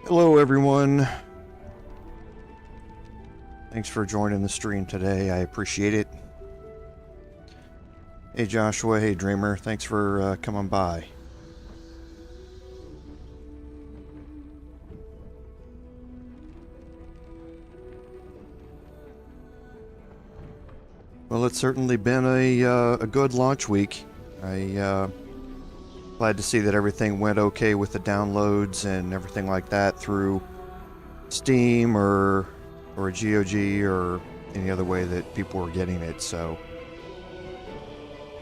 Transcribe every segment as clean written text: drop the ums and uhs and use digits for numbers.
Hello everyone. Thanks for joining the stream today. I appreciate it. Hey Joshua, hey Dreamer, thanks for coming by. Well, it's certainly been a good launch week. Glad to see that everything went okay with the downloads and everything like that through Steam or a GOG or any other way that people were getting it, so.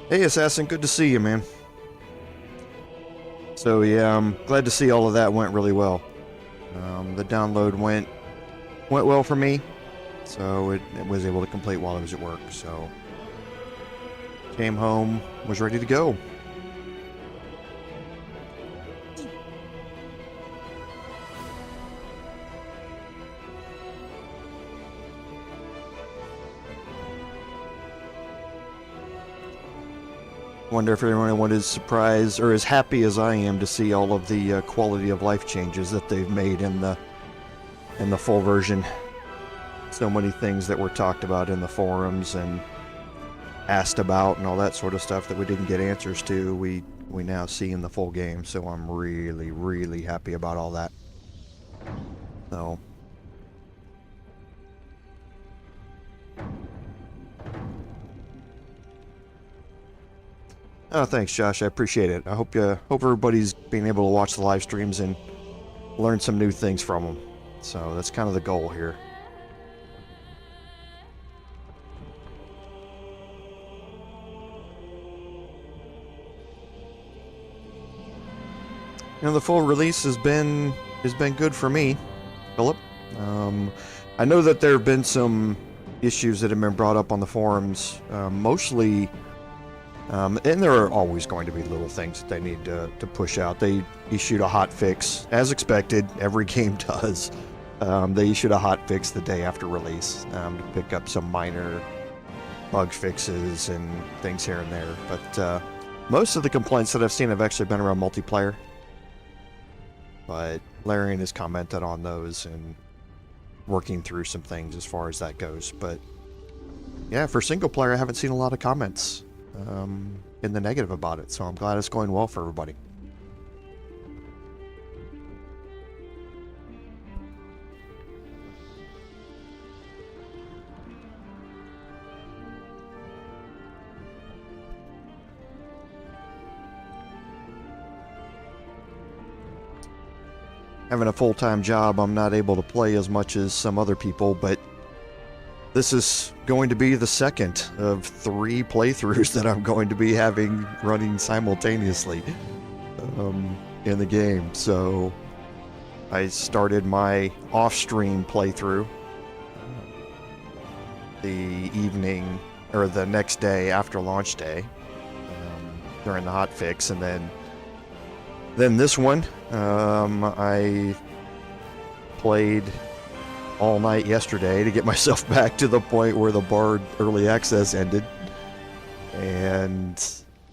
Hey Assassin, good to see you, man. So yeah, I'm glad to see all of that went really well. The download went well for me, so it was able to complete while I was at work, so. Came home, was ready to go. Wonder if everyone is surprised or as happy as I am to see all of the quality of life changes that they've made in the full version. So many things that were talked about in the forums and asked about and all that sort of stuff that we didn't get answers to, we now see in the full game. So I'm really happy about all that. So. Oh, thanks, Josh. I appreciate it. I hope everybody's being able to watch the live streams and learn some new things from them. So that's kind of the goal here. You know, the full release has been good for me, Philip. I know that there have been some issues that have been brought up on the forums, mostly. And there are always going to be little things that they need to push out. They issued a hot fix, as expected. Every game does. They issued a hot fix the day after release to pick up some minor bug fixes and things here and there. But most of the complaints that I've seen have actually been around multiplayer. But Larian has commented on those and working through some things as far as that goes. But yeah, for single player, I haven't seen a lot of comments in the negative about it, so I'm glad it's going well for everybody. Having a full-time job, I'm not able to play as much as some other people, but this is going to be the second of 3 playthroughs that I'm going to be having running simultaneously in the game. So I started my off-stream playthrough the evening or the next day after launch day during the hotfix, and then this one I played all night yesterday to get myself back to the point where the Bard early access ended and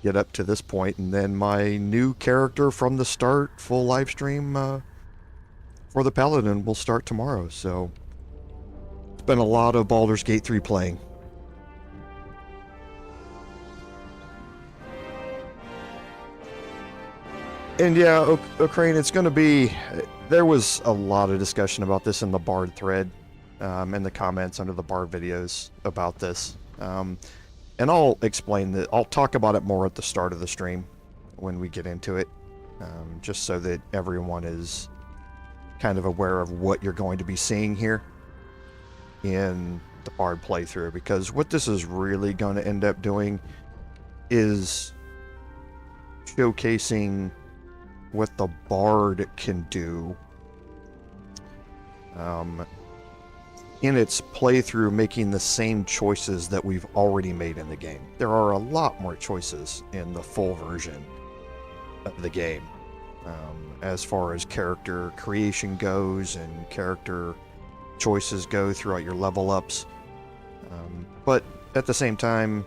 get up to this point, and then my new character from the start, full live stream for the Paladin will start tomorrow. So it's been a lot of Baldur's Gate 3 playing. And yeah, Ukraine, it's going to be... There was a lot of discussion about this in the Bard thread, in the comments under the Bard videos about this. And I'll explain that. I'll talk about it more at the start of the stream when we get into it, just so that everyone is kind of aware of what you're going to be seeing here in the Bard playthrough. Because what this is really going to end up doing is showcasing what the Bard can do in its playthrough, making the same choices that we've already made in the game. There are a lot more choices in the full version of the game as far as character creation goes and character choices go throughout your level ups, but at the same time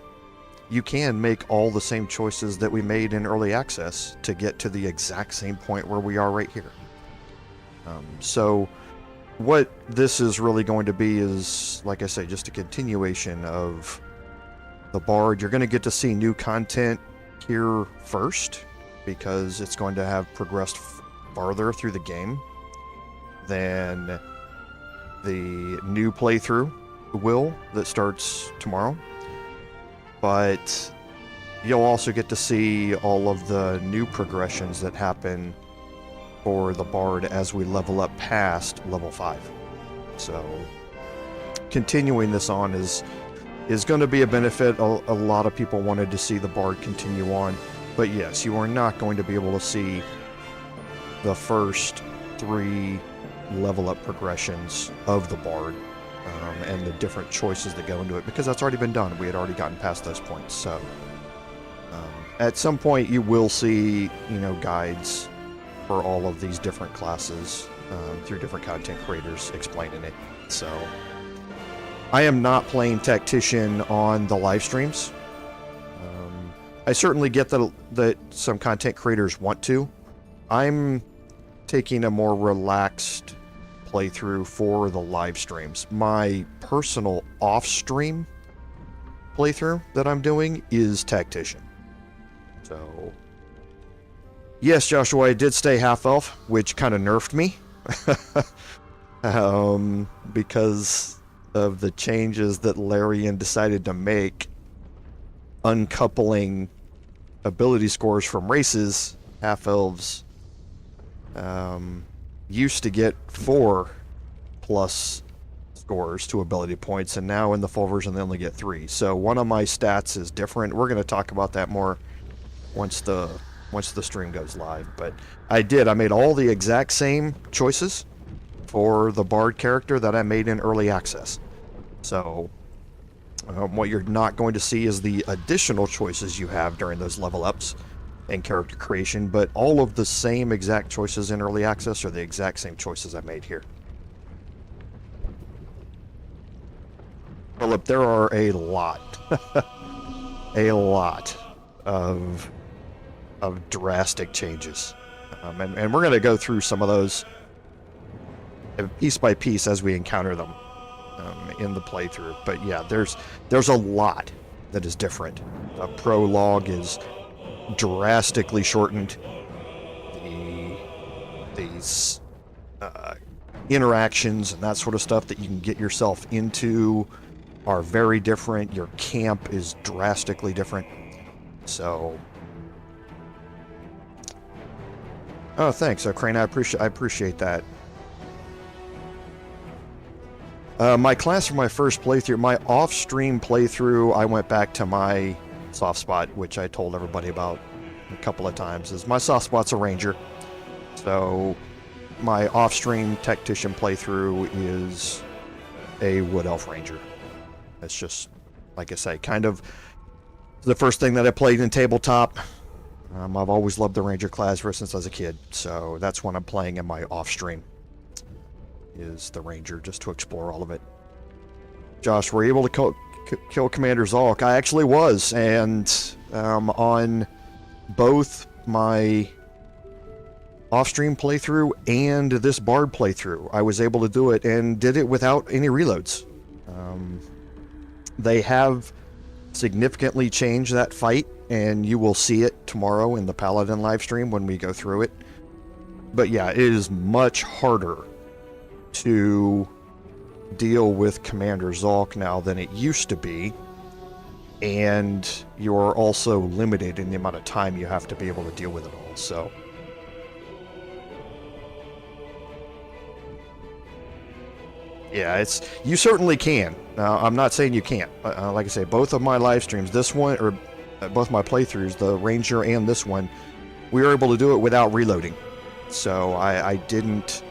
you can make all the same choices that we made in early access to get to the exact same point where we are right here. So what this is really going to be is, like I say, just a continuation of the Bard. You're going to get to see new content here first, because it's going to have progressed farther through the game than the new playthrough will that starts tomorrow. But you'll also get to see all of the new progressions that happen for the Bard as we level up past level 5. So continuing this on is going to be a benefit. A lot of people wanted to see the Bard continue on, but yes, you are not going to be able to see the first 3 level up progressions of the Bard and the different choices that go into it, because that's already been done. We had already gotten past those points. So at some point you will see, guides for all of these different classes through different content creators explaining it. So I am not playing Tactician on the live streams. I certainly get that some content creators want to. I'm taking a more relaxed playthrough for the live streams. My personal off-stream playthrough that I'm doing is Tactician. So yes, Joshua, I did stay half-elf, which kind of nerfed me. Because of the changes that Larian decided to make, uncoupling ability scores from races. Half-elves used to get 4+ scores to ability points, and now in the full version they only get 3. So one of my stats is different. We're going to talk about that more once the stream goes live. But I made all the exact same choices for the Bard character that I made in early access. So what you're not going to see is the additional choices you have during those level ups and character creation, but all of the same exact choices in early access are the exact same choices I made here. Philip, there are a lot of drastic changes, and we're going to go through some of those piece by piece as we encounter them in the playthrough. But yeah, there's a lot that is different. The prologue is drastically shortened. These interactions and that sort of stuff that you can get yourself into are very different. Your camp is drastically different. So thanks, Crane. I appreciate that. My class for my first playthrough, my off-stream playthrough, I went back to my soft spot, which I told everybody about a couple of times. Is my soft spot's a ranger. So my off-stream tactician playthrough is a wood elf ranger. It's just, like I say, kind of the first thing that I played in tabletop. I've always loved the ranger class ever since I was a kid, so that's what I'm playing in my off-stream, is the ranger, just to explore all of it. Josh, were you able to kill Commander Zolk? I actually was, and on both my off-stream playthrough and this Bard playthrough, I was able to do it, and did it without any reloads. They have significantly changed that fight, and you will see it tomorrow in the Paladin livestream when we go through it. But yeah, it is much harder to deal with Commander Zolk now than it used to be, and you're also limited in the amount of time you have to be able to deal with it all. So yeah, you certainly can. I'm not saying you can't. Like I say, both of my live streams, this one, or both my playthroughs, the Ranger and this one, we were able to do it without reloading. So I didn't,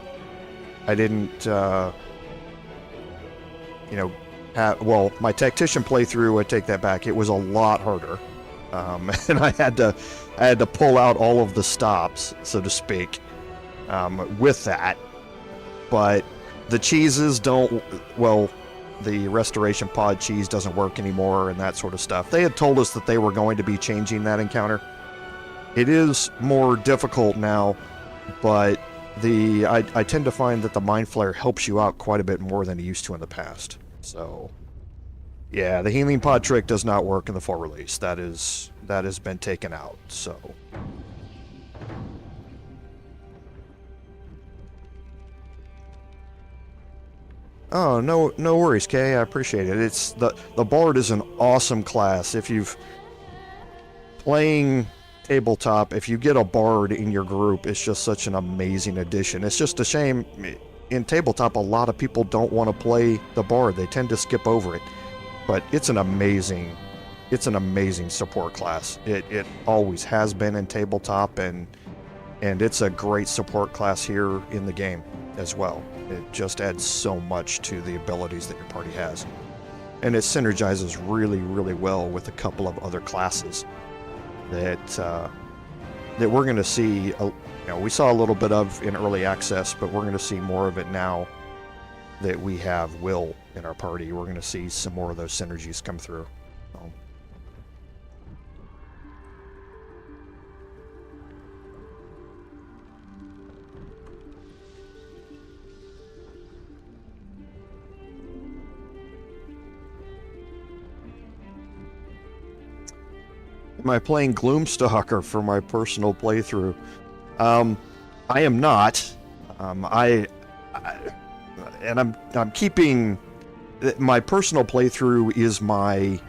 well, my Tactician playthrough, I take that back, it was a lot harder. And I had to pull out all of the stops, so to speak, with that. But the cheeses don't, well, the restoration pod cheese doesn't work anymore and that sort of stuff. They had told us that they were going to be changing that encounter. It is more difficult now, but I tend to find that the Mind Flare helps you out quite a bit more than it used to in the past. So, yeah, the healing pod trick does not work in the full release. That has been taken out. So. Oh, no worries, Kay. I appreciate it. It's the Bard is an awesome class. If you've playing tabletop, if you get a Bard in your group, it's just such an amazing addition. It's just a shame in tabletop a lot of people don't want to play the Bard. They tend to skip over it. But it's an amazing support class. It always has been in tabletop, and it's a great support class here in the game as well. It just adds so much to the abilities that your party has. And it synergizes really, really well with a couple of other classes that we're going to see. We saw a little bit of in early access, but we're going to see more of it now that we have Will in our party. We're going to see some more of those synergies come through. Am I playing Gloomstalker for my personal playthrough? I am not. I'm keeping my personal playthrough is my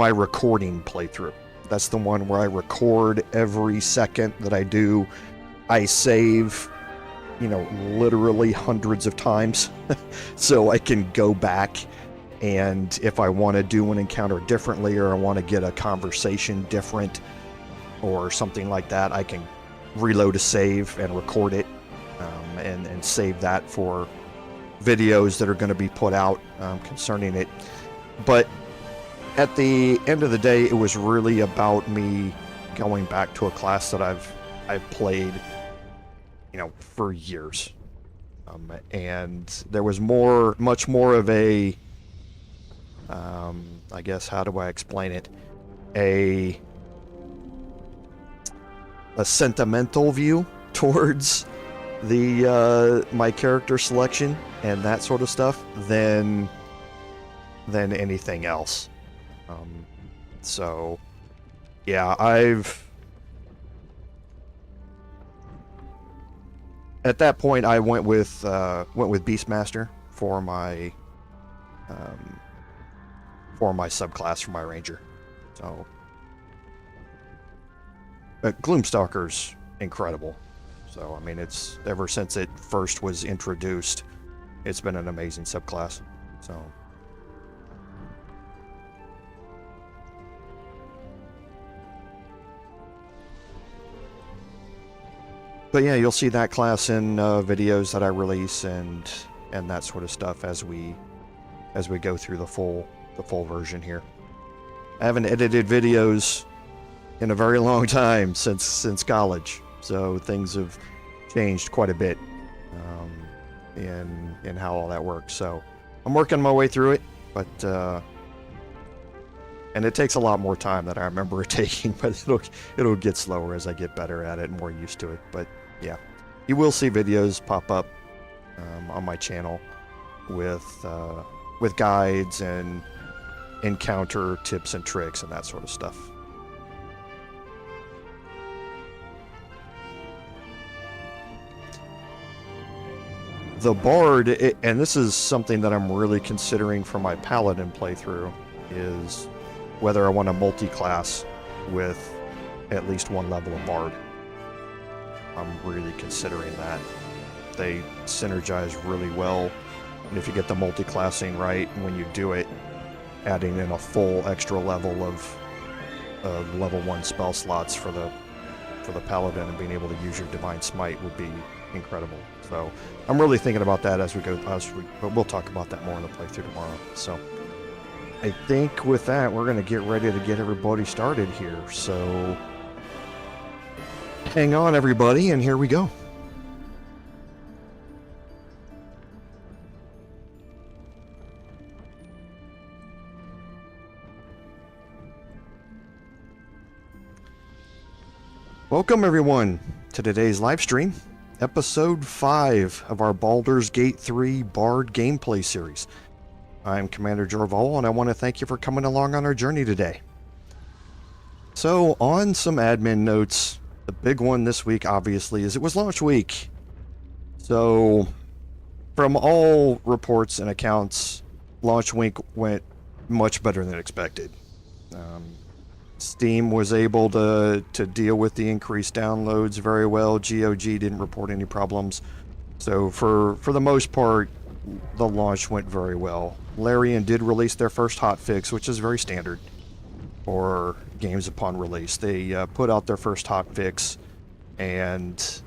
recording playthrough. That's the one where I record every second that I do. I save, literally hundreds of times, so I can go back. And if I want to do an encounter differently, or I want to get a conversation different or something like that, I can reload a save and record it and save that for videos that are going to be put out concerning it. But at the end of the day, it was really about me going back to a class that I've played, for years. And there was much more of a I guess, how do I explain it? A sentimental view towards the my character selection and that sort of stuff than anything else. So yeah, at that point I went with Beastmaster for my subclass for my ranger. So Gloomstalker's incredible. So I mean, it's ever since it first was introduced, it's been an amazing subclass. So but yeah, you'll see that class in videos that I release and that sort of stuff as we go through the full version here. I haven't edited videos in a very long time since college, so things have changed quite a bit in how all that works. So I'm working my way through it, but and it takes a lot more time than I remember it taking, but it'll get slower as I get better at it and more used to it. But yeah, you will see videos pop up on my channel with guides and encounter tips and tricks and that sort of stuff. The Bard, and this is something that I'm really considering for my Paladin playthrough, is whether I want to multi-class with at least one level of Bard. I'm really considering that. They synergize really well, and if you get the multi-classing right, when you do it, adding in a full extra level of level 1 spell slots for the Paladin and being able to use your Divine Smite would be incredible. So I'm really thinking about that as we go. But we'll talk about that more in the playthrough tomorrow. So I think with that, we're going to get ready to get everybody started here. So hang on, everybody, and here we go. Welcome, everyone. to today's live stream, episode 5 of our Baldur's Gate 3 Bard gameplay series. I'm Commander Volo, and I want to thank you for coming along on our journey today. So, on some admin notes, the big one this week, obviously, is it was launch week. So, from all reports and accounts, launch week went much better than expected. Steam was able to deal with the increased downloads very well. GOG didn't report any problems. So for the most part, the launch went very well. Larian did release their first hotfix, which is very standard for games upon release. They put out their first hotfix and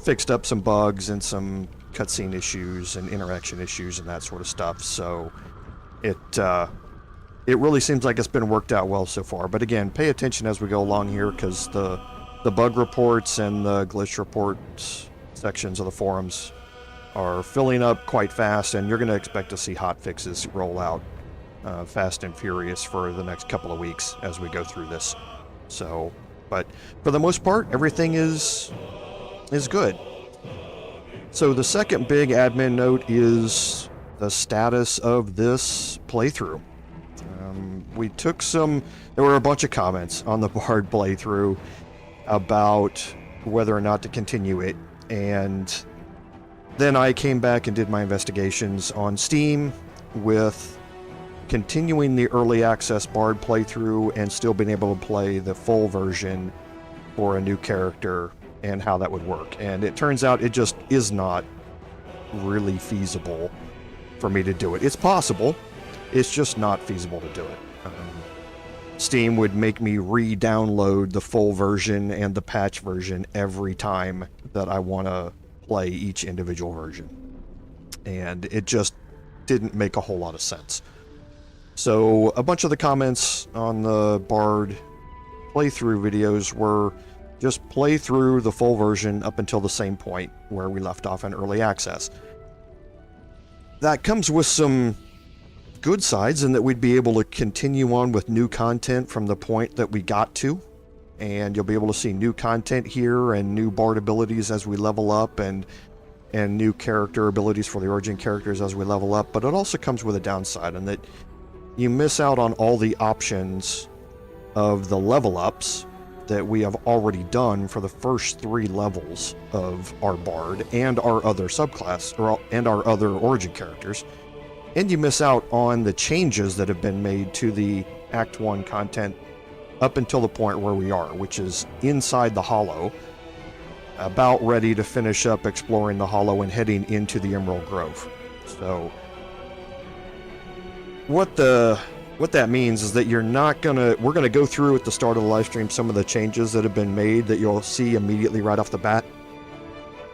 fixed up some bugs and some cutscene issues and interaction issues and that sort of stuff. So it really seems like it's been worked out well so far. But again, pay attention as we go along here, because the bug reports and the glitch reports sections of the forums are filling up quite fast, and you're going to expect to see hot fixes roll out fast and furious for the next couple of weeks as we go through this. So, but for the most part, everything is good. So the second big admin note is the status of this playthrough. There were a bunch of comments on the Bard playthrough about whether or not to continue it, and then I came back and did my investigations on Steam with continuing the early access Bard playthrough and still being able to play the full version for a new character and how that would work. And it turns out it just is not really feasible for me to do it. It's possible, it's just not feasible to do it. Steam would make me re-download the full version and the patch version every time that I want to play each individual version. And it just didn't make a whole lot of sense. So a bunch of the comments on the Bard playthrough videos were just play through the full version up until the same point where we left off in early access. That comes with some good sides, in that we'd be able to continue on with new content from the point that we got to, and you'll be able to see new content here and new Bard abilities as we level up, and new character abilities for the origin characters as we level up. But it also comes with a downside, in that you miss out on all the options of the level ups that we have already done for the first 3 levels of our Bard and our other subclass, and our other origin characters. And you miss out on the changes that have been made to the Act 1 content up until the point where we are, which is inside the Hollow, about ready to finish up exploring the Hollow and heading into the Emerald Grove. So, what that means is that we're gonna go through at the start of the live stream some of the changes that have been made that you'll see immediately right off the bat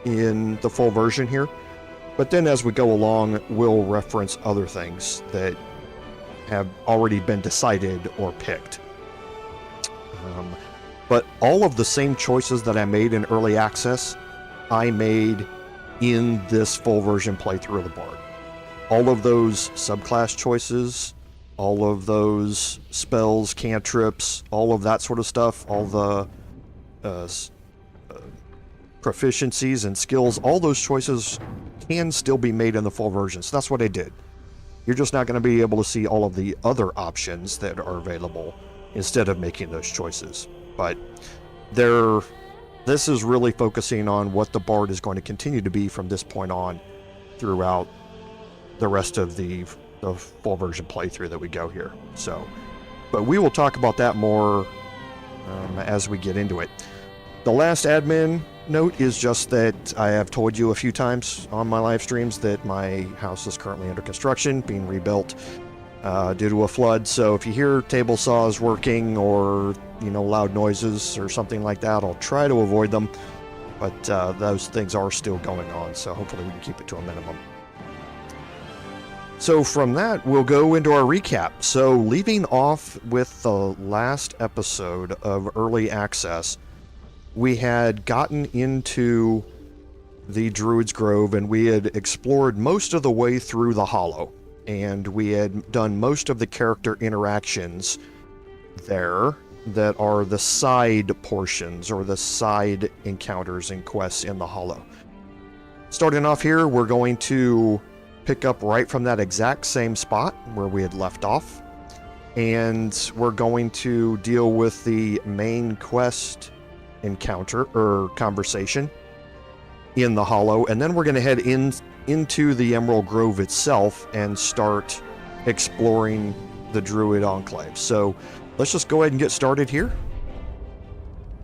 in the full version here. But then as we go along, we'll reference other things that have already been decided or picked. But all of the same choices that I made in early access, I made in this full version playthrough of the Bard. All of those subclass choices, all of those spells, cantrips, all of that sort of stuff, all the proficiencies and skills, all those choices can still be made in the full version. So that's what I did. You're just not going to be able to see all of the other options that are available instead of making those choices. But this is really focusing on what the Bard is going to continue to be from this point on throughout the rest of the full version playthrough that we go here. So, but we will talk about that more as we get into it. The last admin note is just that I have told you a few times on my live streams that my house is currently under construction, being rebuilt due to a flood. So if you hear table saws working or loud noises or something like that, I'll try to avoid them. But those things are still going on, so hopefully we can keep it to a minimum. So from that, we'll go into our recap. So leaving off with the last episode of Early Access, we had gotten into the Druid's Grove, and we had explored most of the way through the Hollow, and we had done most of the character interactions there that are the side portions or the side encounters and quests in the Hollow. Starting off here, we're going to pick up right from that exact same spot where we had left off, and we're going to deal with the main quest encounter or conversation in the Hollow, and then we're going to head into the Emerald Grove itself and start exploring the Druid Enclave. So let's just go ahead and get started here,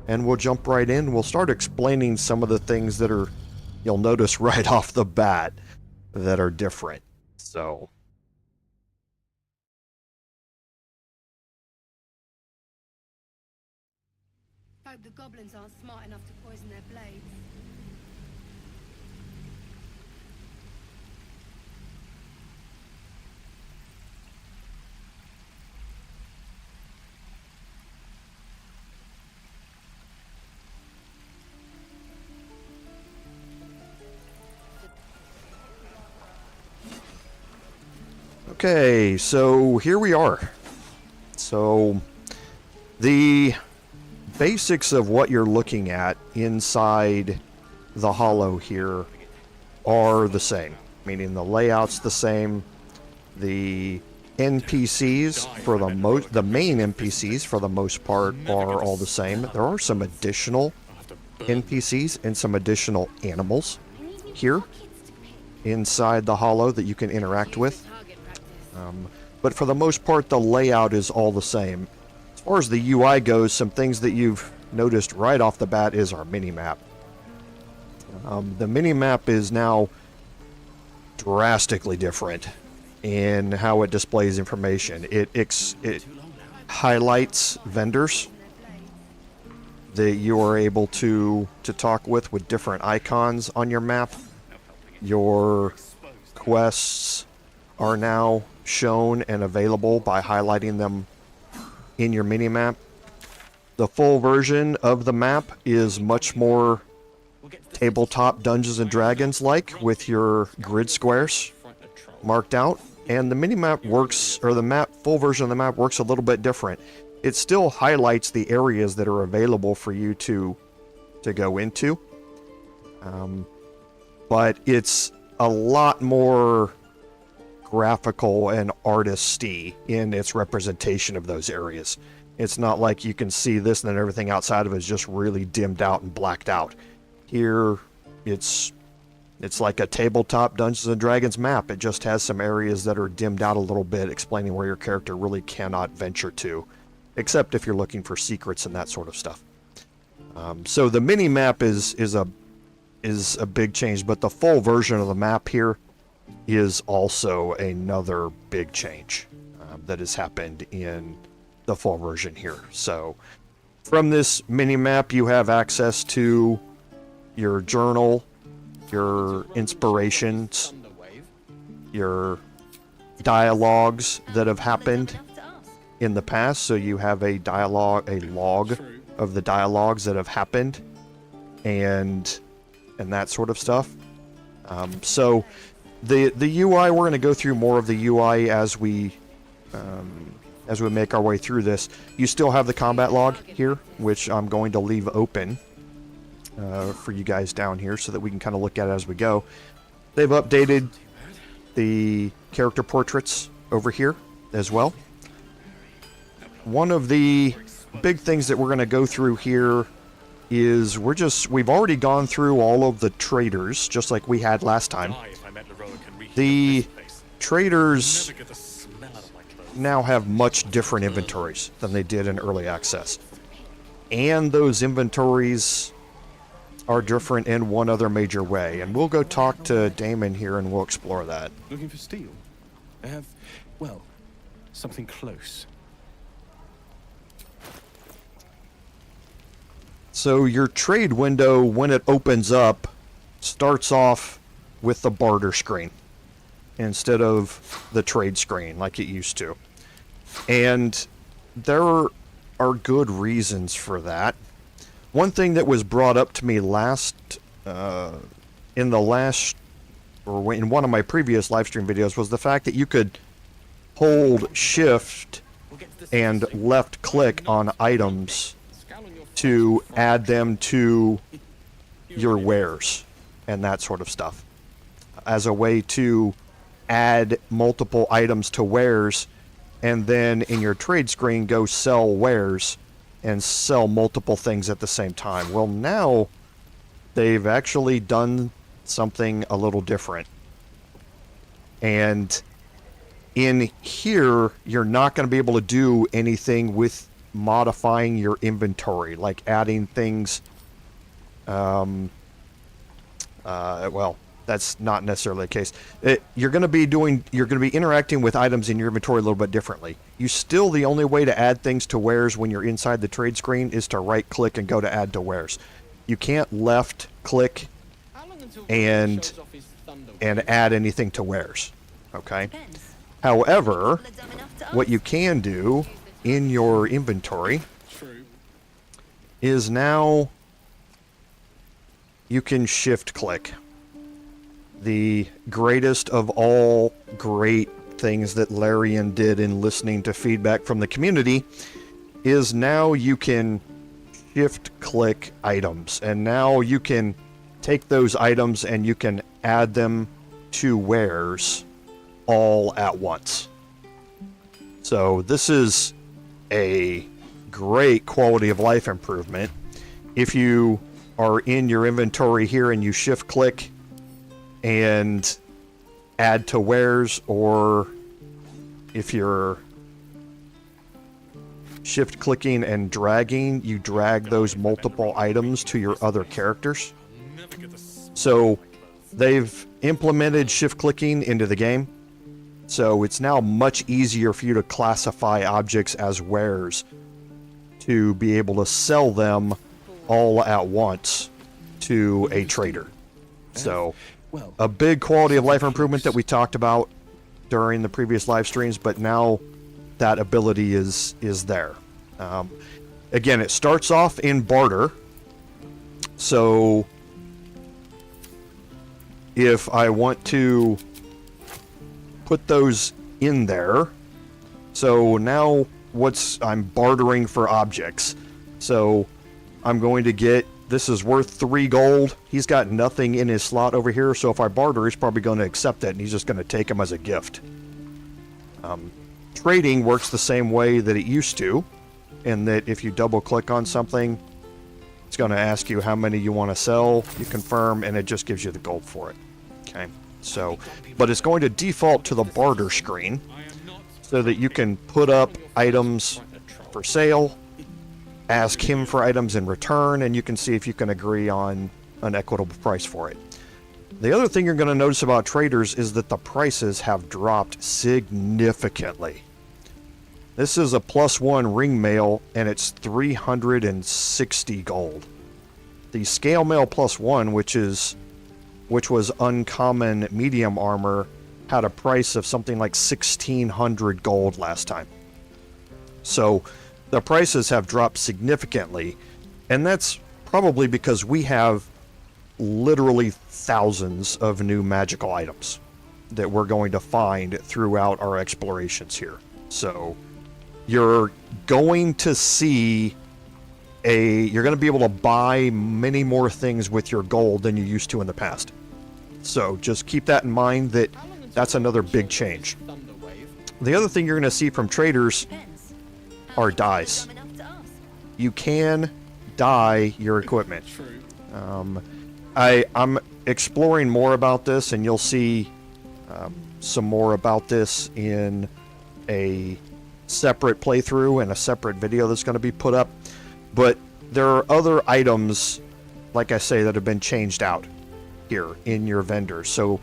and we'll jump right in. We'll start explaining some of the things that are, you'll notice right off the bat, that are different. So hope the goblins aren't smart enough to poison their blades. okay, so here we are. So the basics of what you're looking at inside the Hollow here are the same, meaning the layout's the same. The NPCs for the main NPCs for the most part are all the same. There are some additional NPCs and some additional animals here inside the Hollow that you can interact with. But for the most part, the layout is all the same. As far as the UI goes, some things that you've noticed right off the bat is our mini-map. The mini-map is now drastically different in how it displays information. It highlights vendors that you are able to talk with different icons on your map. Your quests are now shown and available by highlighting them in your mini-map. The full version of the map is much more tabletop Dungeons and Dragons like, with your grid squares marked out, and the mini-map works, or the full version of the map works a little bit different. It still highlights the areas that are available for you to go into, but it's a lot more graphical and artisty in its representation of those areas. It's not like you can see this and then everything outside of it is just really dimmed out and blacked out. Here, it's like a tabletop Dungeons and Dragons map. It just has some areas that are dimmed out a little bit, explaining where your character really cannot venture to, except if you're looking for secrets and that sort of stuff. So the mini map is a big change, but the full version of the map here is also another big change that has happened in the full version here. So from this mini map, you have access to your journal, your inspirations, your dialogues that have happened in the past. So you have a log of the dialogues that have happened, and that sort of stuff. So the UI, we're going to go through more of the UI as we make our way through this. You still have the combat log here, which I'm going to leave open for you guys down here so that we can kind of look at it as we go. They've updated the character portraits over here as well. One of the big things that we're going to go through here is we've already gone through all of the traders, just like we had last time. The traders now have much different inventories than they did in early access. And those inventories are different in one other major way. And we'll go talk to Damon here and we'll explore that. Looking for steel? I have, well, something close. So your trade window, when it opens up, starts off with the barter screen instead of the trade screen like it used to. And there are good reasons for that. One thing that was brought up to me in one of my previous live stream videos was the fact that you could hold shift and left click on items to add them to your wares and that sort of stuff, as a way to add multiple items to wares, and then in your trade screen go sell wares and sell multiple things at the same time. Well, now they've actually done something a little different. And in here, you're not going to be able to do anything with modifying your inventory, like adding things. Well, that's not necessarily the case. You're going to be interacting with items in your inventory a little bit differently. The only way to add things to wares when you're inside the trade screen is to right click and go to add to wares. You can't left click and add anything to wares. Okay? However, what you can do in your inventory is now you can shift click. The greatest of all great things that Larian did in listening to feedback from the community is now you can shift click items, and now you can take those items and you can add them to wares all at once. So this is a great quality of life improvement. If you are in your inventory here and you shift click and add to wares, or if you're shift clicking and dragging, you drag those multiple items to your other characters. So they've implemented shift clicking into the game, so it's now much easier for you to classify objects as wares, to be able to sell them all at once to a trader. So a big quality of life improvement that we talked about during the previous live streams, but now that ability is there. Again, it starts off in barter. So if I want to put those in there, so now I'm bartering for objects. So I'm going to get, this is worth 3 gold. He's got nothing in his slot over here, so if I barter, he's probably going to accept it, and he's just going to take them as a gift. Trading works the same way that it used to, in that if you double click on something, it's going to ask you how many you want to sell, you confirm, and it just gives you the gold for it. Okay, so, but it's going to default to the barter screen, so that you can put up items for sale, ask him for items in return, and you can see if you can agree on an equitable price for it. The other thing you're going to notice about traders is that the prices have dropped significantly. This is a +1 ring mail, and it's 360 gold. The scale mail +1, which was uncommon medium armor, had a price of something like 1,600 gold last time. So the prices have dropped significantly, and that's probably because we have literally thousands of new magical items that we're going to find throughout our explorations here. So you're going to see you're going to be able to buy many more things with your gold than you used to in the past. So just keep that in mind, that's another big change. The other thing you're going to see from traders are dyes. You can dye your equipment. I'm exploring more about this, and you'll see some more about this in a separate playthrough and a separate video that's going to be put up. But there are other items, like I say, that have been changed out here in your vendors. So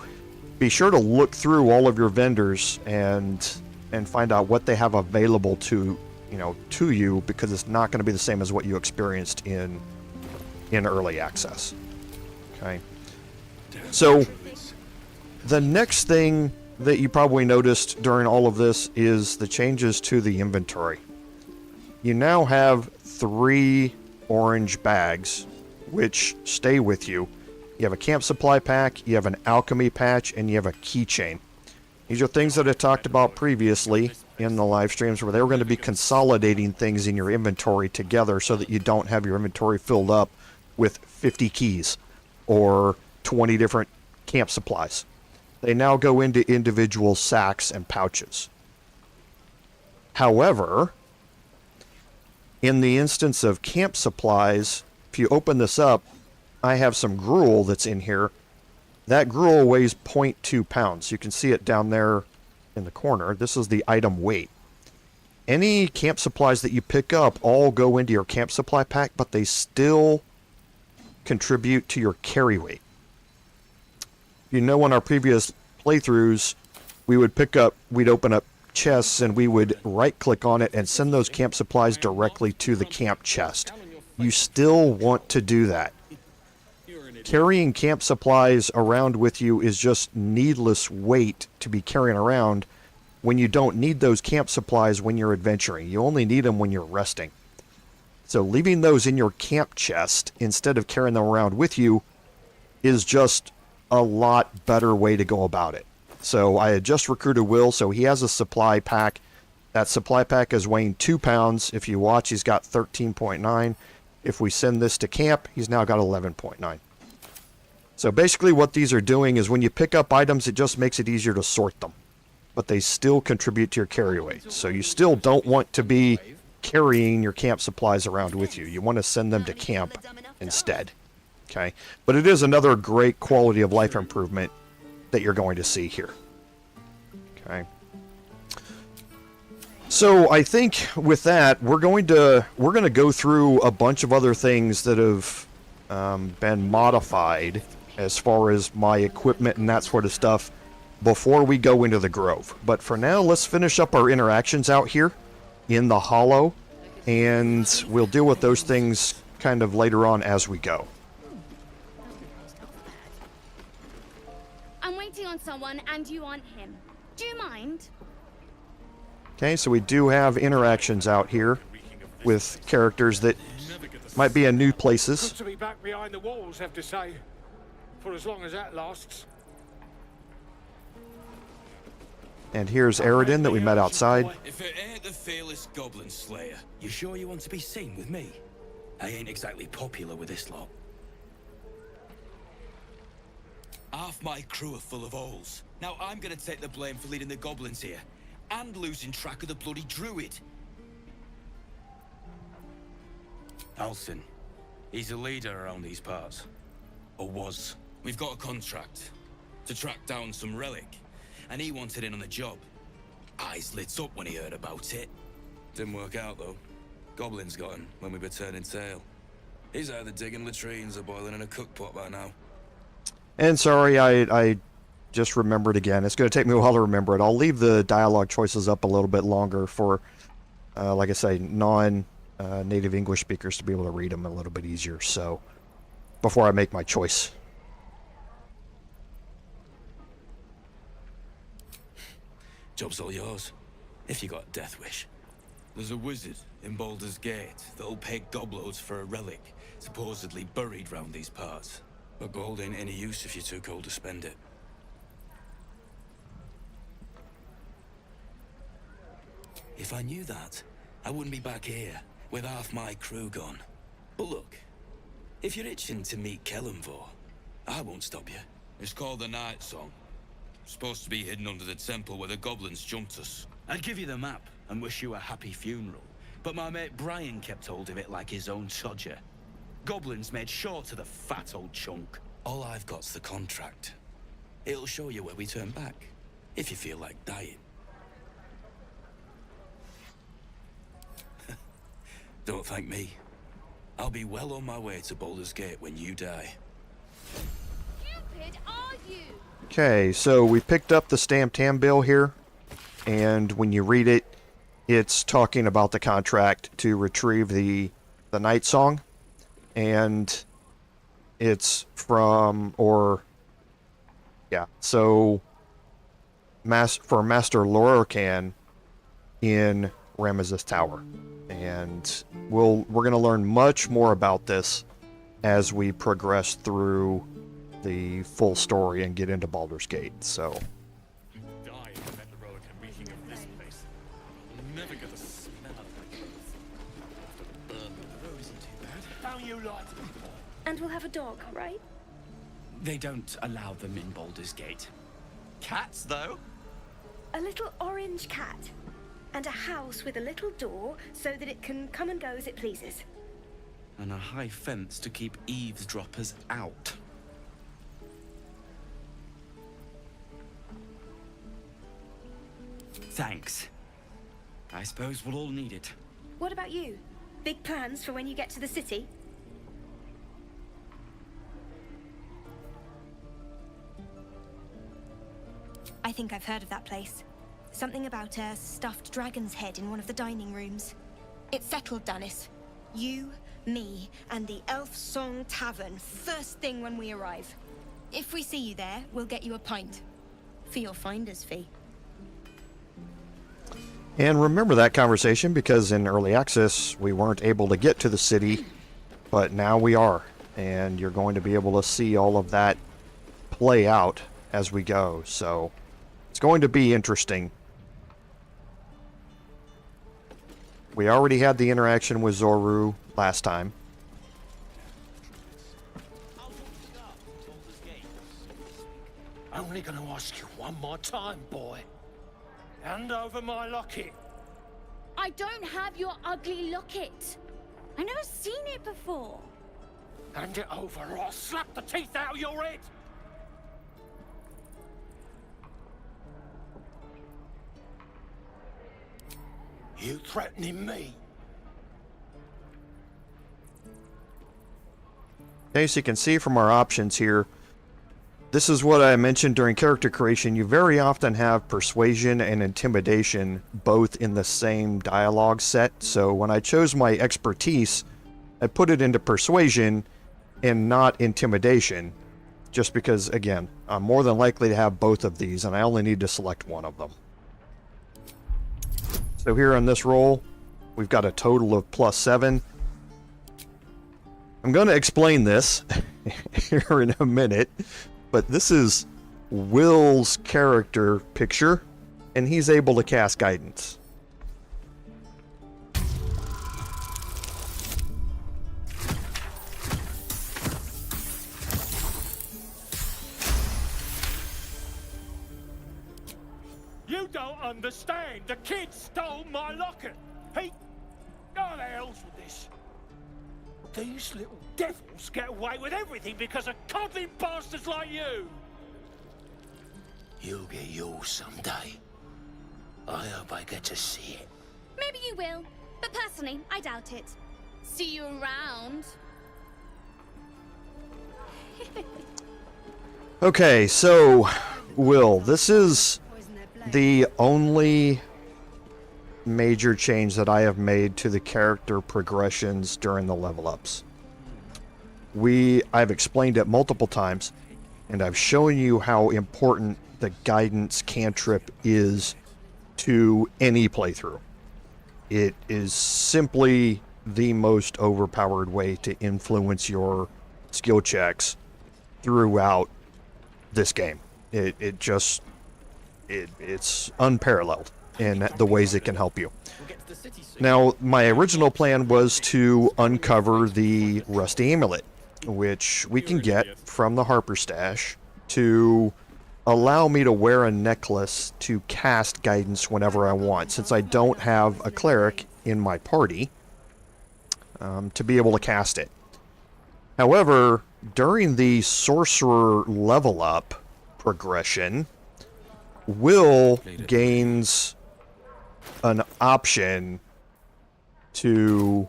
be sure to look through all of your vendors and find out what they have available to you, because it's not going to be the same as what you experienced in early access. Okay. So the next thing that you probably noticed during all of this is the changes to the inventory. You now have 3 orange bags which stay with you. You have a camp supply pack, you have an alchemy patch, and you have a keychain. These are things that I talked about previously in the live streams where they were going to be consolidating things in your inventory together so that you don't have your inventory filled up with 50 keys or 20 different camp supplies. They now go into individual sacks and pouches. However, in the instance of camp supplies, if you open this up, I have some gruel that's in here. That gruel weighs 0.2 pounds. You can see it down there in the corner. This is the item weight. Any camp supplies that you pick up all go into your camp supply pack, but they still contribute to your carry weight. You know, in our previous playthroughs, we'd open up chests and we would right-click on it and send those camp supplies directly to the camp chest. You still want to do that. Carrying camp supplies around with you is just needless weight to be carrying around when you don't need those camp supplies when you're adventuring. You only need them when you're resting. So leaving those in your camp chest instead of carrying them around with you is just a lot better way to go about it. So I had just recruited Will, so he has a supply pack. That supply pack is weighing 2 pounds. If you watch, he's got 13.9. If we send this to camp, he's now got 11.9. So basically what these are doing is when you pick up items, it just makes it easier to sort them. But they still contribute to your carry weight. So you still don't want to be carrying your camp supplies around with you. You want to send them to camp instead. Okay? But it is another great quality of life improvement that you're going to see here. Okay? So I think with that, we're going to go through a bunch of other things that have been modified as far as my equipment and that sort of stuff before we go into the grove. But for now, let's finish up our interactions out here in the hollow, and we'll deal with those things kind of later on as we go. I'm waiting on someone and you on him. Do you mind? Okay, so we do have interactions out here with characters that might be in new places. Good to be back behind the walls, have to say. For as long as that lasts. And here's Redone that we met outside. If it ain't the fearless goblin slayer, you sure you want to be seen with me? I ain't exactly popular with this lot. Half my crew are full of holes. Now I'm gonna take the blame for leading the goblins here, and losing track of the bloody druid. Alson, he's a leader around these parts. Or was. We've got a contract to track down some relic, and he wanted in on the job. Eyes lit up when he heard about it. Didn't work out though. Goblins got him when we were turning tail. He's either digging latrines or boiling in a cookpot by now. And sorry, I just remembered again. It's going to take me a while to remember it. I'll leave the dialogue choices up a little bit longer for, like I say, non-native English speakers to be able to read them a little bit easier. So, before I make my choice. Job's all yours, if you got a death wish. There's a wizard in Baldur's Gate that'll pay gobloads for a relic, supposedly buried round these parts. But gold ain't any use if you're too cold to spend it. If I knew that, I wouldn't be back here, with half my crew gone. But look, if you're itching to meet Kellenvor, I won't stop you. It's called the Night Song. Supposed to be hidden under the temple where the goblins jumped us. I'd give you the map and wish you a happy funeral, but my mate Brian kept hold of it like his own sodger. Goblins made sure to the fat old chunk. All I've got's the contract. It'll show you where we turn back, if you feel like dying. Don't thank me. I'll be well on my way to Baldur's Gate when you die. Stupid are you? Okay, so we picked up the stamped handbill here, and when you read it, it's talking about the contract to retrieve the Night Song, and it's from, so for Master Lorcan in Ramesses Tower, and we're going to learn much more about this as we progress through the full story and get into Baldur's Gate. So you like to be born. And we'll have a dog, right? They don't allow them in Baldur's Gate. Cats, though? A little orange cat. And a house with a little door so that it can come and go as it pleases. And a high fence to keep eavesdroppers out. Thanks. I suppose we'll all need it. What about you? Big plans for when you get to the city? I think I've heard of that place. Something about a stuffed dragon's head in one of the dining rooms. It's settled, Dennis. You, me, and the Elf Song Tavern first thing when we arrive. If we see you there, we'll get you a pint. For your finder's fee. And remember that conversation, because in early access we weren't able to get to the city, but now we are. And you're going to be able to see all of that play out as we go. So it's going to be interesting. We already had the interaction with Zoru last time. Only gonna ask you one more time, boy. Hand over my locket. I don't have your ugly locket. I've never seen it before. Hand it over or I'll slap the teeth out of your head. You threatening me? As you can see from our options here, this is what I mentioned during character creation. You very often have persuasion and intimidation both in the same dialogue set. So when I chose my expertise, I put it into persuasion and not intimidation. Just because, again, I'm more than likely to have both of these, and I only need to select one of them. So here on this roll, we've got a total of +7. I'm going to explain this here in a minute, but this is Will's character picture, and he's able to cast guidance. You don't understand. The kid stole my locket. He... Oh, the hell's with this? These little devils get away with everything because of coddling bastards like you. You'll get yours someday. I hope I get to see it. Maybe you will, but personally, I doubt it. See you around. Okay, so, Will, this is the only major change that I have made to the character progressions during the level ups. I've explained it multiple times, and I've shown you how important the guidance cantrip is to any playthrough. It is simply the most overpowered way to influence your skill checks throughout this game. It's unparalleled in the ways it can help you. Now, my original plan was to uncover the Rusty Amulet, which we can get from the Harper stash to allow me to wear a necklace to cast guidance whenever I want, since I don't have a cleric in my party to be able to cast it. However, during the sorcerer level up progression, Will gains an option to...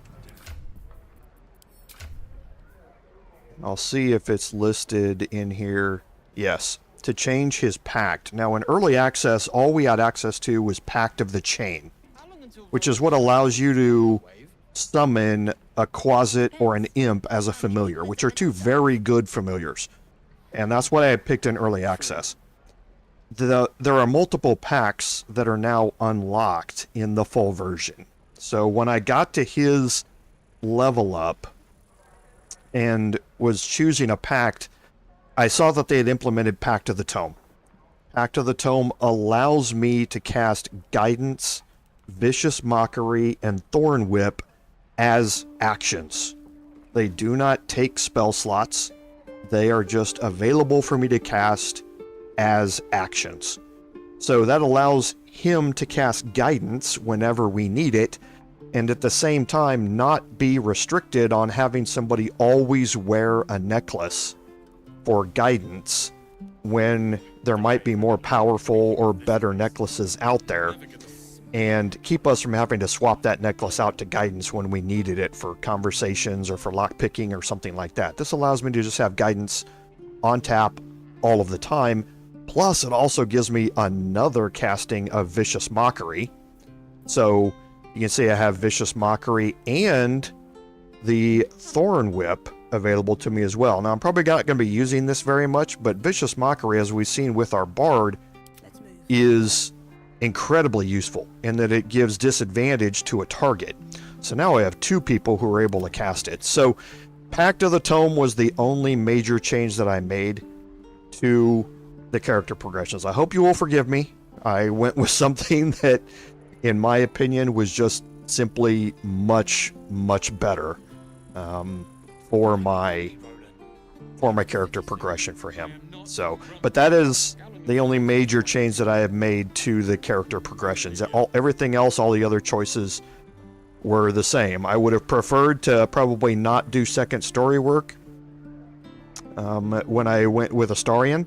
I'll see if it's listed in here. Yes, to change his pact. Now, in early access, all we had access to was Pact of the Chain, which is what allows you to summon a Quasit or an Imp as a familiar, which are two very good familiars. And that's what I had picked in early access. There are multiple packs that are now unlocked in the full version. So when I got to his level up and was choosing a pact, I saw that they had implemented Pact of the Tome. Pact of the Tome allows me to cast Guidance, Vicious Mockery, and Thorn Whip as actions. They do not take spell slots. They are just available for me to cast as actions. So that allows him to cast guidance whenever we need it, and at the same time not be restricted on having somebody always wear a necklace for guidance when there might be more powerful or better necklaces out there, and keep us from having to swap that necklace out to guidance when we needed it for conversations or for lockpicking or something like that. This allows me to just have guidance on tap all of the time. Plus, it also gives me another casting of Vicious Mockery. So you can see I have Vicious Mockery and the Thorn Whip available to me as well. Now, I'm probably not going to be using this very much, but Vicious Mockery, as we've seen with our Bard, is incredibly useful in that it gives disadvantage to a target. So now I have two people who are able to cast it. So Pact of the Tome was the only major change that I made to the character progressions. I hope you will forgive me. I went with something that, in my opinion, was just simply much, much better for my character progression for him. So, but that is the only major change that I have made to the character progressions. Everything else, all the other choices were the same. I would have preferred to probably not do second story work when I went with Astarion,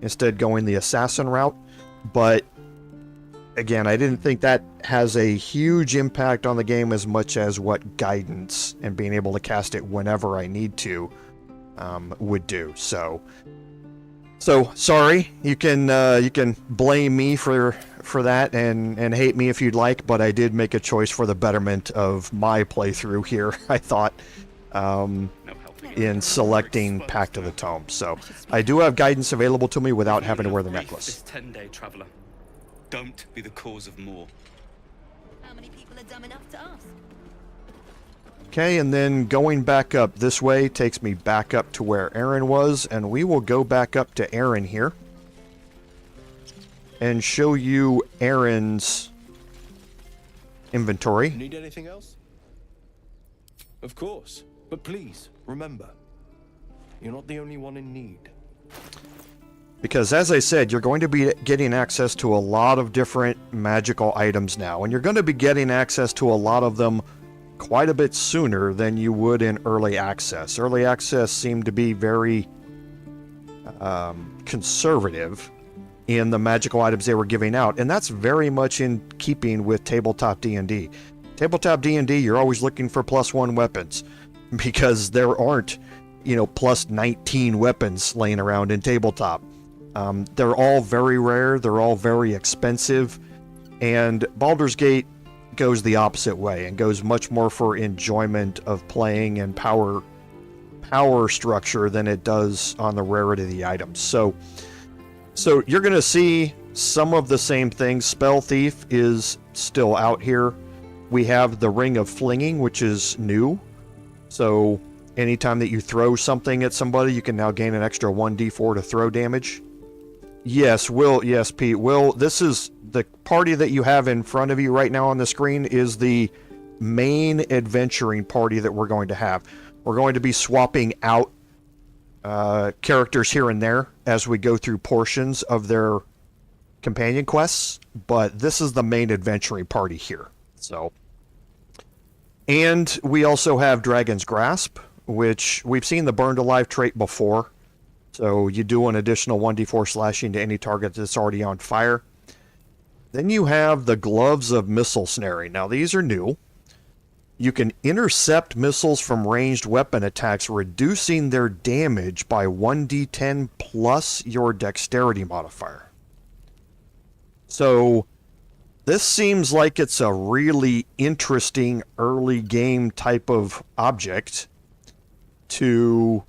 instead going the assassin route. But again, I didn't think that has a huge impact on the game as much as what guidance and being able to cast it whenever I need to would do. So sorry, you can blame me for that and hate me if you'd like, but I did make a choice for the betterment of my playthrough here. I thought in selecting Pact of the Tome. So I do have guidance available to me without having to wear the necklace. This 10-day traveler. Don't be the cause of more. How many people are dumb enough to ask? Okay, and then going back up this way takes me back up to where Aaron was, and we will go back up to Aaron here and show you Aaron's inventory. Need anything else? Of course, but please, remember, you're not the only one in need. Because, as I said, you're going to be getting access to a lot of different magical items now, and you're going to be getting access to a lot of them quite a bit sooner than you would in early access. Early access seemed to be very conservative in the magical items they were giving out, and that's very much in keeping with tabletop D&D. Tabletop D&D, you're always looking for +1 weapons, because there aren't, plus 19 weapons laying around in tabletop. They're all very rare, they're all very expensive, and Baldur's Gate goes the opposite way and goes much more for enjoyment of playing and power structure than it does on the rarity of the items. So you're going to see some of the same things. Spell Thief is still out here. We have the Ring of Flinging, which is new. So anytime that you throw something at somebody, you can now gain an extra 1d4 to throw damage. Yes, Will. Yes, Pete. Will, this is the party that you have in front of you right now on the screen is the main adventuring party that we're going to have. We're going to be swapping out characters here and there as we go through portions of their companion quests, but this is the main adventuring party here. So, and we also have Dragon's Grasp, which we've seen the Burned Alive trait before. So you do an additional 1d4 slashing to any target that's already on fire. Then you have the Gloves of Missile Snaring. Now these are new. You can intercept missiles from ranged weapon attacks, reducing their damage by 1d10 plus your dexterity modifier. So this seems like it's a really interesting early game type of object to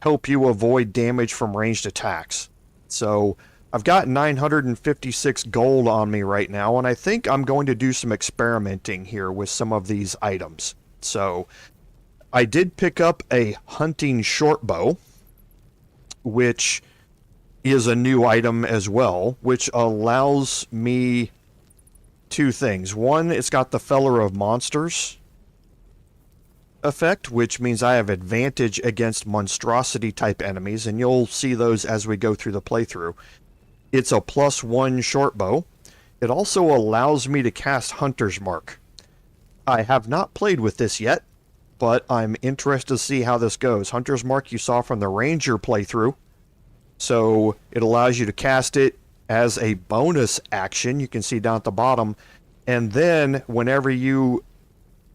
help you avoid damage from ranged attacks. So I've got 956 gold on me right now, and I think I'm going to do some experimenting here with some of these items. So I did pick up a hunting shortbow, which is a new item as well, which allows me two things. One, it's got the Feller of Monsters, effect, which means I have advantage against monstrosity type enemies, and you'll see those as we go through the playthrough. It's a +1 short bow. It also allows me to cast Hunter's Mark. I have not played with this yet, but I'm interested to see how this goes. Hunter's Mark you saw from the Ranger playthrough, so it allows you to cast it as a bonus action. You can see down at the bottom, and then whenever you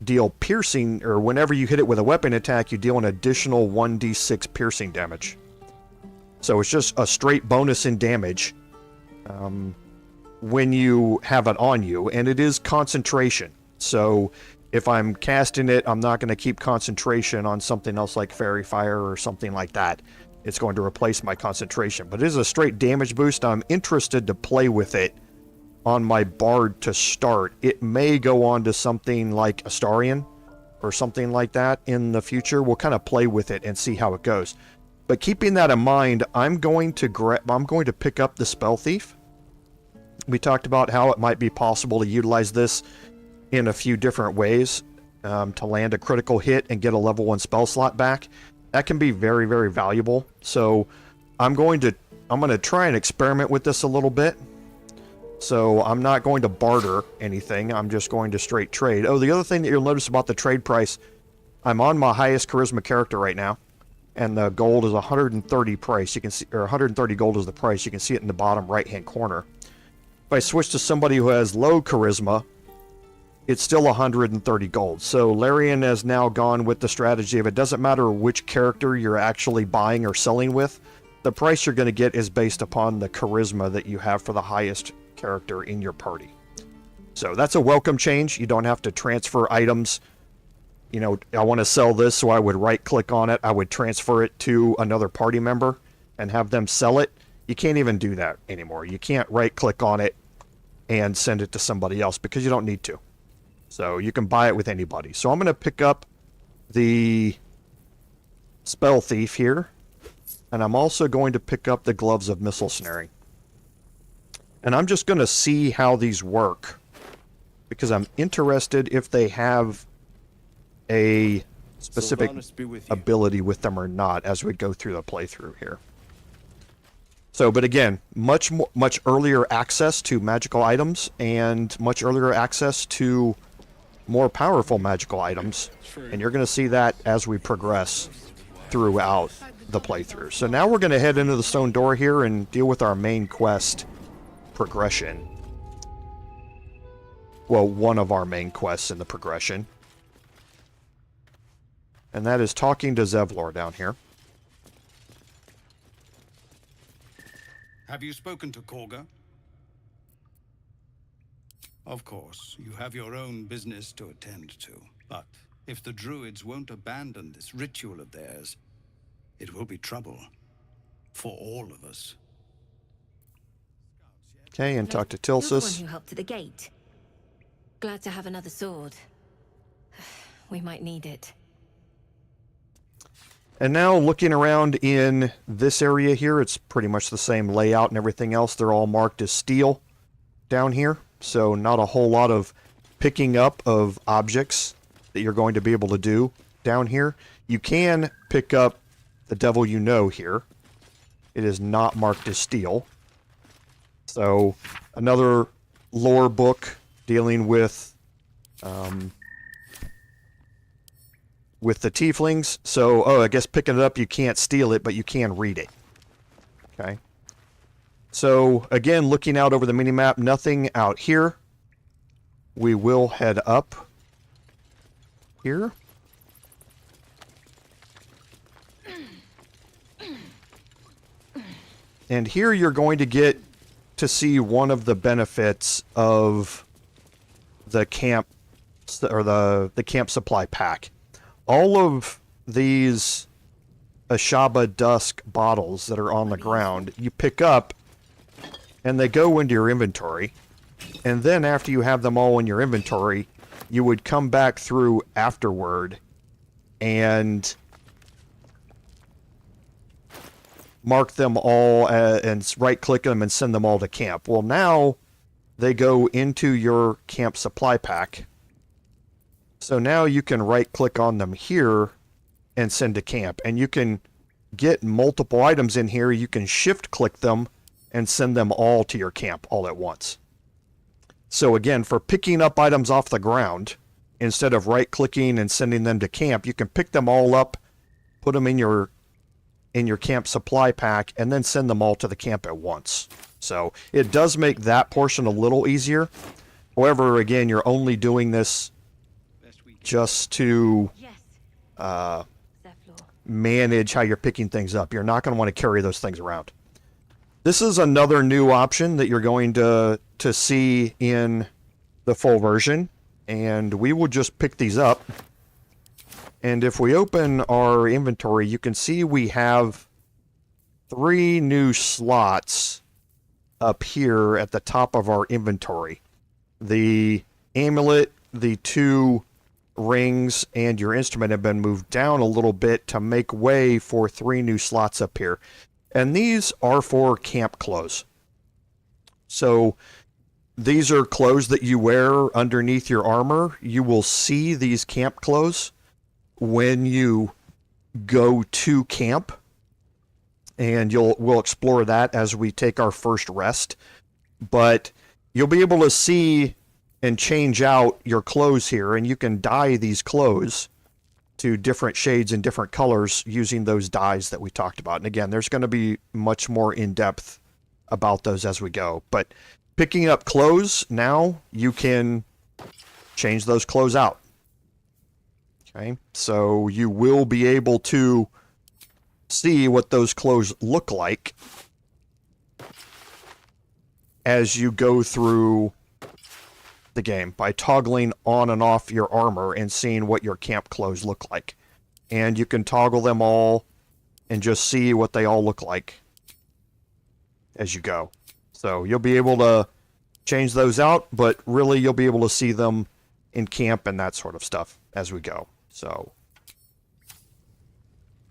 deal piercing, or whenever you hit it with a weapon attack, you deal an additional 1d6 piercing damage. So it's just a straight bonus in damage when you have it on you, and it is concentration. So if I'm casting it, I'm not going to keep concentration on something else like Fairy Fire or something like that. It's going to replace my concentration. But it is a straight damage boost. I'm interested to play with it on my Bard to start. It may go on to something like Astarion or something like that in the future. We'll kind of play with it and see how it goes. But keeping that in mind, I'm going to pick up the Spell Thief. We talked about how it might be possible to utilize this in a few different ways to land a critical hit and get a level 1 spell slot back. That can be very, very valuable. So I'm going to try and experiment with this a little bit. So I'm not going to barter anything. I'm just going to straight trade. Oh, the other thing that you'll notice about the trade price, I'm on my highest charisma character right now, and the gold is 130 price. You can see, or 130 gold is the price. You can see it in the bottom right-hand corner. If I switch to somebody who has low charisma, it's still 130 gold. So Larian has now gone with the strategy of it doesn't matter which character you're actually buying or selling with, the price you're going to get is based upon the charisma that you have for the highest character in your party. So that's a welcome change. You don't have to transfer items. You know, I want to sell this, so I would right-click on it. I would transfer it to another party member and have them sell it. You can't even do that anymore. You can't right-click on it and send it to somebody else because you don't need to. So you can buy it with anybody. So I'm going to pick up the Spell Thief here. And I'm also going to pick up the Gloves of Missile Snaring. And I'm just going to see how these work, because I'm interested if they have a specific ability with them or not as we go through the playthrough here. So, but again, much earlier access to magical items and much earlier access to more powerful magical items, and you're going to see that as we progress throughout the playthrough. So now we're going to head into the stone door here and deal with our main quest progression. Well, one of our main quests in the progression. And that is talking to Zevlor down here. Have you spoken to Kagha? Of course, you have your own business to attend to. But if the druids won't abandon this ritual of theirs, it will be trouble for all of us. Okay, and talk to You're the one Tilsis. who helped at the gate. Glad to have another sword. We might need it. And now looking around in this area here, it's pretty much the same layout and everything else. They're all marked as steel down here. So not a whole lot of picking up of objects that you're going to be able to do down here. You can pick up the Devil You Know here. It is not marked as steel. So another lore book dealing with the Tieflings. So, I guess picking it up, you can't steal it, but you can read it. Okay. So, again, looking out over the minimap, nothing out here. We will head up here. And here you're going to get to see one of the benefits of the camp, or the camp supply pack. All of these Ashaba Dusk bottles that are on the ground, you pick up, and they go into your inventory. And then after you have them all in your inventory, you would come back through afterward and mark them all and right-click them and send them all to camp. Well, now they go into your camp supply pack. So now you can right click on them here and send to camp. And you can get multiple items in here. You can shift click them and send them all to your camp all at once. So again, for picking up items off the ground, instead of right clicking and sending them to camp, you can pick them all up, put them in your camp supply pack, and then send them all to the camp at once. So it does make that portion a little easier. However, again, you're only doing this just to manage how you're picking things up. You're not going to want to carry those things around. This is another new option that you're going to see in the full version, and we will just pick these up. And if we open our inventory, you can see we have 3 new slots up here at the top of our inventory. The amulet, the 2 rings, and your instrument have been moved down a little bit to make way for 3 new slots up here. And these are for camp clothes. So these are clothes that you wear underneath your armor. You will see these camp clothes when you go to camp, and we'll explore that as we take our first rest. But you'll be able to see and change out your clothes here, and you can dye these clothes to different shades and different colors using those dyes that we talked about. And again, there's going to be much more in-depth about those as we go. But picking up clothes, now you can change those clothes out. Okay, so you will be able to see what those clothes look like as you go through the game by toggling on and off your armor and seeing what your camp clothes look like. And you can toggle them all and just see what they all look like as you go. So you'll be able to change those out, but really you'll be able to see them in camp and that sort of stuff as we go. So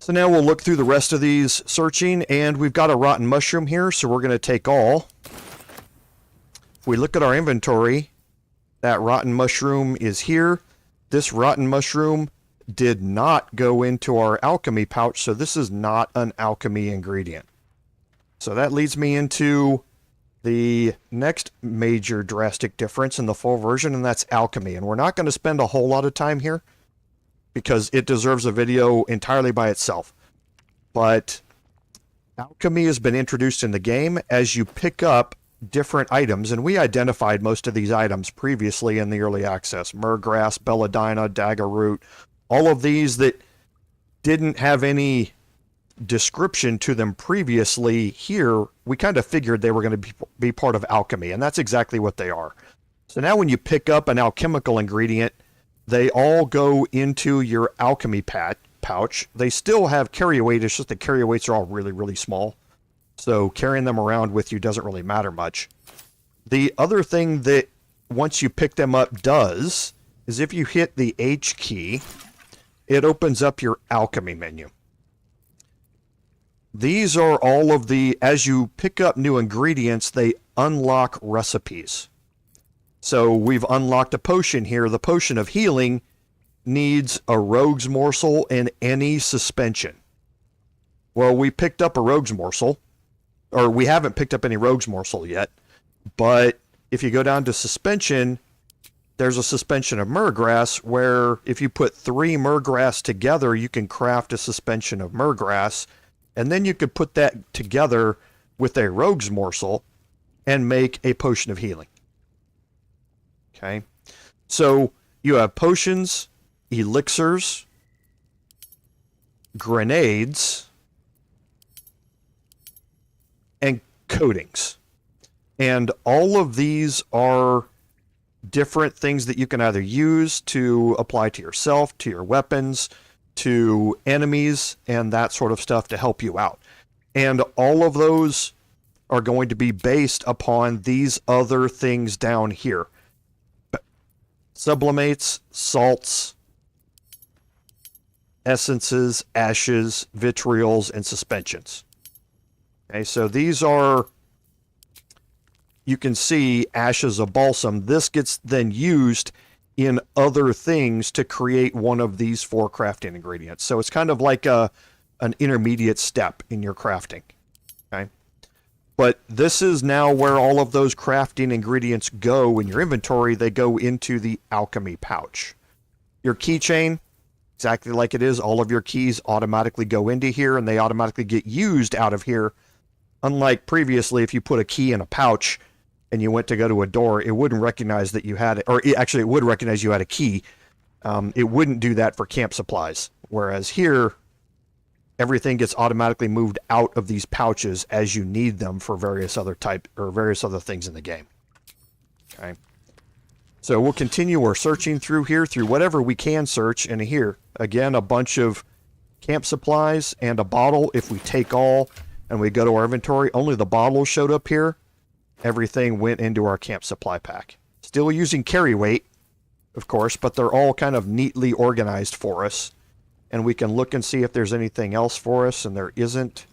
now we'll look through the rest of these searching, and we've got a rotten mushroom here, so we're going to take all. If we look at our inventory, that rotten mushroom is here. This rotten mushroom did not go into our alchemy pouch, so this is not an alchemy ingredient. So that leads me into the next major drastic difference in the full version, and that's alchemy. And we're not going to spend a whole lot of time here because it deserves a video entirely by itself. But alchemy has been introduced in the game as you pick up different items, and we identified most of these items previously in the early access. Myrgrass, belladina, dagger root, all of these that didn't have any description to them previously. Here, we kind of figured they were going to be part of alchemy, and that's exactly what they are. So now when you pick up an alchemical ingredient, they all go into your alchemy pouch. They still have carry weight, it's just the carry weights are all really, really small. So carrying them around with you doesn't really matter much. The other thing that once you pick them up does is if you hit the H key, it opens up your alchemy menu. These are all of the, as you pick up new ingredients, they unlock recipes. So we've unlocked a potion here. The potion of healing needs a rogue's morsel and any suspension. Well, we picked up a rogue's morsel, or we haven't picked up any rogue's morsel yet, but if you go down to suspension, there's a suspension of myrgrass where if you put 3 myrgrass together, you can craft a suspension of myrgrass, and then you could put that together with a rogue's morsel and make a potion of healing. Okay, so you have potions, elixirs, grenades, and coatings. And all of these are different things that you can either use to apply to yourself, to your weapons, to enemies, and that sort of stuff to help you out. And all of those are going to be based upon these other things down here. Sublimates, salts, essences, ashes, vitriols, and suspensions. Okay, so these are, you can see ashes of balsam. This gets then used in other things to create one of these 4 crafting ingredients. So it's kind of like an intermediate step in your crafting. Okay. But this is now where all of those crafting ingredients go in your inventory. They go into the alchemy pouch. Your keychain, exactly like it is, all of your keys automatically go into here and they automatically get used out of here. Unlike previously, if you put a key in a pouch and you went to go to a door, it wouldn't recognize that you had it, or actually it would recognize you had a key. It wouldn't do that for camp supplies. Whereas here, everything gets automatically moved out of these pouches as you need them for various other things in the game. Okay. So we'll continue our searching through here, through whatever we can search. And here, again, a bunch of camp supplies and a bottle. If we take all and we go to our inventory, only the bottle showed up here. Everything went into our camp supply pack. Still using carry weight, of course, but they're all kind of neatly organized for us. And we can look and see if there's anything else for us, and there isn't.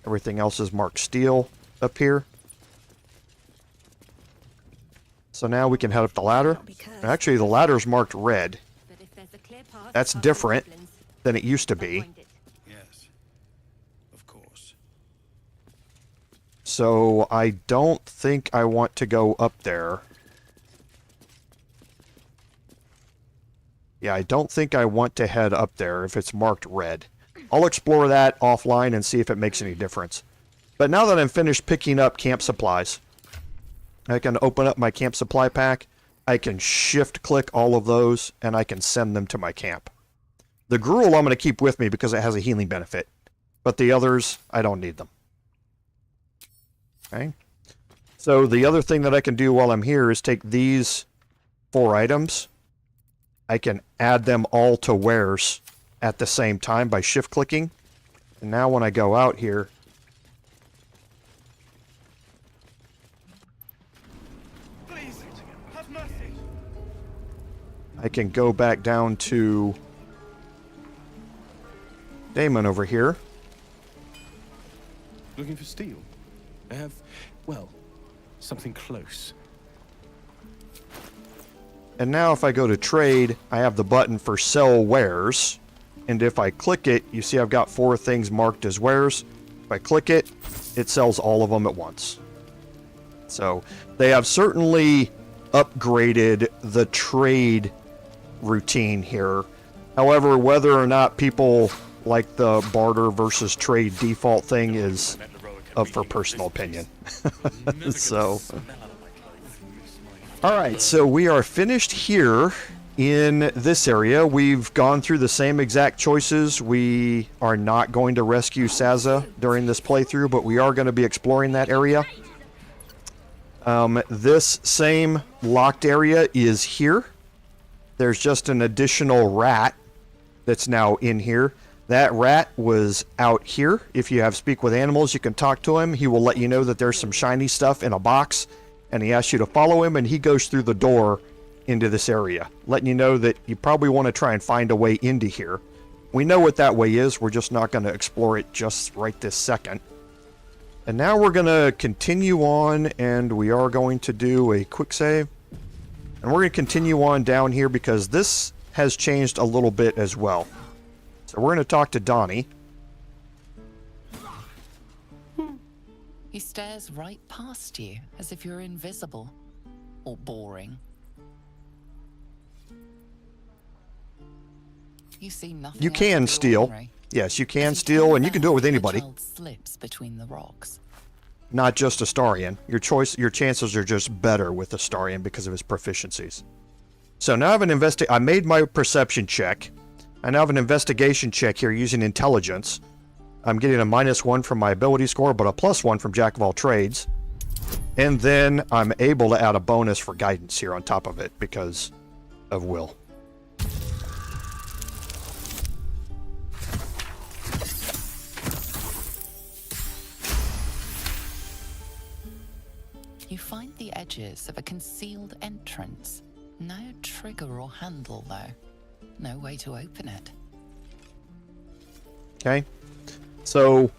Everything else is marked steel up here. So now we can head up the ladder. Actually, the ladder's marked red. That's different than it used to be. Yes, of course. So I don't think I want to go up there. Yeah, I don't think I want to head up there if it's marked red. I'll explore that offline and see if it makes any difference. But now that I'm finished picking up camp supplies, I can open up my camp supply pack. I can shift-click all of those, and I can send them to my camp. The gruel I'm going to keep with me because it has a healing benefit. But the others, I don't need them. Okay. So the other thing that I can do while I'm here is take these 4 items. I can add them all to wares at the same time by shift-clicking. And now when I go out here, Please, have mercy. I can go back down to Damon over here. Looking for steel? I have, well, something close. And now if I go to trade, I have the button for sell wares. And if I click it, you see I've got 4 things marked as wares. If I click it, it sells all of them at once. So they have certainly upgraded the trade routine here. However, whether or not people like the barter versus trade default thing is up for personal opinion. So, alright, so we are finished here in this area. We've gone through the same exact choices. We are not going to rescue Saza during this playthrough, but we are going to be exploring that area. This same locked area is here. There's just an additional rat that's now in here. That rat was out here. If you have Speak with Animals, you can talk to him. He will let you know that there's some shiny stuff in a box, and he asks you to follow him, and he goes through the door into this area, letting you know that you probably want to try and find a way into here. We know what that way is. We're just not going to explore it just right this second. And now we're going to continue on, and we are going to do a quick save. And we're going to continue on down here because this has changed a little bit as well. So we're going to talk to Donnie. He stares right past you as if you're invisible or boring. You see nothing. You can steal. Yes, you can steal, and you can do it with anybody. Slips between the rocks. Not just Astarion. Your chances are just better with Astarion because of his proficiencies. So now I have I made my perception check. I now have an investigation check here using intelligence. I'm getting a -1 from my ability score, but a +1 from Jack of all trades. And then I'm able to add a bonus for guidance here on top of it because of will. You find the edges of a concealed entrance. No trigger or handle, though. No way to open it. Okay. So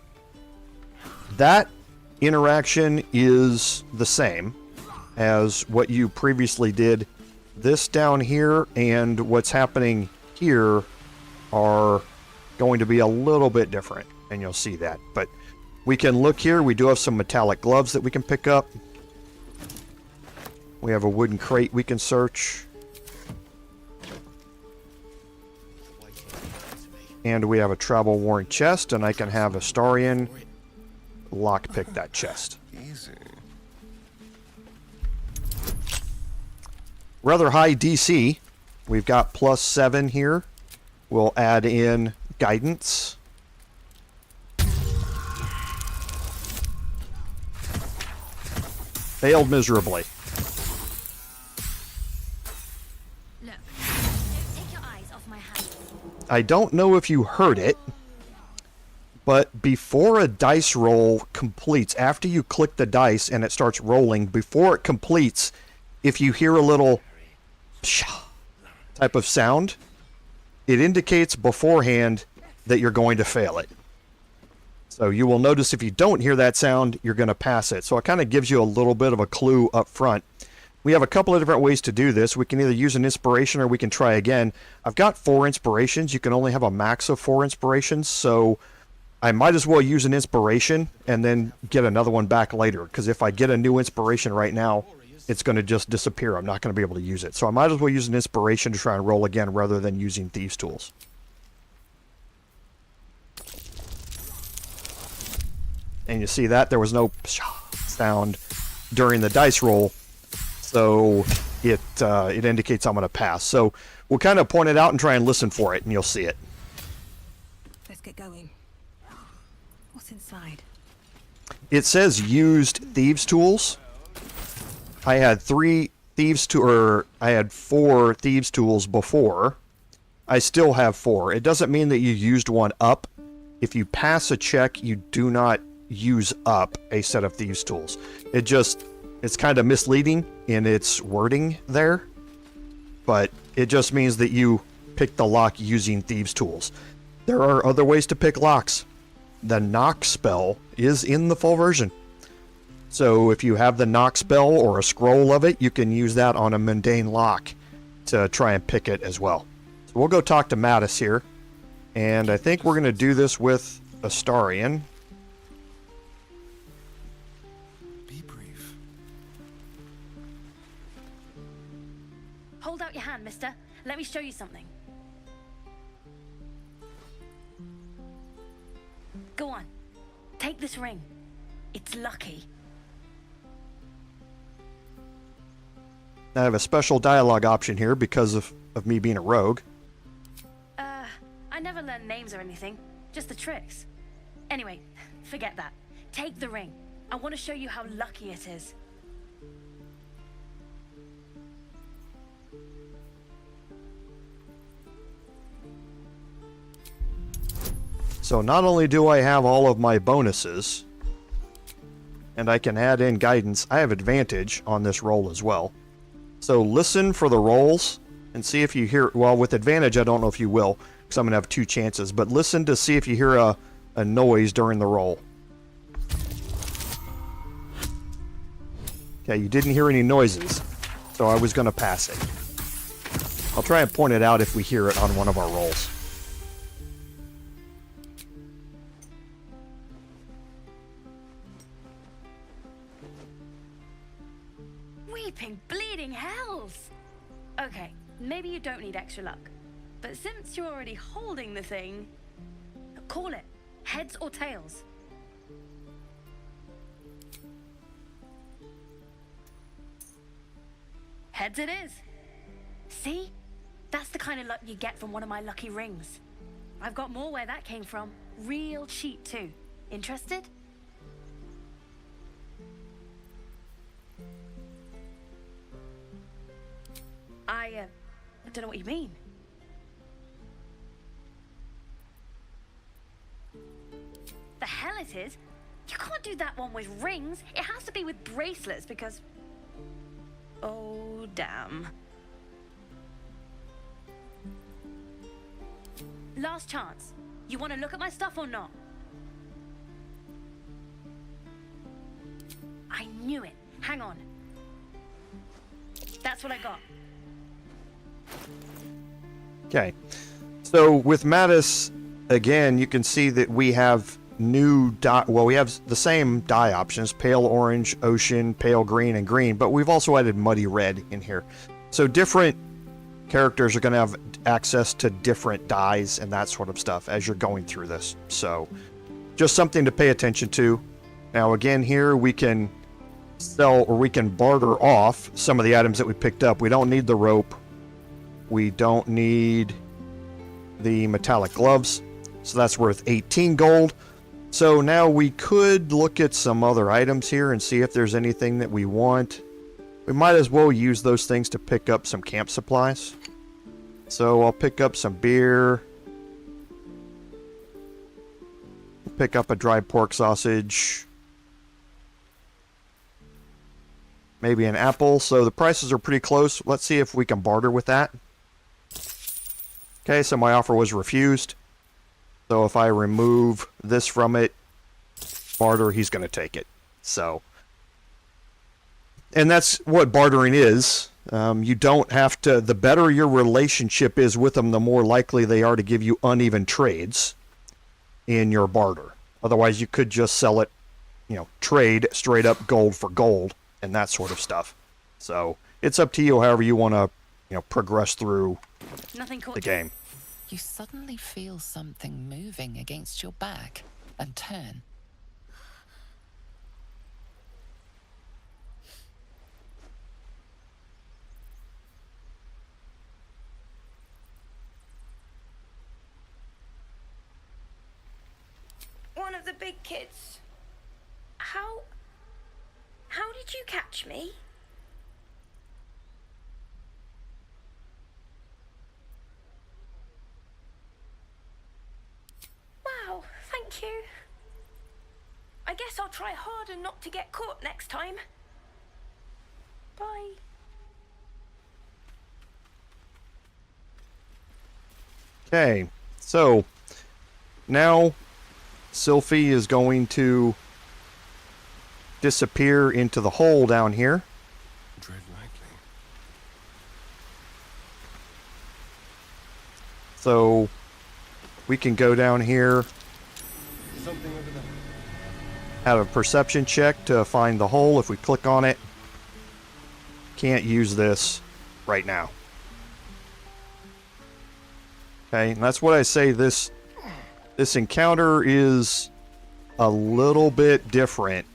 that interaction is the same as what you previously did this down here and what's happening here are going to be a little bit different, and you'll see that. But we can look here. We do have some metallic gloves that we can pick up. We have a wooden crate we can search. And we have a travel-worn chest, and I can have Astarion lockpick that chest. Easy. Rather high DC. We've got +7 here. We'll add in guidance. Failed miserably. Look, don't take your eyes off my hand. I don't know if you heard it, but before a dice roll completes, after you click the dice and it starts rolling, before it completes, if you hear a little type of sound, it indicates beforehand that you're going to fail it. So you will notice if you don't hear that sound, you're going to pass it. So it kind of gives you a little bit of a clue up front. We have a couple of different ways to do this. We can either use an inspiration or we can try again. I've got 4 inspirations. You can only have a max of 4 inspirations, so I might as well use an inspiration and then get another one back later, because if I get a new inspiration right now, it's going to just disappear. I'm not going to be able to use it. So I might as well use an inspiration to try and roll again rather than using Thieves' Tools. And you see that there was no sound during the dice roll, so it indicates I'm going to pass. So we'll kind of point it out and try and listen for it, and you'll see it. Let's get going. What's inside? It says used Thieves' Tools. I had 4 Thieves' Tools before. I still have 4. It doesn't mean that you used one up. If you pass a check, you do not use up a set of Thieves' Tools. It's kind of misleading in its wording there, but it just means that you pick the lock using Thieves' Tools. There are other ways to pick locks. The knock spell is in the full version. So if you have the knock spell or a scroll of it, you can use that on a mundane lock to try and pick it as well. So we'll go talk to Mattis here, and I think we're going to do this with Astarion. Be brief. Hold out your hand, mister. Let me show you something. Go on. Take this ring. It's lucky. I have a special dialogue option here because of me being a rogue. I never learned names or anything. Just the tricks. Anyway, forget that. Take the ring. I want to show you how lucky it is. So not only do I have all of my bonuses, and I can add in guidance, I have advantage on this roll as well. So listen for the rolls and see if you hear, well, with advantage I don't know if you will, because I'm going to have 2 chances, but listen to see if you hear a noise during the roll. Okay, you didn't hear any noises, so I was going to pass it. I'll try and point it out if we hear it on one of our rolls. Weeping bleeding hells! Okay, maybe you don't need extra luck. But since you're already holding the thing, call it. Heads or tails? Heads it is. See? That's the kind of luck you get from one of my lucky rings. I've got more where that came from. Real cheap too. Interested? I don't know what you mean. The hell it is? You can't do that one with rings. It has to be with bracelets because... Oh, damn. Last chance. You want to look at my stuff or not? I knew it. Hang on. That's what I got. Okay. So with Mattis, again, you can see that we have new dye. Well, we have the same dye options: pale orange, ocean, pale green, and green. But we've also added muddy red in here. So different characters are going to have access to different dyes and that sort of stuff as you're going through this. So just something to pay attention to. Now, again, here we can sell, or we can barter off some of the items that we picked up. We don't need the rope. We don't need the metallic gloves. So that's worth 18 gold. So now we could look at some other items here and see if there's anything that we want. We might as well use those things to pick up some camp supplies. So I'll pick up some beer. Pick up a dried pork sausage. Maybe an apple. So the prices are pretty close. Let's see if we can barter with that. Okay, so my offer was refused. So if I remove this from it, barter, he's going to take it. So, and that's what bartering is. You don't have to, the better your relationship is with them, the more likely they are to give you uneven trades in your barter. Otherwise, you could just sell it, you know, trade straight up gold for gold and that sort of stuff. So it's up to you however you want to, you know, progress through the game. You suddenly feel something moving against your back and turn. One of the big kids. How did you catch me? Wow, thank you. I guess I'll try harder not to get caught next time. Bye. Okay, so now Sylphie is going to disappear into the hole down here. Tread lightly. So we can go down here, Something over there. have a perception check to find the hole. If we click on it, can't use this right now. Okay, and that's what I say, this encounter is a little bit different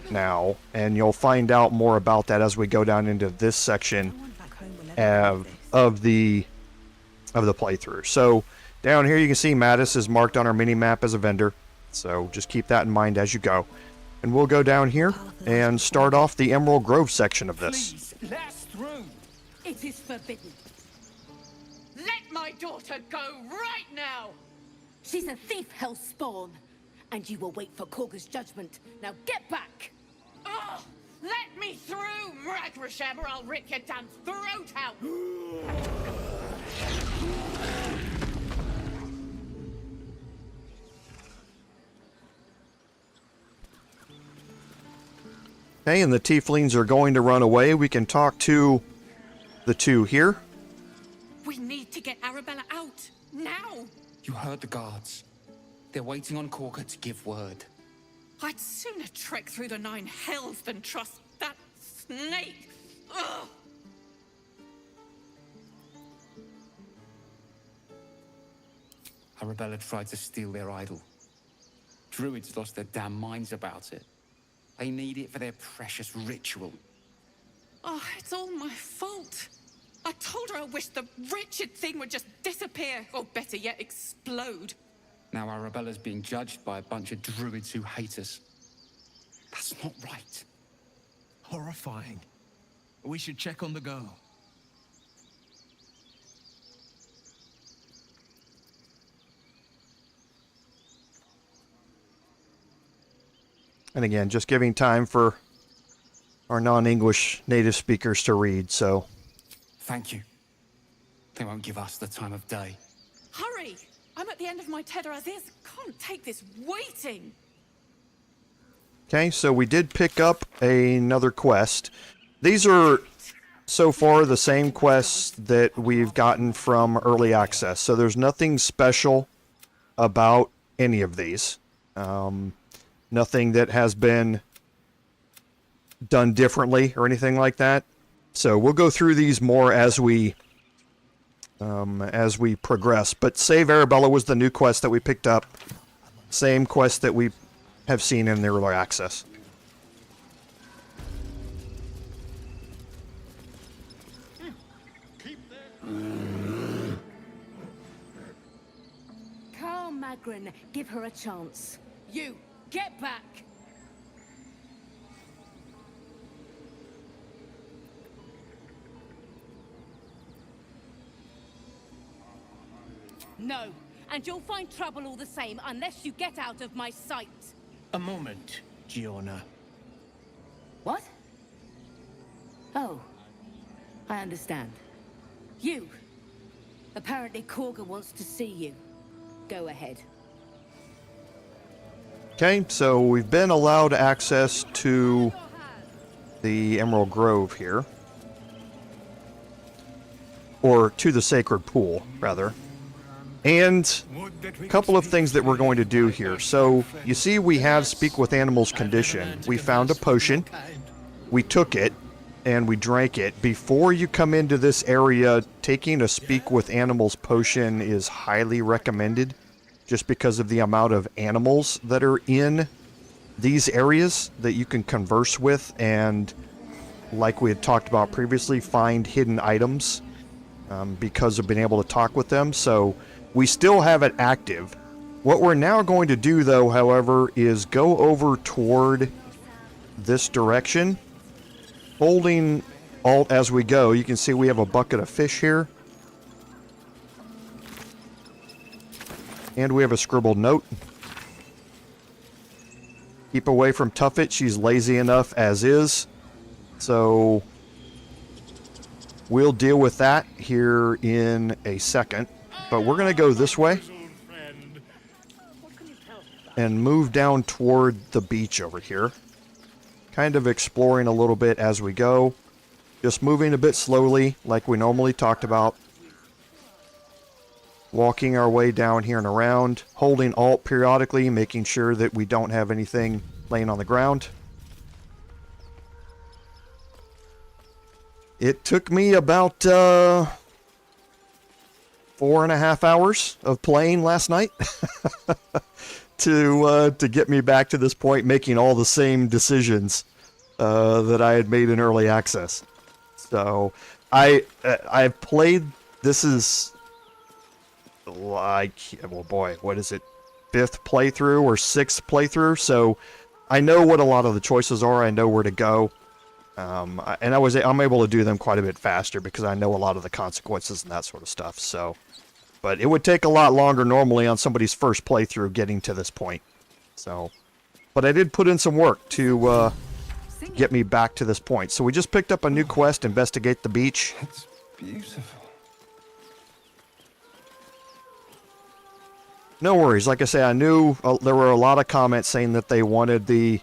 now, and you'll find out more about that as we go down into this section of the playthrough. So down here you can see Mattis is marked on our mini map as a vendor, so just keep that in mind as you go. And we'll go down here and start off the Emerald Grove section of this. Please, let us through. It is forbidden. Let my daughter go right now! She's a thief, hell spawn, and you will wait for Kagha's judgment. Now get back! Oh, let me through, Mragrasham, or I'll rip your damn throat out! Okay, and the Tieflings are going to run away. We can talk to the two here. We need to get Arabella out, now! You heard the guards. They're waiting on Kagha to give word. I'd sooner trek through the 9 hells than trust that snake! Ugh! Arabella tried to steal their idol. Druids lost their damn minds about it. They need it for their precious ritual. Oh, it's all my fault. I told her I wished the wretched thing would just disappear, or better yet, explode. Now Arabella's being judged by a bunch of druids who hate us. That's not right. Horrifying. We should check on the girl. And again, just giving time for our non-English native speakers to read, so. Thank you. They won't give us the time of day. Hurry! I'm at the end of my tether as is. Can't take this waiting. Okay, so we did pick up another quest. These are so far the same quests that we've gotten from early access. So there's nothing special about any of these. Nothing that has been done differently or anything like that. So we'll go through these more as we progress. But Save Arabella was the new quest that we picked up. Same quest that we have seen in the early access. Carl Magrin, give her a chance. You, get back! No, and you'll find trouble all the same unless you get out of my sight. A moment, Giona. What? Oh, I understand. You. Apparently Kagha wants to see you. Go ahead. Okay, so we've been allowed access to the Emerald Grove here. Or to the Sacred Pool, rather. And a couple of things that we're going to do here. So, you see we have Speak with Animals condition. We found a potion. We took it, and we drank it. Before you come into this area, taking a Speak with Animals potion is highly recommended. Just because of the amount of animals that are in these areas that you can converse with. And, like we had talked about previously, find hidden items. Because of being able to talk with them. So, we still have it active. What we're now going to do, though, however, is go over toward this direction, holding Alt as we go. You can see we have a bucket of fish here. And we have a scribbled note. Keep away from Tuffet. She's lazy enough as is. So we'll deal with that here in a second. But we're going to go this way and move down toward the beach over here. Kind of exploring a little bit as we go. Just moving a bit slowly like we normally talked about. Walking our way down here and around. Holding Alt periodically, making sure that we don't have anything laying on the ground. It took me about 4.5 hours of playing last night to get me back to this point, making all the same decisions that I had made in early access. So I've played. This is like, well, boy, what is it? 5th playthrough or 6th playthrough? So I know what a lot of the choices are. I know where to go. And I'm able to do them quite a bit faster because I know a lot of the consequences and that sort of stuff. So, but it would take a lot longer normally on somebody's first playthrough getting to this point. So, but I did put in some work to get me back to this point. So we just picked up a new quest, Investigate the Beach. It's beautiful. No worries. Like I say, I knew there were a lot of comments saying that they wanted the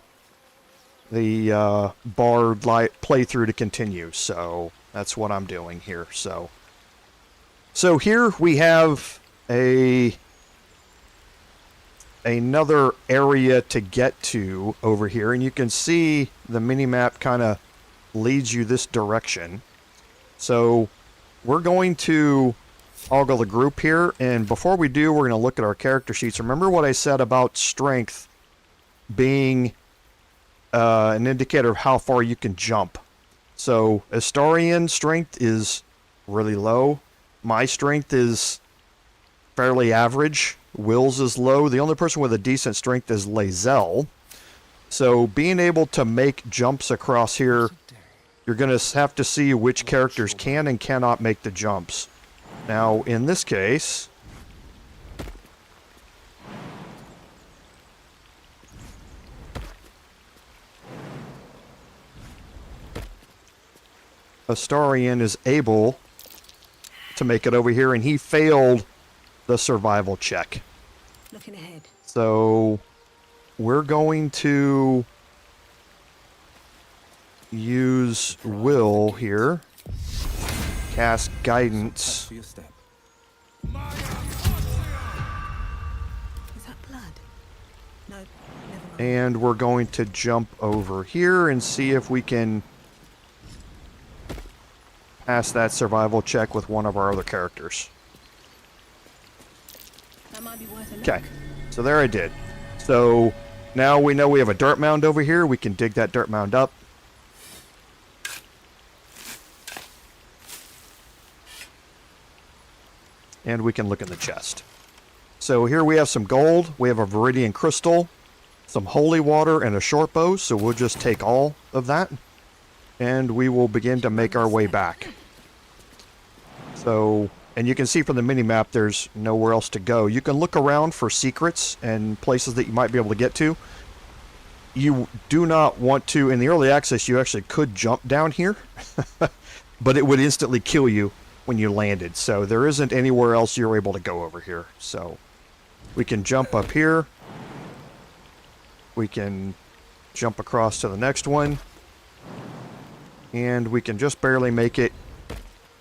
Bard playthrough to continue, so that's what I'm doing here. So here we have another area to get to over here, and you can see the mini-map kind of leads you this direction. So we're going to toggle the group here, and before we do, we're going to look at our character sheets. Remember what I said about strength being an indicator of how far you can jump. So Astarian strength is really low. My strength is fairly average. Will's is low. The only person with a decent strength is Lae'zel. So being able to make jumps across here, you're going to have to see which characters can and cannot make the jumps. Now, in this case, Astarian is able to make it over here, and he failed the survival check. Looking ahead. So we're going to use Will here cast Guidance. For your step. Is that blood? No, never mind. And we're going to jump over here and see if we can pass that survival check with one of our other characters. That might be worth a look. Okay, so there I did. So now we know we have a dirt mound over here. We can dig that dirt mound up. And we can look in the chest. So here we have some gold. We have a viridian crystal, some holy water, and a short bow. So we'll just take all of that. And we will begin to make our way back. So, and you can see from the mini-map there's nowhere else to go. You can look around for secrets and places that you might be able to get to. You do not want to, in the early access you actually could jump down here. But it would instantly kill you when you landed. So there isn't anywhere else you're able to go over here. So we can jump up here. We can jump across to the next one. And we can just barely make it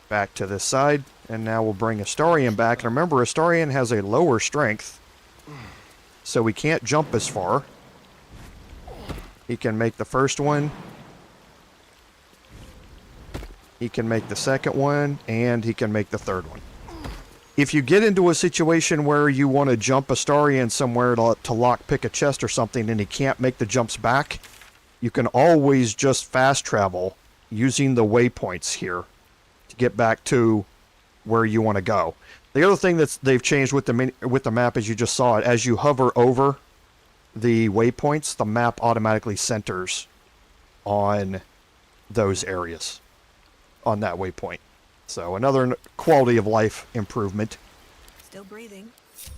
back to this side. And now we'll bring Astarion back. And remember, Astarion has a lower strength, so we can't jump as far. He can make the first one. He can make the second one, and he can make the third one. If you get into a situation where you want to jump Astarion somewhere to lockpick a chest or something and he can't make the jumps back, you can always just fast travel using the waypoints here to get back to where you want to go. The other thing that they've changed with the map, as you just saw it, as you hover over the waypoints, the map automatically centers on those areas, on that waypoint. So another quality of life improvement. Still breathing,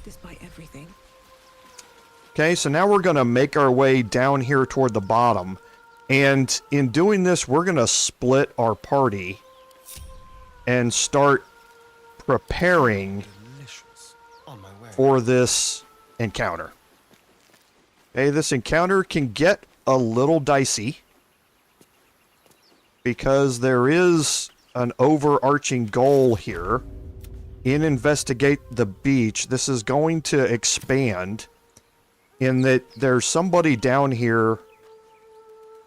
despite everything. Okay, so now we're going to make our way down here toward the bottom. And in doing this, we're going to split our party and start preparing for this encounter. Okay, this encounter can get a little dicey because there is an overarching goal here in Investigate the Beach. This is going to expand in that there's somebody down here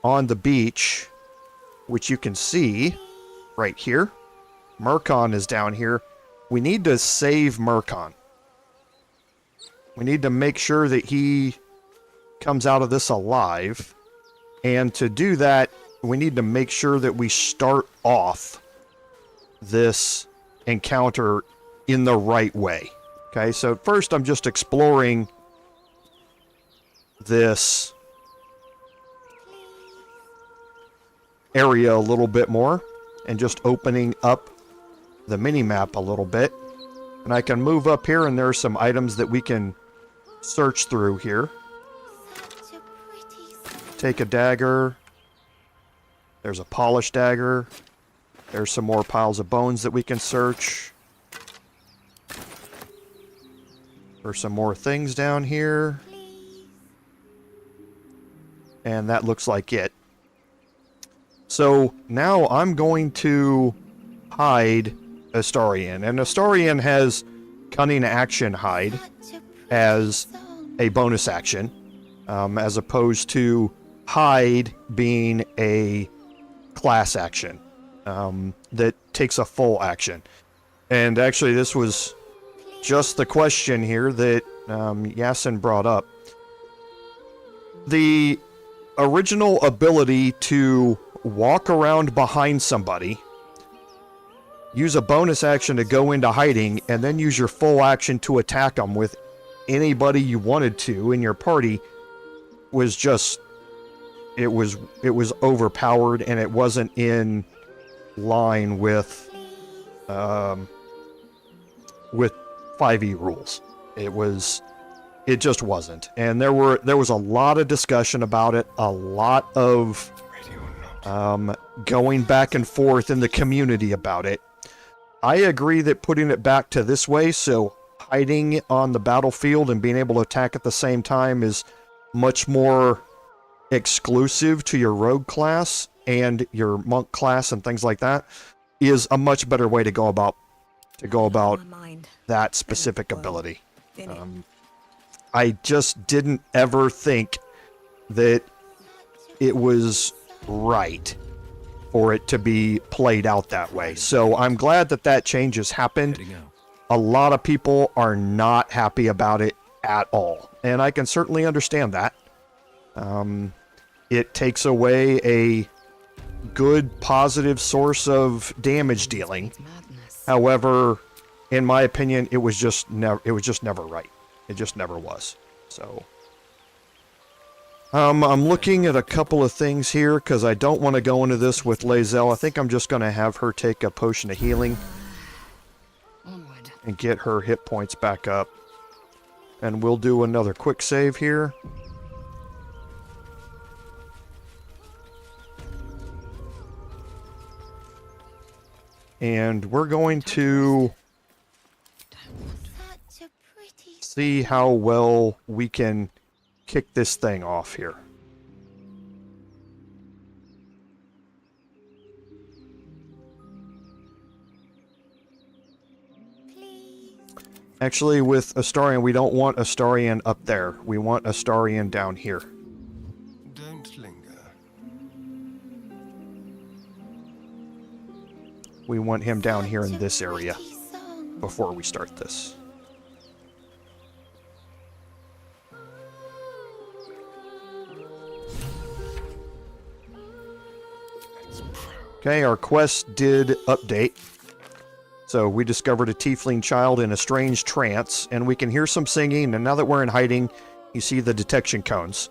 on the beach, which you can see right here. Murkon is down here. We need to save Murkon. We need to make sure that he comes out of this alive. And to do that, we need to make sure that we start off this encounter in the right way. Okay, so first I'm just exploring this area a little bit more and just opening up the mini-map a little bit. And I can move up here and there are some items that we can search through here. Take a dagger. There's a polished dagger. There's some more piles of bones that we can search. There's some more things down here. And that looks like it. So now I'm going to hide Astarion. And Astarion has Cunning Action Hide as a bonus action, as opposed to Hide being a class action that takes a full action. And actually this was just the question here that Yasin brought up. The original ability to walk around behind somebody, use a bonus action to go into hiding, and then use your full action to attack them with anybody you wanted to in your party was just, it was overpowered, and it wasn't in line with 5e rules. It just wasn't. And there was a lot of discussion about it, a lot of going back and forth in the community about it. I agree that putting it back to this way, so hiding on the battlefield and being able to attack at the same time, is much more exclusive to your rogue class and your monk class and things like that. is a much better way to go about My mind. that specific Well, ability. in it. I just didn't ever think that it was right for it to be played out that way. So I'm glad that that change has happened. Heading out. A lot of people are not happy about it at all, and I can certainly understand that. It takes away a good, positive source of damage dealing. Madness. However, in my opinion, it was just never right. It just never was. So, I'm looking at a couple of things here because I don't want to go into this with Lae'zel. I think I'm just going to have her take a potion of healing Onward. and get her hit points back up. And we'll do another quick save here. And we're going to Such a pretty see how well we can kick this thing off here. please. Actually, with Astarion, we don't want Astarion up there. We want Astarion down here. Don't linger. We want him down here in this area Pretty song. before we start this. Okay, our quest did update. So we discovered a tiefling child in a strange trance, and we can hear some singing, and now that we're in hiding, you see the detection cones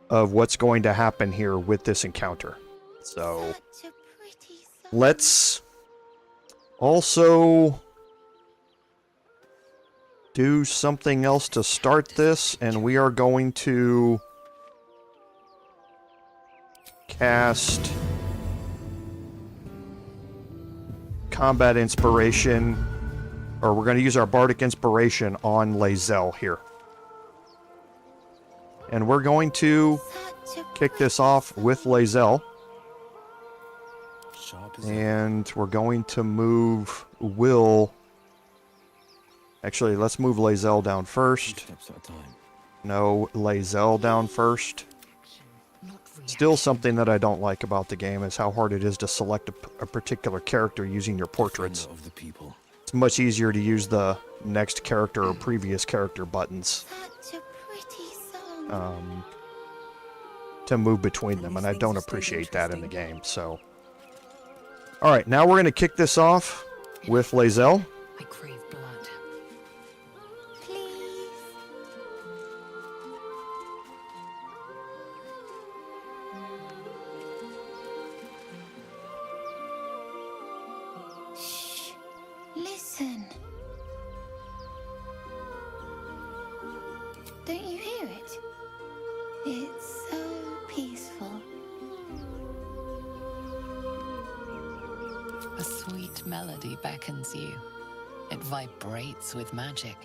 of what's going to happen here with this encounter. So Such a pretty song. let's also do something else to start this, and we are going to cast Combat Inspiration, or we're going to use our Bardic Inspiration on Lae'zel here. And we're going to Such a kick this off with Lae'zel. Sharp as And we're going to move Will. Actually, let's move Lae'zel down first. steps at a time. No, Lae'zel down first. Not reaction. Still something that I don't like about the game is how hard it is to select a particular character using your portraits. Defender of the people. It's much easier to use the next character or previous character buttons Such a pretty song. to move between them, and I don't appreciate that in the game. So, all right, now we're going to kick this off with Lae'zel. I crave blood. Please. Shh. Listen. Don't you hear it? It's so peaceful. A sweet melody beckons you. It vibrates with magic.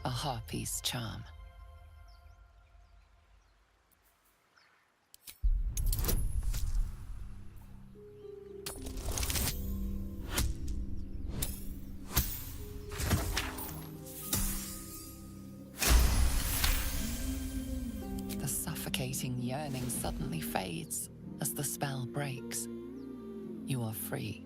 A harpy's charm. The suffocating yearning suddenly fades as the spell breaks. You are free.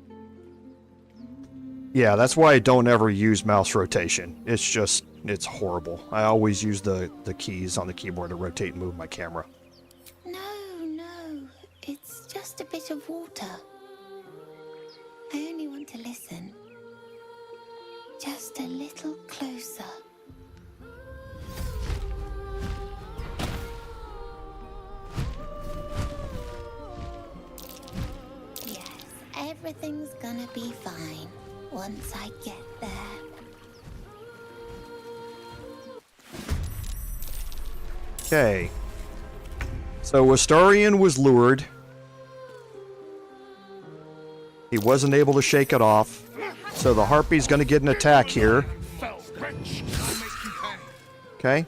Yeah, that's why I don't ever use mouse rotation. It's horrible. I always use the keys on the keyboard to rotate and move my camera. No, it's just a bit of water. I only want to listen. Just a little closer. Yes, everything's gonna be fine once I get there. Okay. So Astarion was lured. He wasn't able to shake it off. So the Harpy's going to get an attack here. Okay.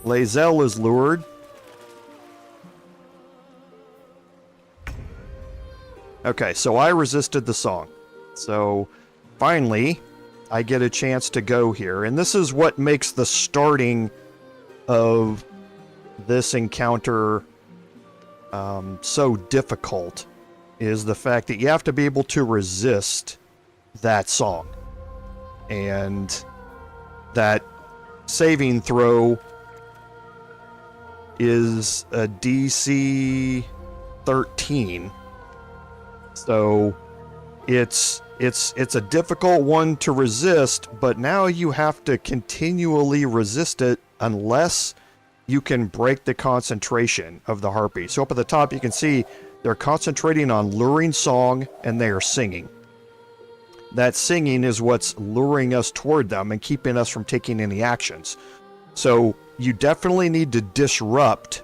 Lae'zel is lured. Okay, so I resisted the song. So finally, I get a chance to go here. And this is what makes the starting of this encounter so difficult, is the fact that you have to be able to resist that song. And that saving throw is a DC 13. So it's a difficult one to resist, but now you have to continually resist it unless you can break the concentration of the Harpy. So up at the top you can see they're concentrating on luring song and they are singing. That singing is what's luring us toward them and keeping us from taking any actions. So you definitely need to disrupt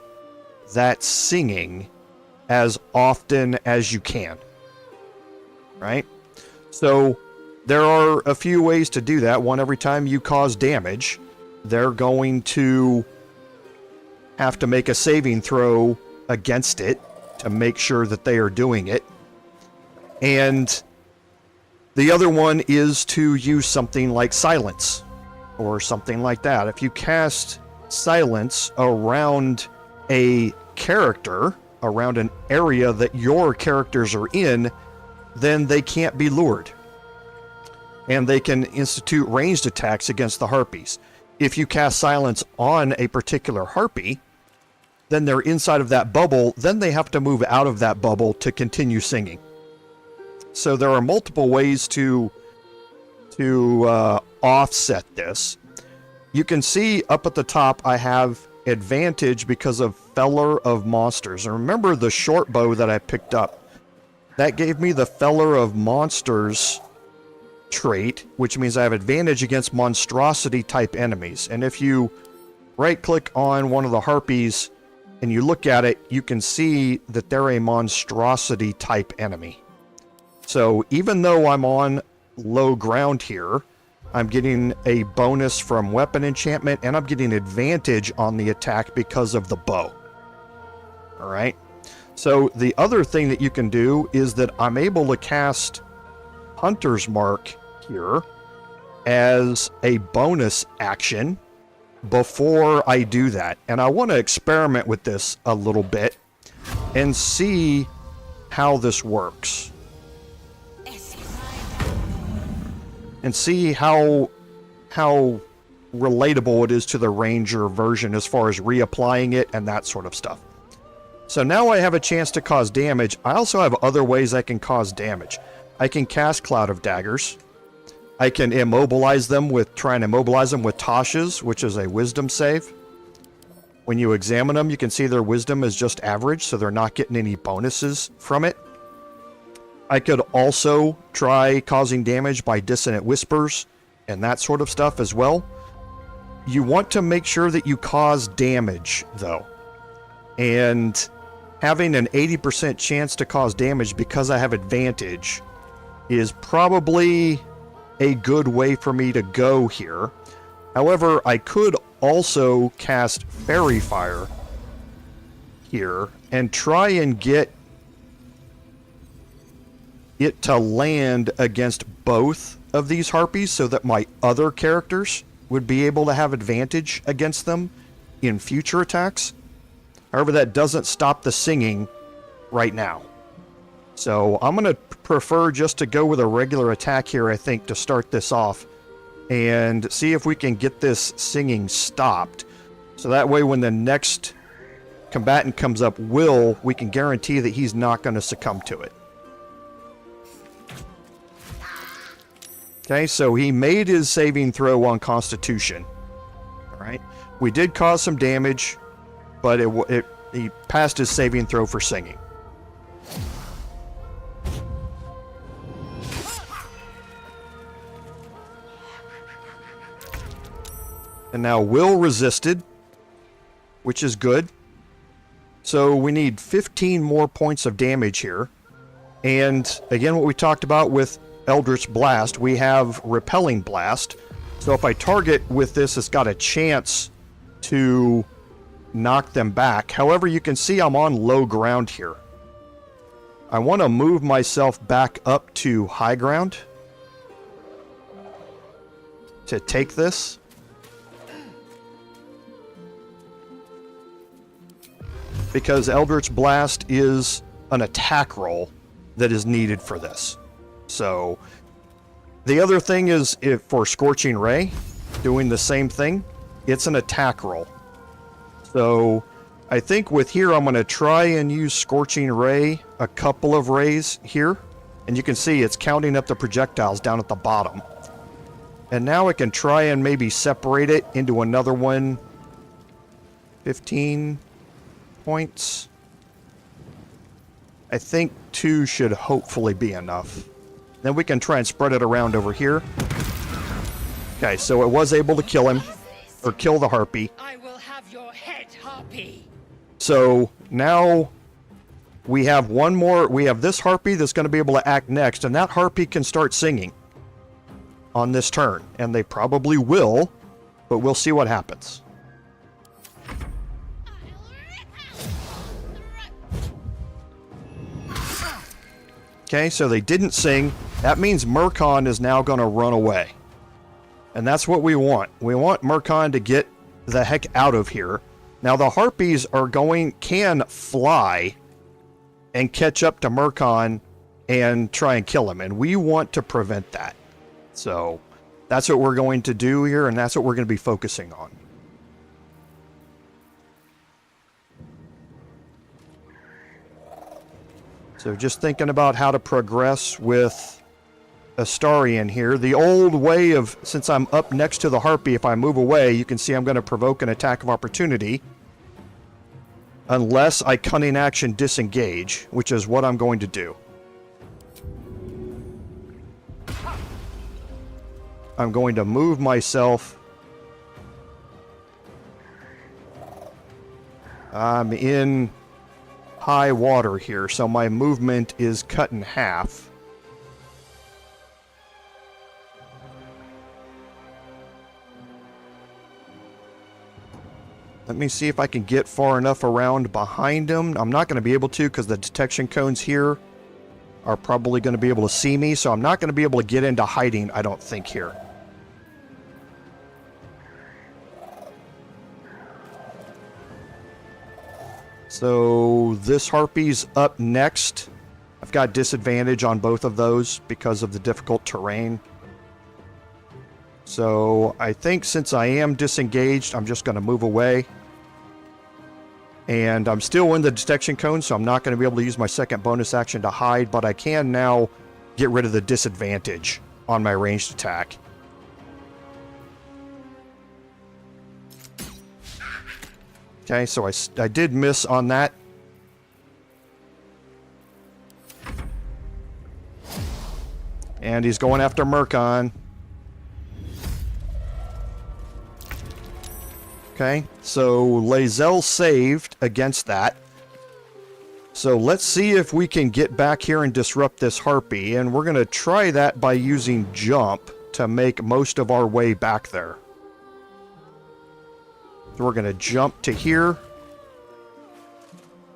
that singing as often as you can. Right? So there are a few ways to do that. One, every time you cause damage, they're going to have to make a saving throw against it to make sure that they are doing it. And the other one is to use something like silence or something like that. If you cast silence around a character, around an area that your characters are in, then they can't be lured. And they can institute ranged attacks against the Harpies. If you cast silence on a particular Harpy, then they're inside of that bubble, then they have to move out of that bubble to continue singing. So there are multiple ways to offset this. You can see up at the top I have advantage because of Feller of Monsters. And remember the short bow that I picked up? That gave me the Feller of Monsters trait, which means I have advantage against monstrosity type enemies. And if you right click on one of the Harpies and you look at it, you can see that they're a monstrosity type enemy. So even though I'm on low ground here, I'm getting a bonus from weapon enchantment and I'm getting advantage on the attack because of the bow. Alright? So the other thing that you can do is that I'm able to cast Hunter's Mark here as a bonus action before I do that. And I want to experiment with this a little bit and see how this works. And see how relatable it is to the Ranger version as far as reapplying it and that sort of stuff. So now I have a chance to cause damage. I also have other ways I can cause damage. I can cast Cloud of Daggers. I can immobilize them with, try and immobilize them with Tasha's, which is a wisdom save. When you examine them, you can see their wisdom is just average, so they're not getting any bonuses from it. I could also try causing damage by Dissonant Whispers and that sort of stuff as well. You want to make sure that you cause damage, though. And having an 80% chance to cause damage because I have advantage is probably a good way for me to go here. However, I could also cast Fairy Fire here and try and get it to land against both of these Harpies so that my other characters would be able to have advantage against them in future attacks. However, that doesn't stop the singing right now. So I'm going to prefer just to go with a regular attack here, I think, to start this off. And see if we can get this singing stopped. So that way when the next combatant comes up, we can guarantee that he's not going to succumb to it. Okay, so he made his saving throw on Constitution. Alright. We did cause some damage, but he passed his saving throw for singing. And now Will resisted, which is good. So we need 15 more points of damage here. And again, what we talked about with Eldritch Blast, we have Repelling Blast. So if I target with this, it's got a chance to knock them back. However, you can see I'm on low ground here. I want to move myself back up to high ground to take this. Because Eldritch Blast is an attack roll that is needed for this. So, the other thing is, if for Scorching Ray, doing the same thing, it's an attack roll. So, I think with here, I'm going to try and use Scorching Ray, a couple of rays here. And you can see it's counting up the projectiles down at the bottom. And now I can try and maybe separate it into another one. 15 points. I think 2 should hopefully be enough. Then we can try and spread it around over here. Okay, so it was able to kill him. Or kill the Harpy. I will have your head, Harpy. So now we have one more. We have this Harpy that's going to be able to act next. And that Harpy can start singing on this turn. And they probably will. But we'll see what happens. Okay, so they didn't sing. That means Murkon is now going to run away. And that's what we want. We want Murkon to get the heck out of here. Now the Harpies can fly and catch up to Murkon and try and kill him. And we want to prevent that. So that's what we're going to do here, and that's what we're going to be focusing on. So just thinking about how to progress with Astarion here. The old way of, since I'm up next to the Harpy, if I move away, you can see I'm going to provoke an attack of opportunity. Unless I cunning action disengage, which is what I'm going to do. I'm going to move myself. I'm in high water here, so my movement is cut in half. Let me see if I can get far enough around behind him. I'm not going to be able to because the detection cones here are probably going to be able to see me, so I'm not going to be able to get into hiding, I don't think, here. So this Harpy's up next. I've got disadvantage on both of those because of the difficult terrain. So I think since I am disengaged, I'm just going to move away. And I'm still in the detection cone, so I'm not going to be able to use my second bonus action to hide, but I can now get rid of the disadvantage on my ranged attack. Okay, so I did miss on that. And he's going after Murkon. Okay, so Lae'zel saved against that. So let's see if we can get back here and disrupt this Harpy. And we're going to try that by using jump to make most of our way back there. So we're going to jump to here.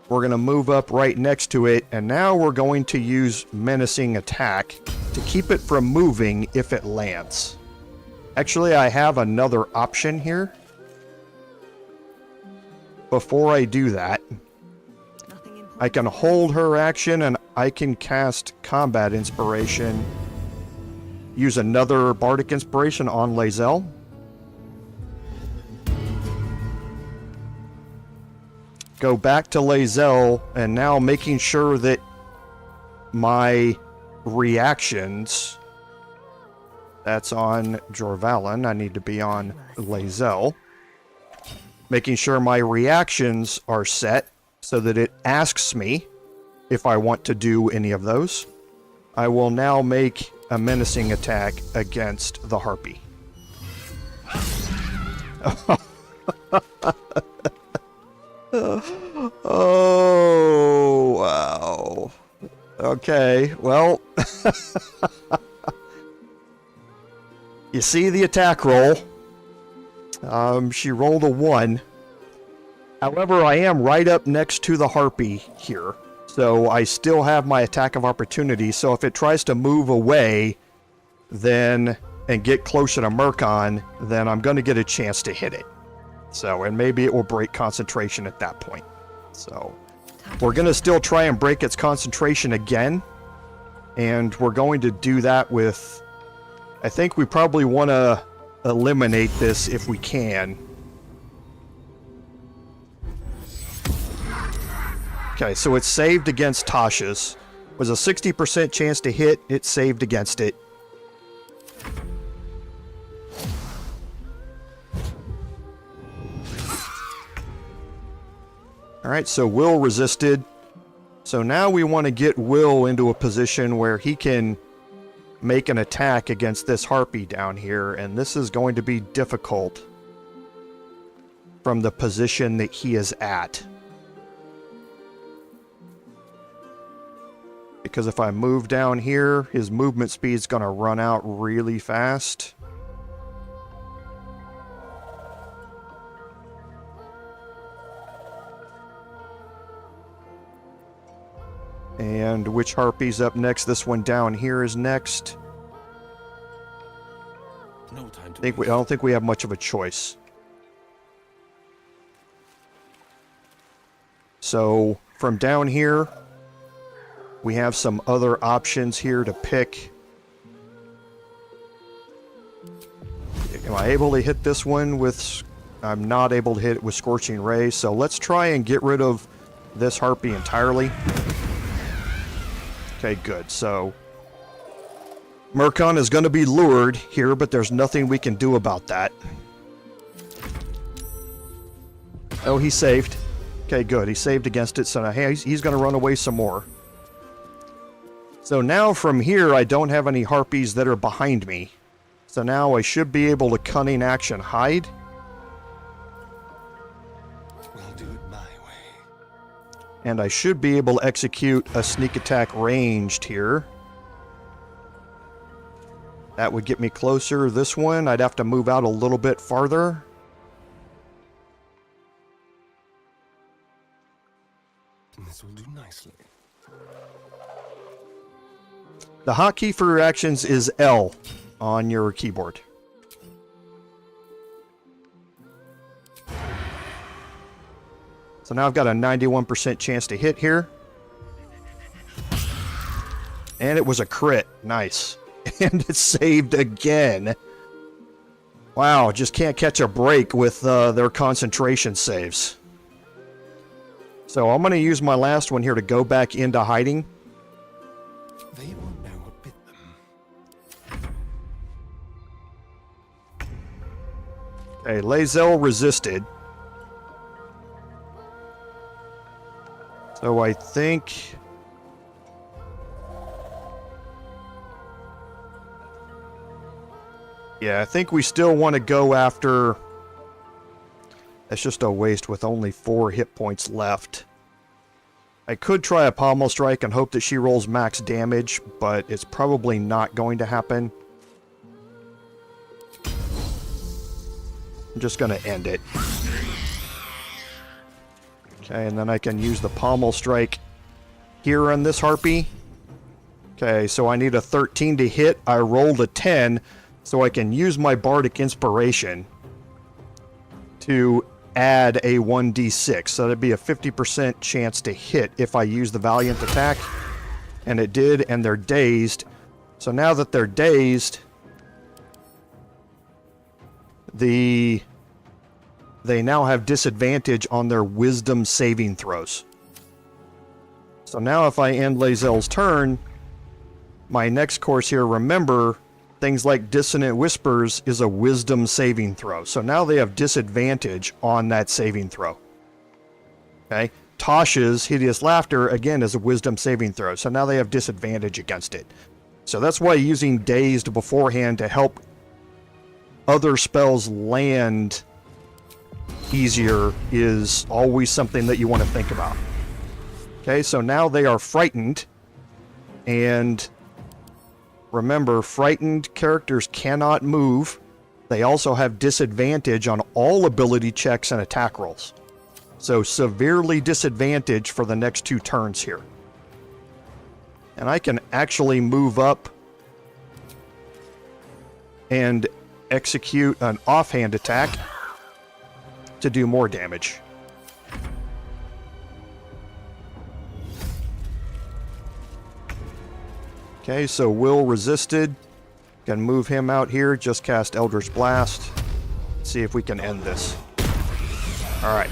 We're going to move up right next to it. And now we're going to use menacing attack to keep it from moving if it lands. Actually, I have another option here. Before I do that, I can hold her action and I can cast Combat Inspiration. Use another Bardic Inspiration on Lae'zel. Go back to Lae'zel, and now making sure that my reactions, that's on Jorvalen, I need to be on Lae'zel. Making sure my reactions are set so that it asks me if I want to do any of those. I will now make a menacing attack against the Harpy. Oh, wow. Okay, well. You see the attack roll. She rolled a 1. However, I am right up next to the Harpy here. So I still have my attack of opportunity. So if it tries to move away, then and get closer to Murkon, then I'm going to get a chance to hit it. So, and maybe it will break concentration at that point. So we're going to still try and break its concentration again. And we're going to do that with... I think we probably want to eliminate this if we can. Okay, so it's saved against Tasha's. Was a 60% chance to hit, it saved against it. Alright, so Will resisted. So now we want to get Will into a position where he can make an attack against this Harpy down here, and this is going to be difficult from the position that he is at. Because if I move down here, his movement speed is going to run out really fast. And which Harpy's up next? This one down here is next. No time to I don't think we have much of a choice. So from down here, we have some other options here to pick. Am I able to hit this one with... I'm not able to hit it with Scorching Ray, so let's try and get rid of this Harpy entirely. Okay, good. So Murkon is going to be lured here, but there's nothing we can do about that. Oh, he saved. Okay, good. He saved against it, so now he's going to run away some more. So now from here, I don't have any Harpies that are behind me. So now I should be able to cunning action hide. We'll do it my way. And I should be able to execute a sneak attack ranged here. That would get me closer. This one, I'd have to move out a little bit farther. This will do nicely. The hotkey for your actions is L on your keyboard. So now I've got a 91% chance to hit here. And it was a crit. Nice. And it's saved again. Wow, just can't catch a break with their concentration saves. So I'm going to use my last one here to go back into hiding. They won't know what bit them. Okay, Lae'zel resisted. So I think... Yeah, I think we still want to go after... That's just a waste with only 4 hit points left. I could try a pommel strike and hope that she rolls max damage, but it's probably not going to happen. I'm just going to end it. Okay, and then I can use the pommel strike here on this Harpy. Okay, so I need a 13 to hit. I rolled a 10, so I can use my Bardic Inspiration to add a 1d6. So that'd be a 50% chance to hit if I use the Valiant attack. And it did, and they're dazed. So now that they're dazed, they now have disadvantage on their Wisdom saving throws. So now if I end Lae'zel's turn, my next course here, remember, things like Dissonant Whispers is a Wisdom saving throw. So now they have disadvantage on that saving throw. Okay? Tasha's Hideous Laughter, again, is a Wisdom saving throw. So now they have disadvantage against it. So that's why using Dazed beforehand to help other spells land easier is always something that you want to think about. Okay, so now they are frightened. And remember, frightened characters cannot move. They also have disadvantage on all ability checks and attack rolls. So severely disadvantaged for the next 2 turns here. And I can actually move up and execute an offhand attack to do more damage. Okay, so Will resisted. Can move him out here, just cast Eldritch Blast. See if we can end this. Alright.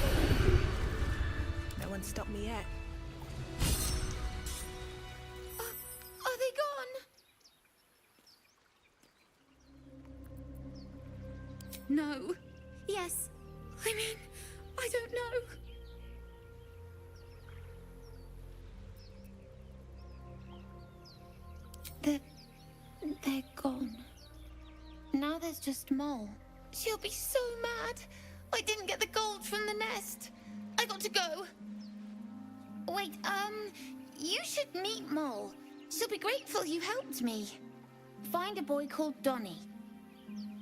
No one stopped me yet. Are they gone? No. Yes. I mean, I don't know. They're gone. Now there's just Mole. She'll be so mad. I didn't get the gold from the nest. I got to go. Wait, you should meet Mole. She'll be grateful you helped me. Find a boy called Doni.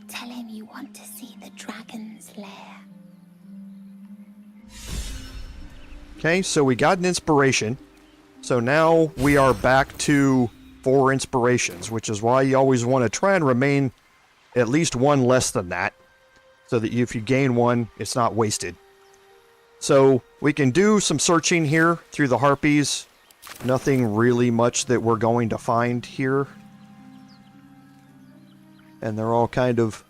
Tell him you want to see the dragon's lair. Okay, so we got an inspiration. So now we are back to 4 inspirations, which is why you always want to try and remain at least one less than that, so that if you gain one, it's not wasted. So we can do some searching here through the Harpies. Nothing really much that we're going to find here. And they're all kind of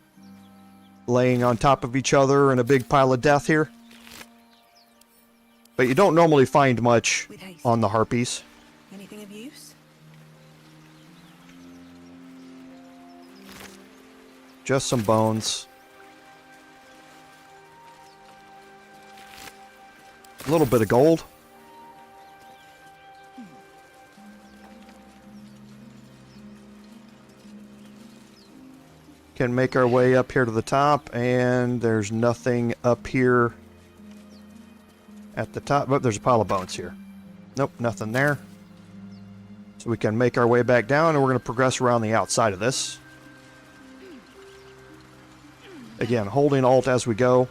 laying on top of each other in a big pile of death here. But you don't normally find much on the Harpies. Anything of use? Just some bones. A little bit of gold. Can make our way up here to the top, and there's nothing up here at the top. But there's a pile of bones here. Nope, nothing there. So we can make our way back down, and we're going to progress around the outside of this. Again, holding Alt as we go.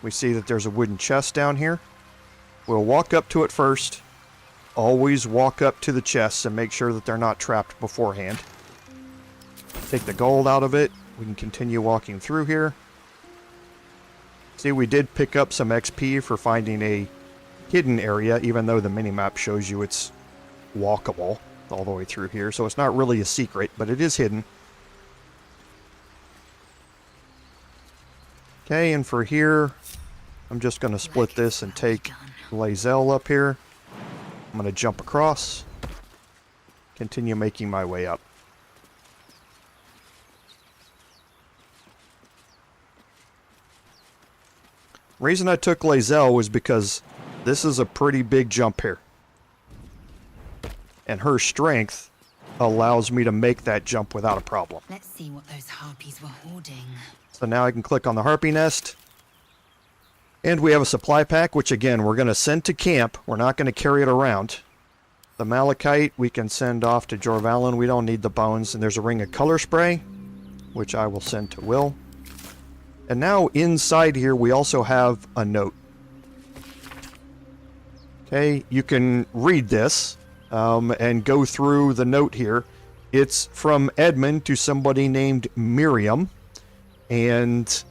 We see that there's a wooden chest down here. We'll walk up to it first. Always walk up to the chests and make sure that they're not trapped beforehand. Take the gold out of it. We can continue walking through here. See, we did pick up some XP for finding a hidden area, even though the minimap shows you it's walkable all the way through here. So it's not really a secret, but it is hidden. Okay, and for here, I'm just going to split this and take Lae'zel up here. I'm going to jump across. Continue making my way up. Reason I took Lae'zel was because this is a pretty big jump here. And her strength allows me to make that jump without a problem. Let's see what those harpies were hoarding. So now I can click on the Harpy nest. And we have a supply pack, which again, we're going to send to camp. We're not going to carry it around. The Malachite, we can send off to Jorvalen. We don't need the bones. And there's a ring of color spray, which I will send to Will. And now inside here, we also have a note. Okay, you can read this and go through the note here. It's from Edmund to somebody named Miriam. And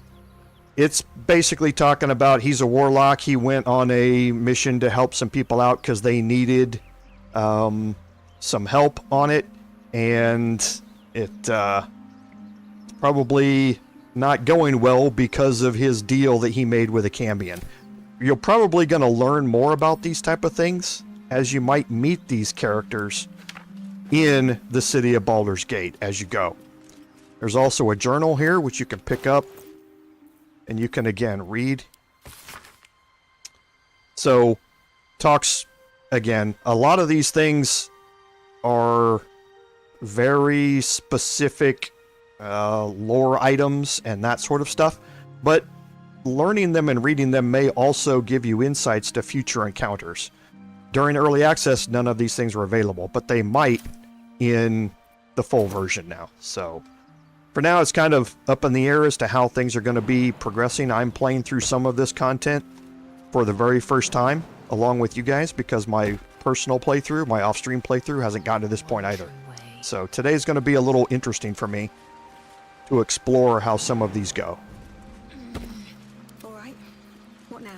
it's basically talking about he's a warlock. He went on a mission to help some people out because they needed some help on it. And it probably not going well because of his deal that he made with a Cambion. You're probably going to learn more about these type of things as you might meet these characters in the city of Baldur's Gate as you go. There's also a journal here, which you can pick up, and you can, again, read. So, talks, again, a lot of these things are very specific lore items and that sort of stuff, but learning them and reading them may also give you insights to future encounters. During early access, none of these things were available, but they might in the full version now, so... For now, it's kind of up in the air as to how things are going to be progressing. I'm playing through some of this content for the very first time, along with you guys, because my personal playthrough, my off-stream playthrough, hasn't gotten to this point either. So today's going to be a little interesting for me to explore how some of these go. Alright, what now?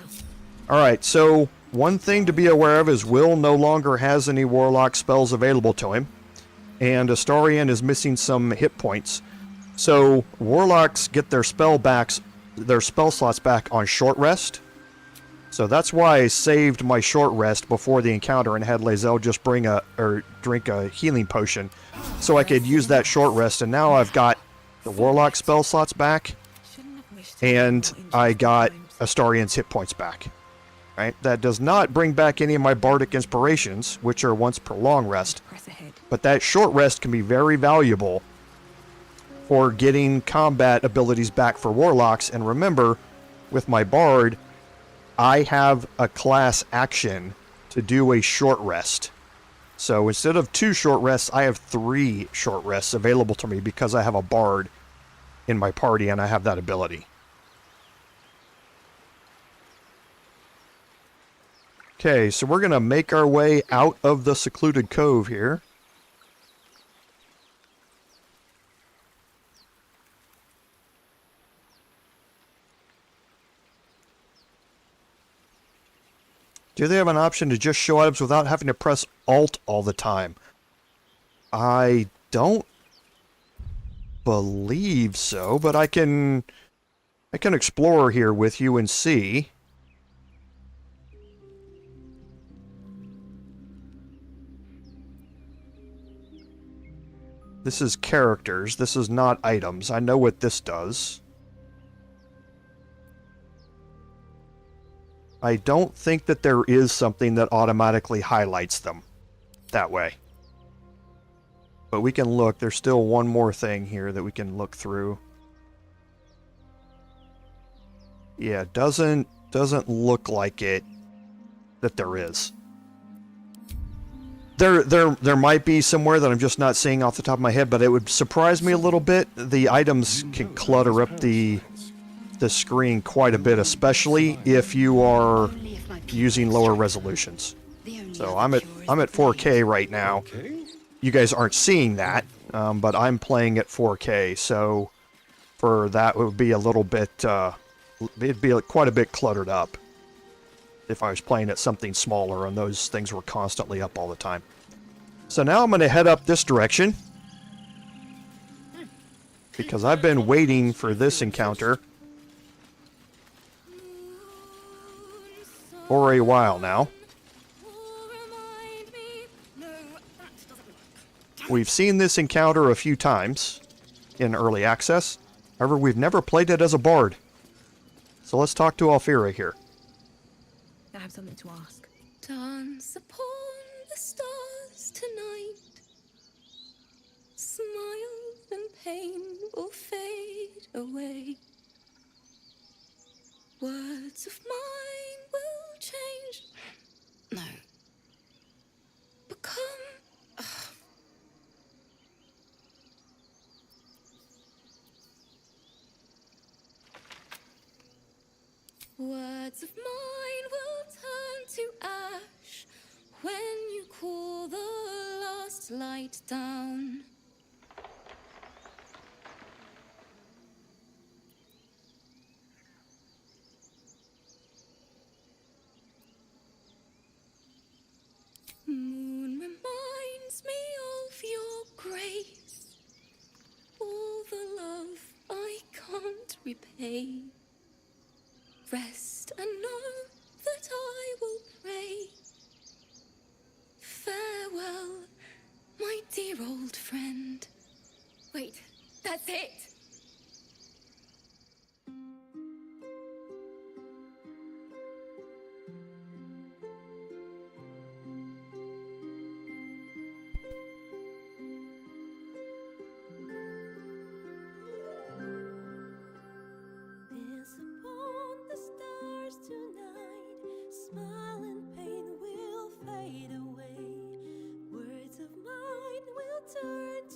Alright, so one thing to be aware of is Will no longer has any warlock spells available to him, and Astarion is missing some hit points. So warlocks get their spell slots back on short rest. So that's why I saved my short rest before the encounter and had Lae'zel just drink a healing potion, so I could use that short rest. And now I've got the warlock spell slots back, and I got Astarion's hit points back. Right? That does not bring back any of my bardic inspirations, which are once per long rest. But that short rest can be very valuable for getting combat abilities back for warlocks. And remember, with my bard, I have a class action to do a short rest. So instead of 2 short rests, I have 3 short rests available to me because I have a bard in my party and I have that ability. Okay, so we're going to make our way out of the secluded cove here. Do they have an option to just show items without having to press Alt all the time? I don't believe so, but I can explore here with you and see. This is characters. This is not items. I know what this does. I don't think that there is something that automatically highlights them that way. But we can look. There's still one more thing here that we can look through. Yeah, doesn't look like it that there is. There might be somewhere that I'm just not seeing off the top of my head, but it would surprise me a little bit. The items can clutter up the screen quite a bit, especially if you are using lower resolutions. So I'm at 4K right now. You guys aren't seeing that, but I'm playing at 4K, so for that it would be a little bit, it'd be quite a bit cluttered up if I was playing at something smaller and those things were constantly up all the time. So now I'm going to head up this direction, because I've been waiting for this encounter for a while now. We've seen this encounter a few times in early access. However, we've never played it as a bard. So let's talk to Alfira here. I have something to ask. Dance upon the stars tonight. Smile and pain will fade away. Words of mine will change. No. Become... Words of mine will turn to ash when you call the last light down. Moon reminds me of your grace, all the love I can't repay. Rest and know that I will pray. Farewell, my dear old friend. Wait, that's it! Smile and pain will fade away. Words of mine will turn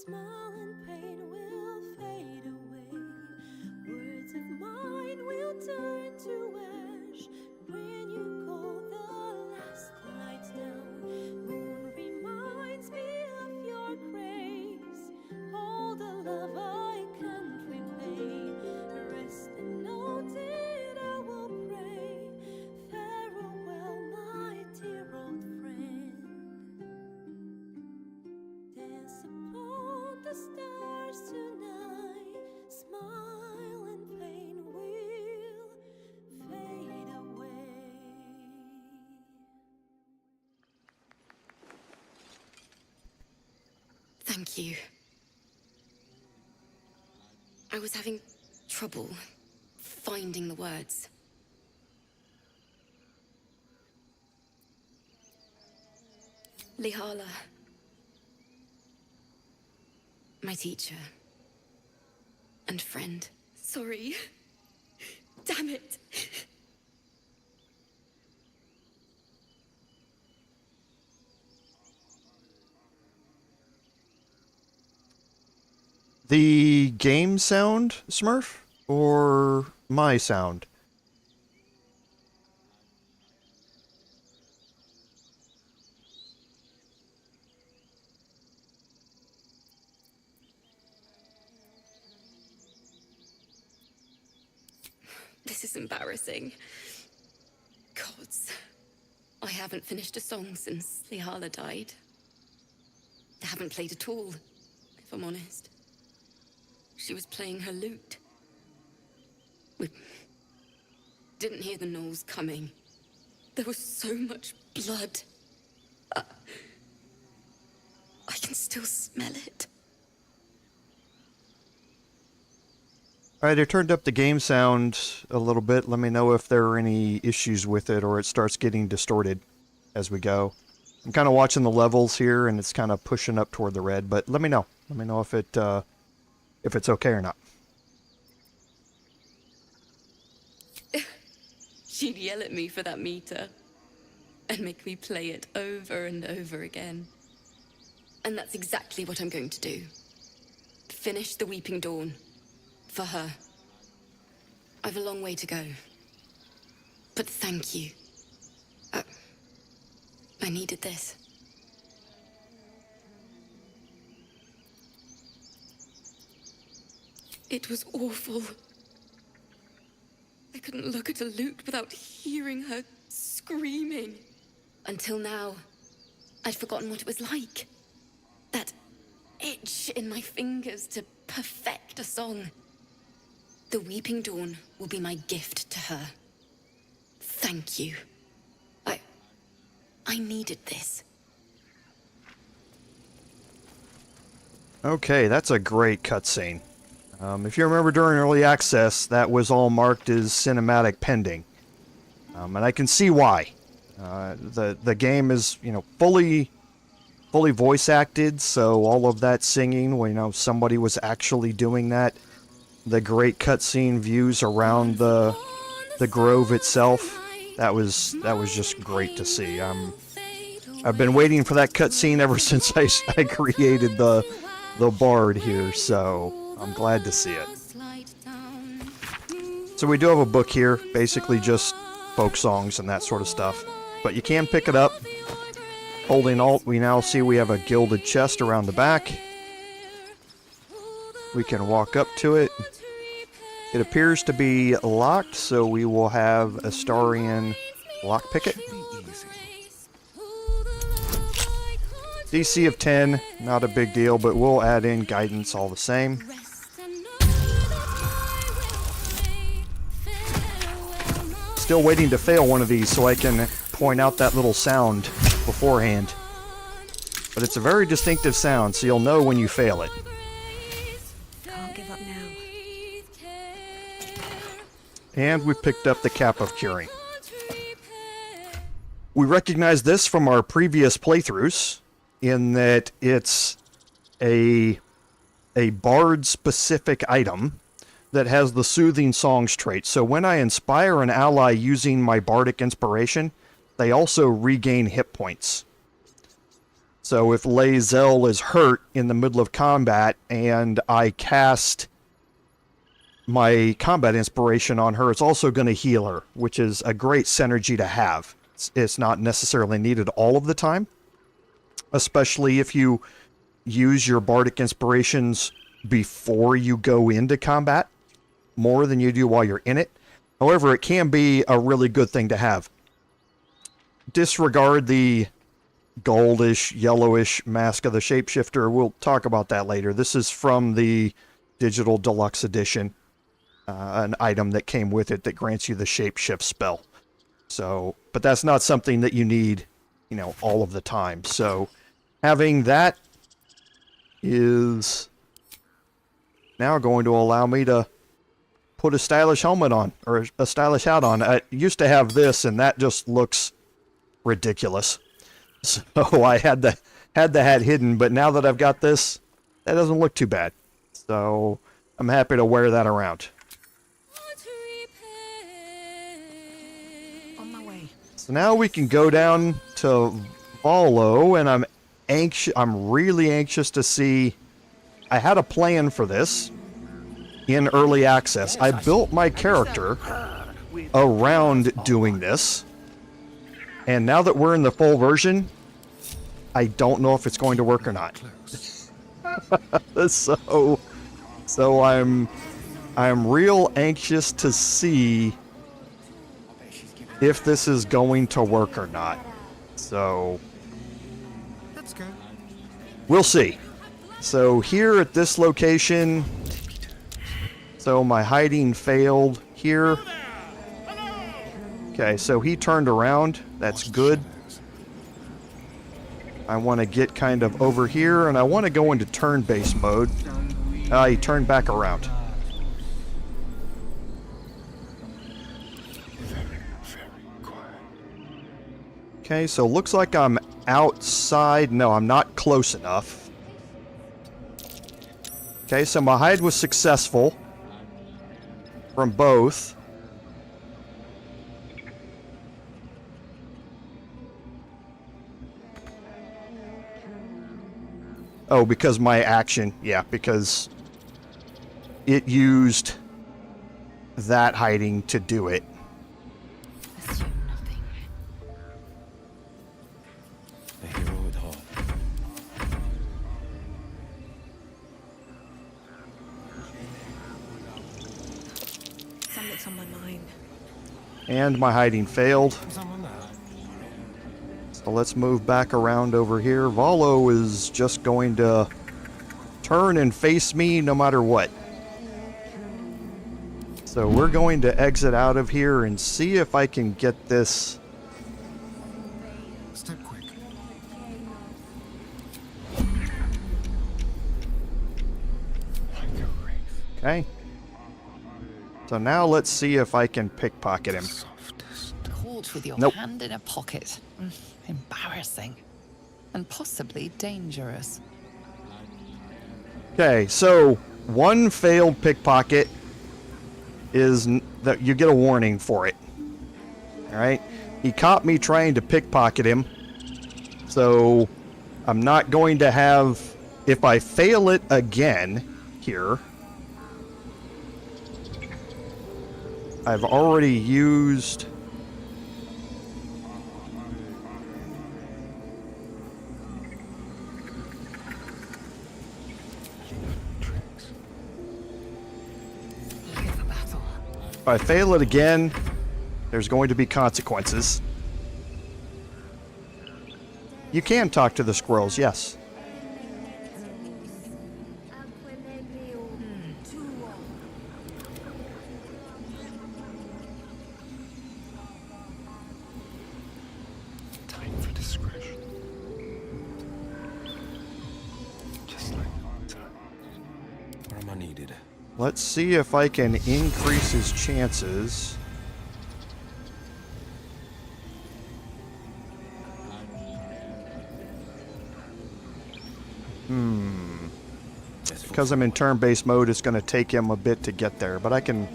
smile and pain will fade away. Words of mine will turn to ash when you call the last lights down. Moon reminds me of your grace, all the love I can't repay. Rest and note it, I will pray. Farewell, my dear old friend. Dance upon the stars tonight. Smile and pain will fade away. Thank you. I was having trouble finding the words. Lihala, my teacher and friend. Sorry. Damn it. The game sound, Smurf? Or my sound? This is embarrassing. Gods. I haven't finished a song since Lihala died. I haven't played at all, if I'm honest. She was playing her lute. We didn't hear the gnolls coming. There was so much blood. I can still smell it. Alright, I turned up the game sound a little bit. Let me know if there are any issues with it or it starts getting distorted as we go. I'm kind of watching the levels here and it's kind of pushing up toward the red, but let me know. Let me know if it's okay or not. She'd yell at me for that meter and make me play it over and over again. And that's exactly what I'm going to do. Finish the Weeping Dawn. For her. I've a long way to go. But thank you. I needed this. It was awful. I couldn't look at a lute without hearing her screaming. Until now, I'd forgotten what it was like. That itch in my fingers to perfect a song. The Weeping Dawn will be my gift to her. Thank you. I needed this. Okay, that's a great cutscene. If you remember during early access, that was all marked as cinematic pending. And I can see why. The game is, fully voice acted, so all of that singing, when somebody was actually doing that. The great cutscene views around the grove itself. That was just great to see. I've been waiting for that cutscene ever since I created the bard here, so I'm glad to see it. So we do have a book here, basically just folk songs and that sort of stuff. But you can pick it up. Holding Alt, we now see we have a gilded chest around the back. We can walk up to it. It appears to be locked, so we will have Astarian lockpick it. DC of 10, not a big deal, but we'll add in guidance all the same. Still waiting to fail one of these so I can point out that little sound beforehand. But it's a very distinctive sound, so you'll know when you fail it. Can't give up now. And we picked up the Cap of Curing. We recognize this from our previous playthroughs, in that it's a bard-specific item that has the Soothing Songs trait. So when I inspire an ally using my bardic inspiration, they also regain hit points. So if Lae'zel is hurt in the middle of combat and I cast my combat inspiration on her, it's also going to heal her, which is a great synergy to have. It's not necessarily needed all of the time, especially if you use your bardic inspirations before you go into combat more than you do while you're in it. However, it can be a really good thing to have. Disregard the goldish, yellowish mask of the shapeshifter. We'll talk about that later. This is from the digital deluxe edition, an item that came with it that grants you the shapeshift spell. So, but that's not something that you need, you know, all of the time. So having that is now going to allow me to put a stylish helmet on, or a stylish hat on. I used to have this, and that just looks ridiculous. So I had the hat hidden, but now that I've got this, that doesn't look too bad. So I'm happy to wear that around. On my way. So now we can go down to Volo, and I'm really anxious to see. I had a plan for this in early access. I built my character around doing this. And now that we're in the full version, I don't know if it's going to work or not. So I'm real anxious to see if this is going to work or not. So Let's go. We'll see. So here at this location, so my hiding failed here. Okay, so he turned around. That's good. I want to get kind of over here, and I want to go into turn-based mode. He turned back around. Okay, so looks like I'm outside. No, I'm not close enough. Okay, so my hide was successful from both. Oh, because my action, yeah, because it used that hiding to do it. Assume nothing. A hero at heart. Something's on my mind. And my hiding failed. Someone there. So let's move back around over here. Volo is just going to turn and face me no matter what. So we're going to exit out of here and see if I can get this. Step quick. Okay. So now let's see if I can pickpocket him. Caught with your Nope. hand in a pocket. Embarrassing. And possibly dangerous. Okay, so one failed pickpocket is that you get a warning for it. Alright? He caught me trying to pickpocket him. So I'm not going to have, if I fail it again here, I've already used if I fail it again, there's going to be consequences. You can talk to the squirrels, yes. Time for discretion. Just like time. Where am I needed? Let's see if I can increase his chances. Because I'm in turn-based mode, it's going to take him a bit to get there, but I can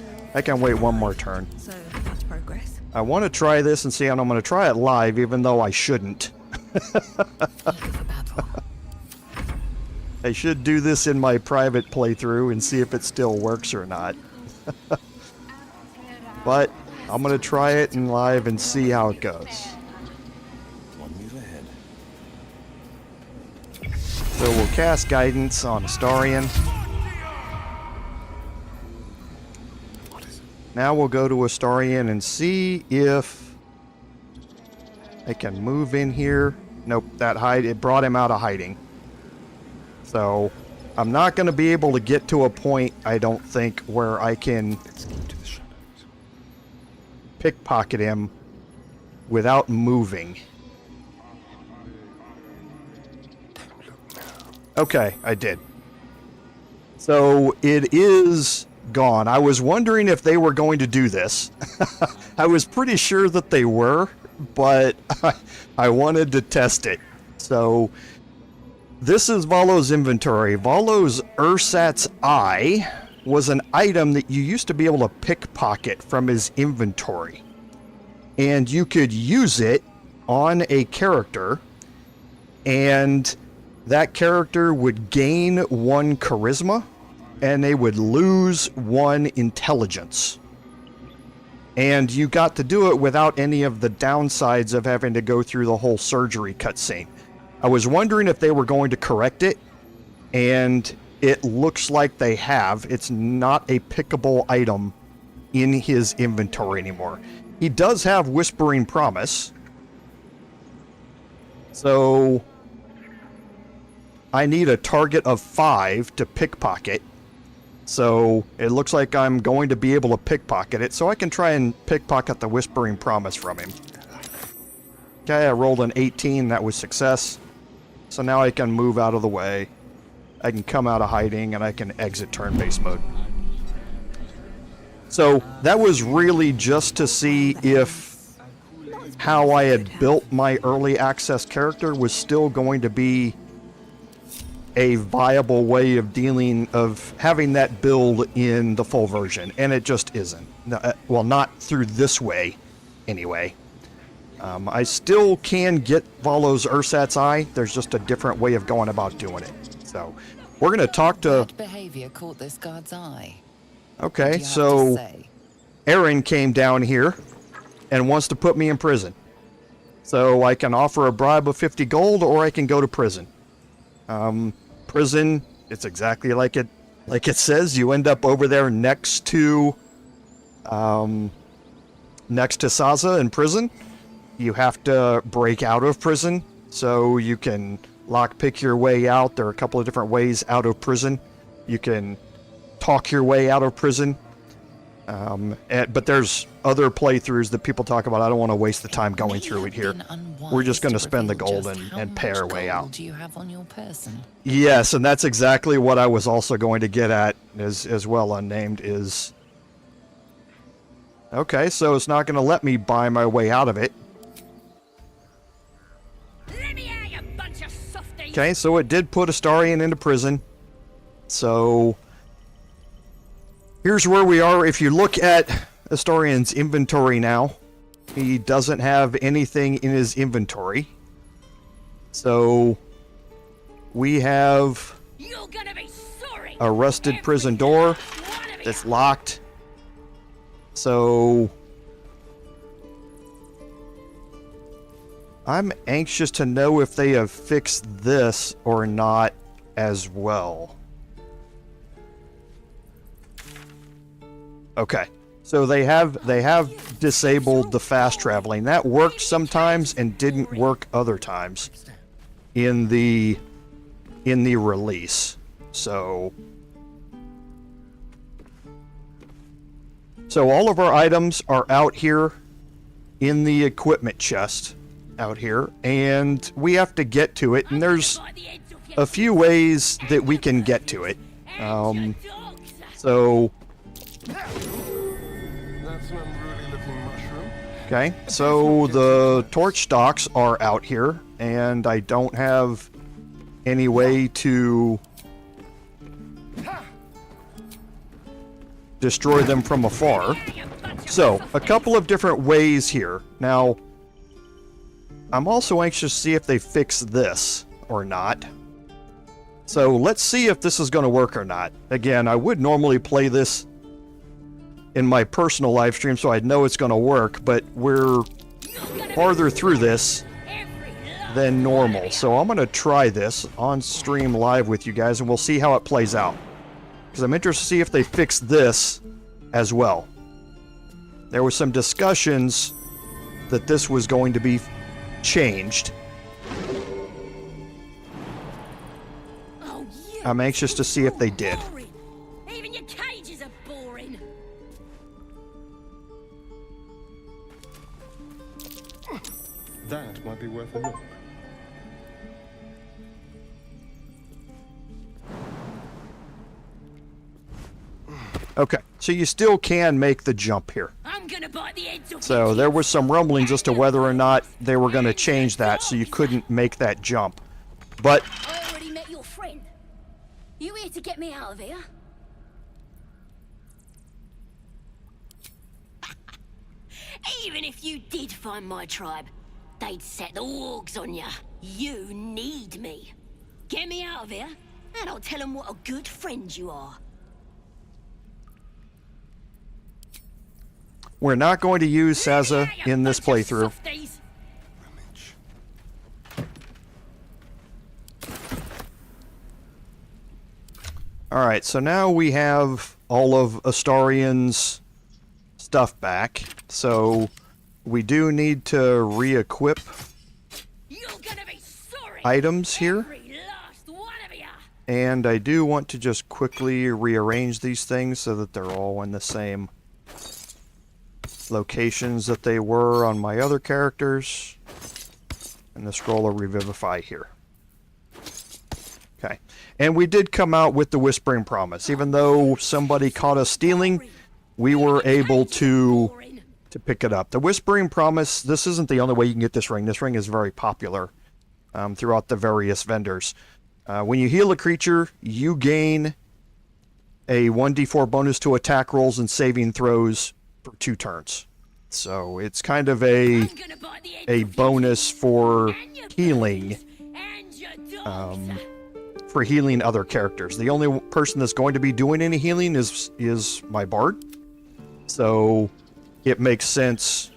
wait one more turn. So that's progress. I want to try this and see, and I'm going to try it live, even though I shouldn't. Eager for battle. I should do this in my private playthrough and see if it still works or not. But I'm gonna try it in live and see how it goes. One move ahead. So we'll cast Guidance on Astarion. Now we'll go to Astarion and see if I can move in here. Nope, it brought him out of hiding. So I'm not going to be able to get to a point, I don't think, where I can pickpocket him without moving. Okay, I did. So it is gone. I was wondering if they were going to do this. I was pretty sure that they were, but I wanted to test it. So this is Volo's inventory. Volo's Ursat's Eye was an item that you used to be able to pickpocket from his inventory. And you could use it on a character, and that character would gain 1 charisma, and they would lose 1 intelligence. And you got to do it without any of the downsides of having to go through the whole surgery cutscene. I was wondering if they were going to correct it, and it looks like they have. It's not a pickable item in his inventory anymore. He does have Whispering Promise, so I need a target of 5 to pickpocket. So it looks like I'm going to be able to pickpocket it, so I can try and pickpocket the Whispering Promise from him. Okay, I rolled an 18, that was success. So now I can move out of the way. I can come out of hiding, and I can exit turn-based mode. So that was really just to see if how I had built my early access character was still going to be a viable way of having that build in the full version, and it just isn't. Well, not through this way, anyway. I still can get Volo's Ursat's Eye. There's just a different way of going about doing it. So we're going to talk to... Bad behavior caught this guard's eye. Okay, so Aaron came down here and wants to put me in prison. So I can offer a bribe of 50 gold, or I can go to prison. Prison, it's exactly like it says. You end up over there next to Saza in prison. You have to break out of prison, so you can lockpick your way out. There are a couple of different ways out of prison. You can talk your way out of prison. But there's other playthroughs that people talk about. I don't want to waste the time going through it here. We're just going to spend the gold and pay our way out. Do you have on your person? Yes, and that's exactly what I was also going to get at as well, unnamed, is... Okay, so it's not going to let me buy my way out of it. Okay, so it did put Astarion into prison. So here's where we are. If you look at Astarion's inventory now, he doesn't have anything in his inventory. So we have a rusted prison door that's locked. So I'm anxious to know if they have fixed this or not as well. Okay, so they have disabled the fast traveling. That worked sometimes and didn't work other times in the release. So all of our items are out here in the equipment chest out here, and we have to get to it, and there's a few ways that we can get to it. Okay, so the torch stocks are out here, and I don't have any way to destroy them from afar. So, a couple of different ways here. Now, I'm also anxious to see if they fix this or not. So let's see if this is going to work or not. Again, I would normally play this in my personal live stream, so I'd know it's going to work, but we're farther through this than normal. So I'm going to try this on stream live with you guys, and we'll see how it plays out. Because I'm interested to see if they fix this as well. There was some discussions that this was going to be changed. I'm anxious to see if they did. Even your cages are boring. That might be worth a look. Okay, so you still can make the jump here. I'm gonna bite the heads off. So there was some rumblings as to whether or not they were going to change that, so you couldn't make that jump. But I already met your friend. You here to get me out of here? Even if you did find my tribe, they'd set the wargs on ya. You need me. Get me out of here, and I'll tell them what a good friend you are. we're not going to use Saza in this playthrough. Alright, so now we have all of Astarion's stuff back. So we do need to re-equip items here. And I do want to just quickly rearrange these things so that they're all in the same locations that they were on my other characters. And the scroll of Revivify here. Okay. And we did come out with the Whispering Promise. Even though somebody caught us stealing, we were able to pick it up. The Whispering Promise, this isn't the only way you can get this ring. This ring is very popular throughout the various vendors. When you heal a creature, you gain a 1d4 bonus to attack rolls and saving throws for 2 turns. So it's kind of a bonus for healing. For healing other characters. The only person that's going to be doing any healing is my bard. So it makes sense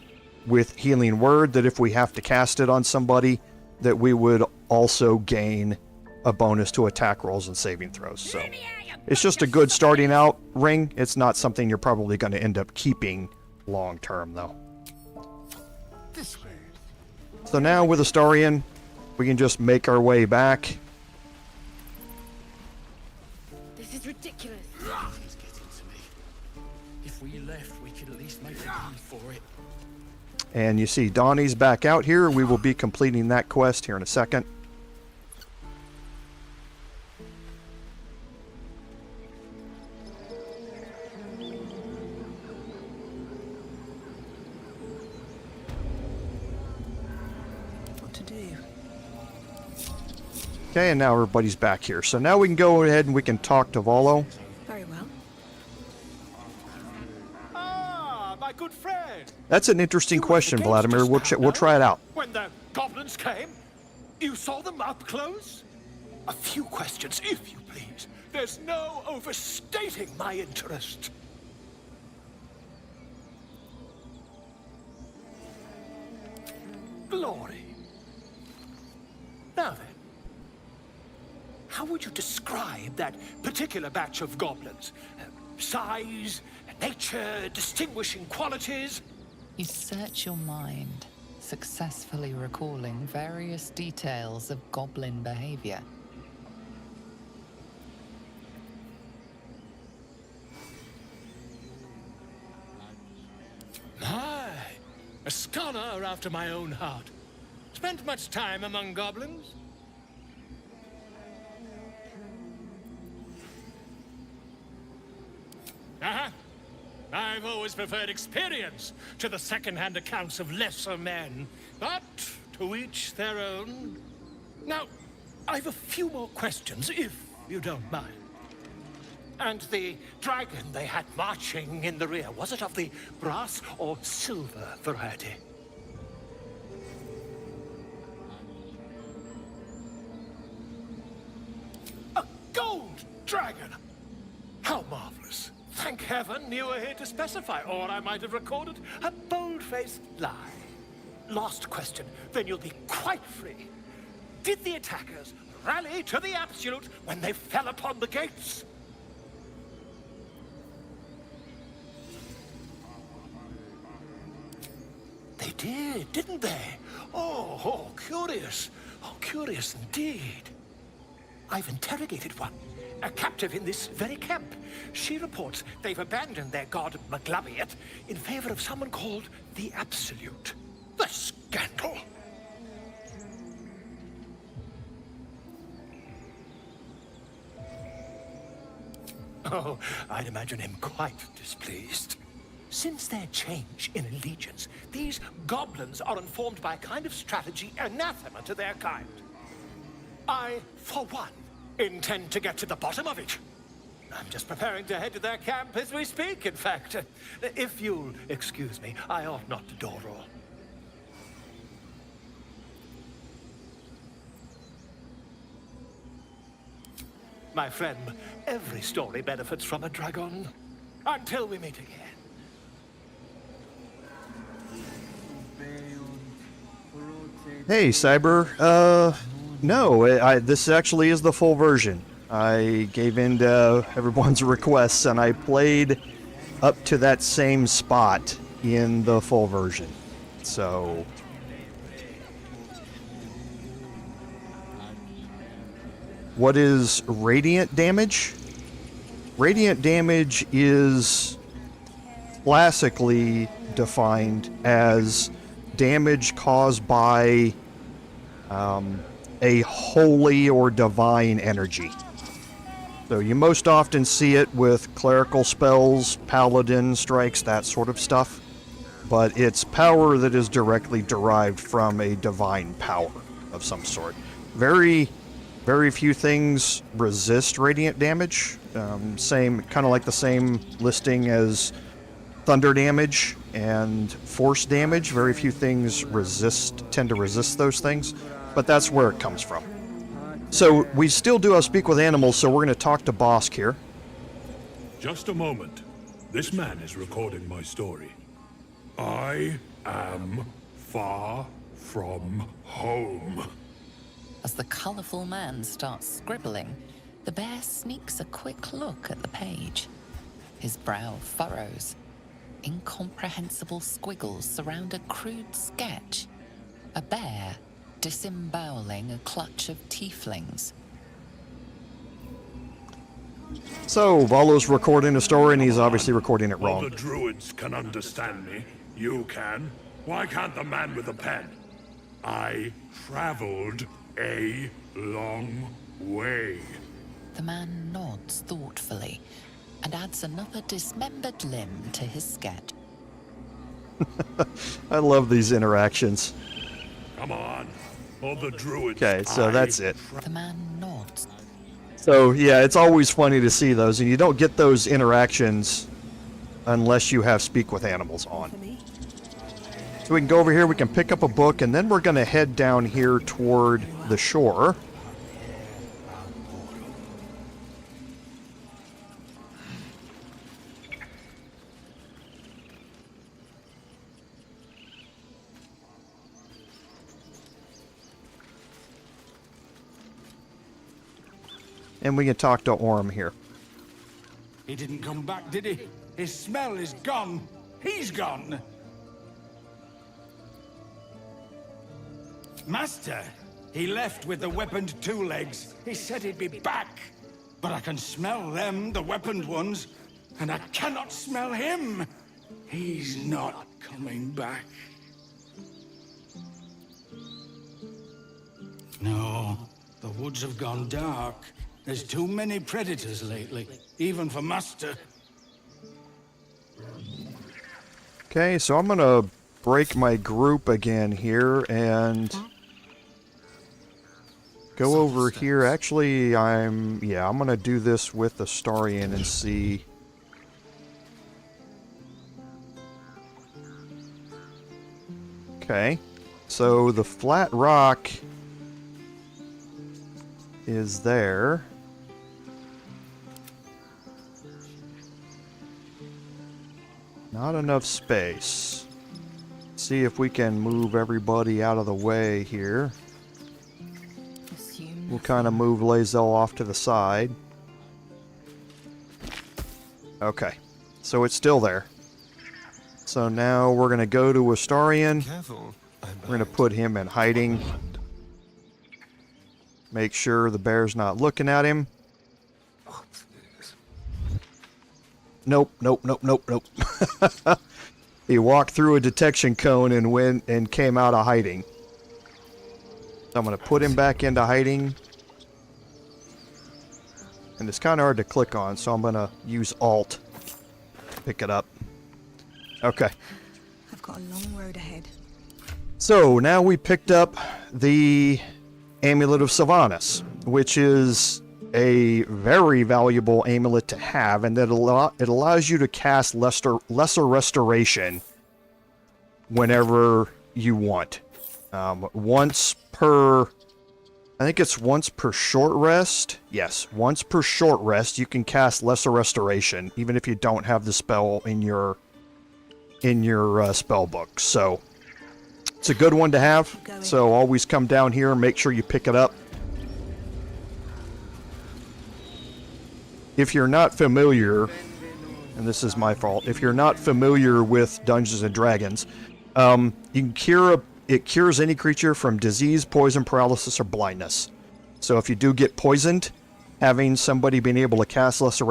with Healing Word that if we have to cast it on somebody, that we would also gain a bonus to attack rolls and saving throws. So it's just a good starting out ring. It's not something you're probably going to end up keeping long term, though. So now with Astarion, we can just make our way back. This is ridiculous. He's getting to me. If we left, we could at least make a deal for it. And you see Donnie's back out here. We will be completing that quest here in a second. Okay, and now everybody's back here. So now we can go ahead and we can talk to Volo. Very well. Ah, my good friend. That's an interesting question, Vladimir. We'll try it out. When the goblins came, you saw them up close? A few questions, if you please. There's no overstating my interest. Glory. Now then. How would you describe that particular batch of goblins? Size, nature, distinguishing qualities? You search your mind, successfully recalling various details of goblin behavior. My, a scholar after my own heart. Spent much time among goblins? I've always preferred experience to the second-hand accounts of lesser men, but to each their own. Now, I've a few more questions, if you don't mind. And the dragon they had marching in the rear, was it of the brass or silver variety? A Thank heaven you were here to specify, or I might have recorded a bold-faced lie. Last question, then you'll be quite free. Did the attackers rally to the Absolute when they fell upon the gates? They did, didn't they? Oh, curious. Oh, curious indeed. I've interrogated one, a captive in this very camp. She reports they've abandoned their god Maglabiet in favor of someone called the Absolute. The scandal! Oh, I'd imagine him quite displeased. Since their change in allegiance, these goblins are informed by a kind of strategy anathema to their kind. I, for one, intend to get to the bottom of it. I'm just preparing to head to their camp as we speak, in fact. If you'll excuse me, I ought not to door roll. My friend, every story benefits from a dragon. Until we meet again. Hey, Cyber. No, this actually is the full version. I gave in to everyone's requests, and I played up to that same spot in the full version. So... What is radiant damage? Radiant damage is classically defined as damage caused by a holy or divine energy. So you most often see it with clerical spells, paladin strikes, that sort of stuff. But it's power that is directly derived from a divine power of some sort. Very few things resist radiant damage. Kind of like the same listing as thunder damage and force damage. Very few things tend to resist those things, but that's where it comes from. So we still do have Speak with Animals, so we're going to talk to Bosk here. Just a moment. This man is recording my story. I am far from home. As the colourful man starts scribbling, the bear sneaks a quick look at the page. His brow furrows. Incomprehensible squiggles surround a crude sketch. A bear disemboweling a clutch of tieflings. So, Volo's recording a story, and he's obviously recording it wrong. All the druids can understand me. You can. Why can't the man with the pen? I traveled a long way. The man nods thoughtfully and adds another dismembered limb to his sketch. I love these interactions. Come on. All the druids. Okay, so that's it. The man nods. So, yeah, it's always funny to see those, and you don't get those interactions unless you have Speak with Animals on. So we can go over here, we can pick up a book, and then we're going to head down here toward the shore. And we can talk to Orm here. He didn't come back, did he? His smell is gone. He's gone. Master, he left with the weaponed two legs. He said he'd be back. But I can smell them, the weaponed ones, and I cannot smell him. He's not coming back. No, the woods have gone dark. There's too many predators lately, even for Master. Okay, so I'm gonna break my group again here and go over here. Actually, I'm gonna do this with the Starian and see. Okay, so the flat rock is there. Not enough space. See if we can move everybody out of the way here. We'll kind of move Lae'zel off to the side. Okay. So it's still there. So now we're going to go to Astarion. We're going to put him in hiding. Make sure the bear's not looking at him. Nope, nope, nope, nope, nope. He walked through a detection cone and went and came out of hiding. So I'm going to put him back into hiding. And it's kind of hard to click on, so I'm going to use Alt to pick it up. Okay. I've got a long road ahead. So now we picked up the Amulet of Sylvanas, which is a very valuable amulet to have, and that it allows you to cast lesser restoration whenever you want. Once per, I think it's once per short rest. Yes, once per short rest you can cast lesser restoration, even if you don't have the spell in your spell book. So it's a good one to have. So always come down here and make sure you pick it up. If you're not familiar, and this is my fault, if you're not familiar with Dungeons and Dragons, you can it cures any creature from disease, poison, paralysis, or blindness. So if you do get poisoned, having somebody being able to cast lesser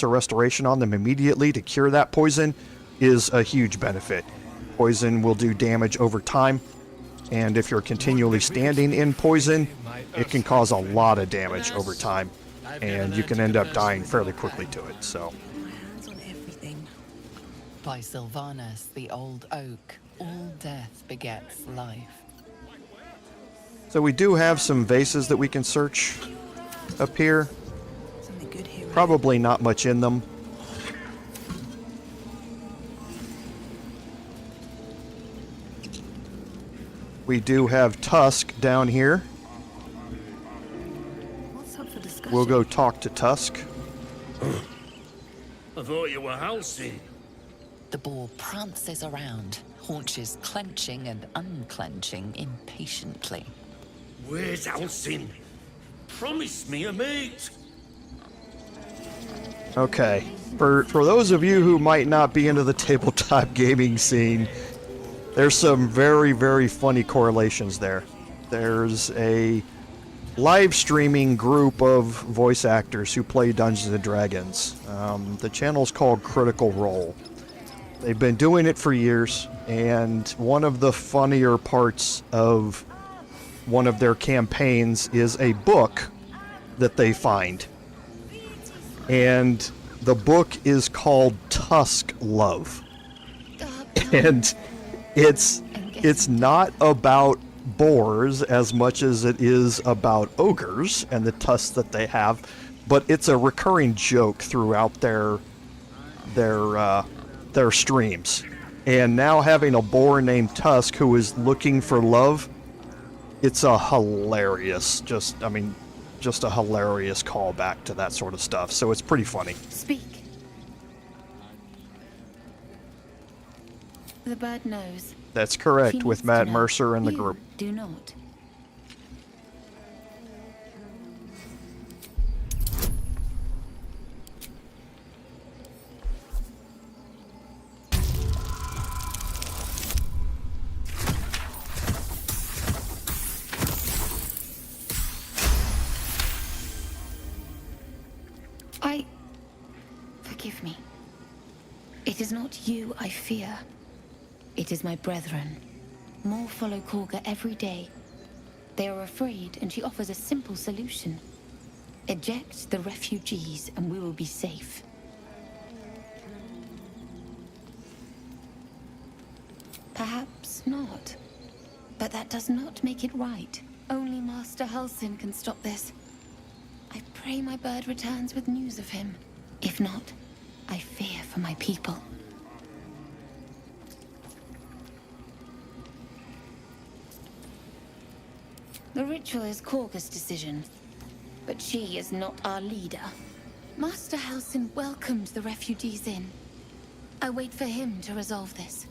restoration on them immediately to cure that poison is a huge benefit. Poison will do damage over time, and if you're continually standing in poison, it can cause a lot of damage over time. And you can end up dying fairly quickly to it, so. By Sylvanas, the old oak, all death begets life. So we do have some vases that we can search up here. Probably not much in them. We do have Tusk down here. We'll go talk to Tusk. I thought you were Halcyon. The boar prances around, haunches clenching and unclenching impatiently. Where's Halcyon? Promise me a mate. Okay, for those of you who might not be into the tabletop gaming scene, there's some very, very funny correlations there. There's a live streaming group of voice actors who play Dungeons & Dragons. The channel's called Critical Role. They've been doing it for years, and one of the funnier parts of one of their campaigns is a book that they find. And the book is called Tusk Love. And it's not about boars as much as it is about ogres and the tusks that they have, but it's a recurring joke throughout their streams. And now having a boar named Tusk who is looking for love, it's a hilarious, just a hilarious callback to that sort of stuff. So it's pretty funny. Speak. The bird knows. That's correct, with Matt Mercer in the group. Do not. Forgive me. It is not you I fear. It is my brethren. More follow Kagha every day. They are afraid, and she offers a simple solution. Eject the refugees, and we will be safe. Perhaps not. But that does not make it right. Only Master Halcyon can stop this. I pray my bird returns with news of him. If not, I fear for my people. The ritual is Kagha's decision, but she is not our leader. Master Halcyon welcomed the refugees in. I wait for him to resolve this.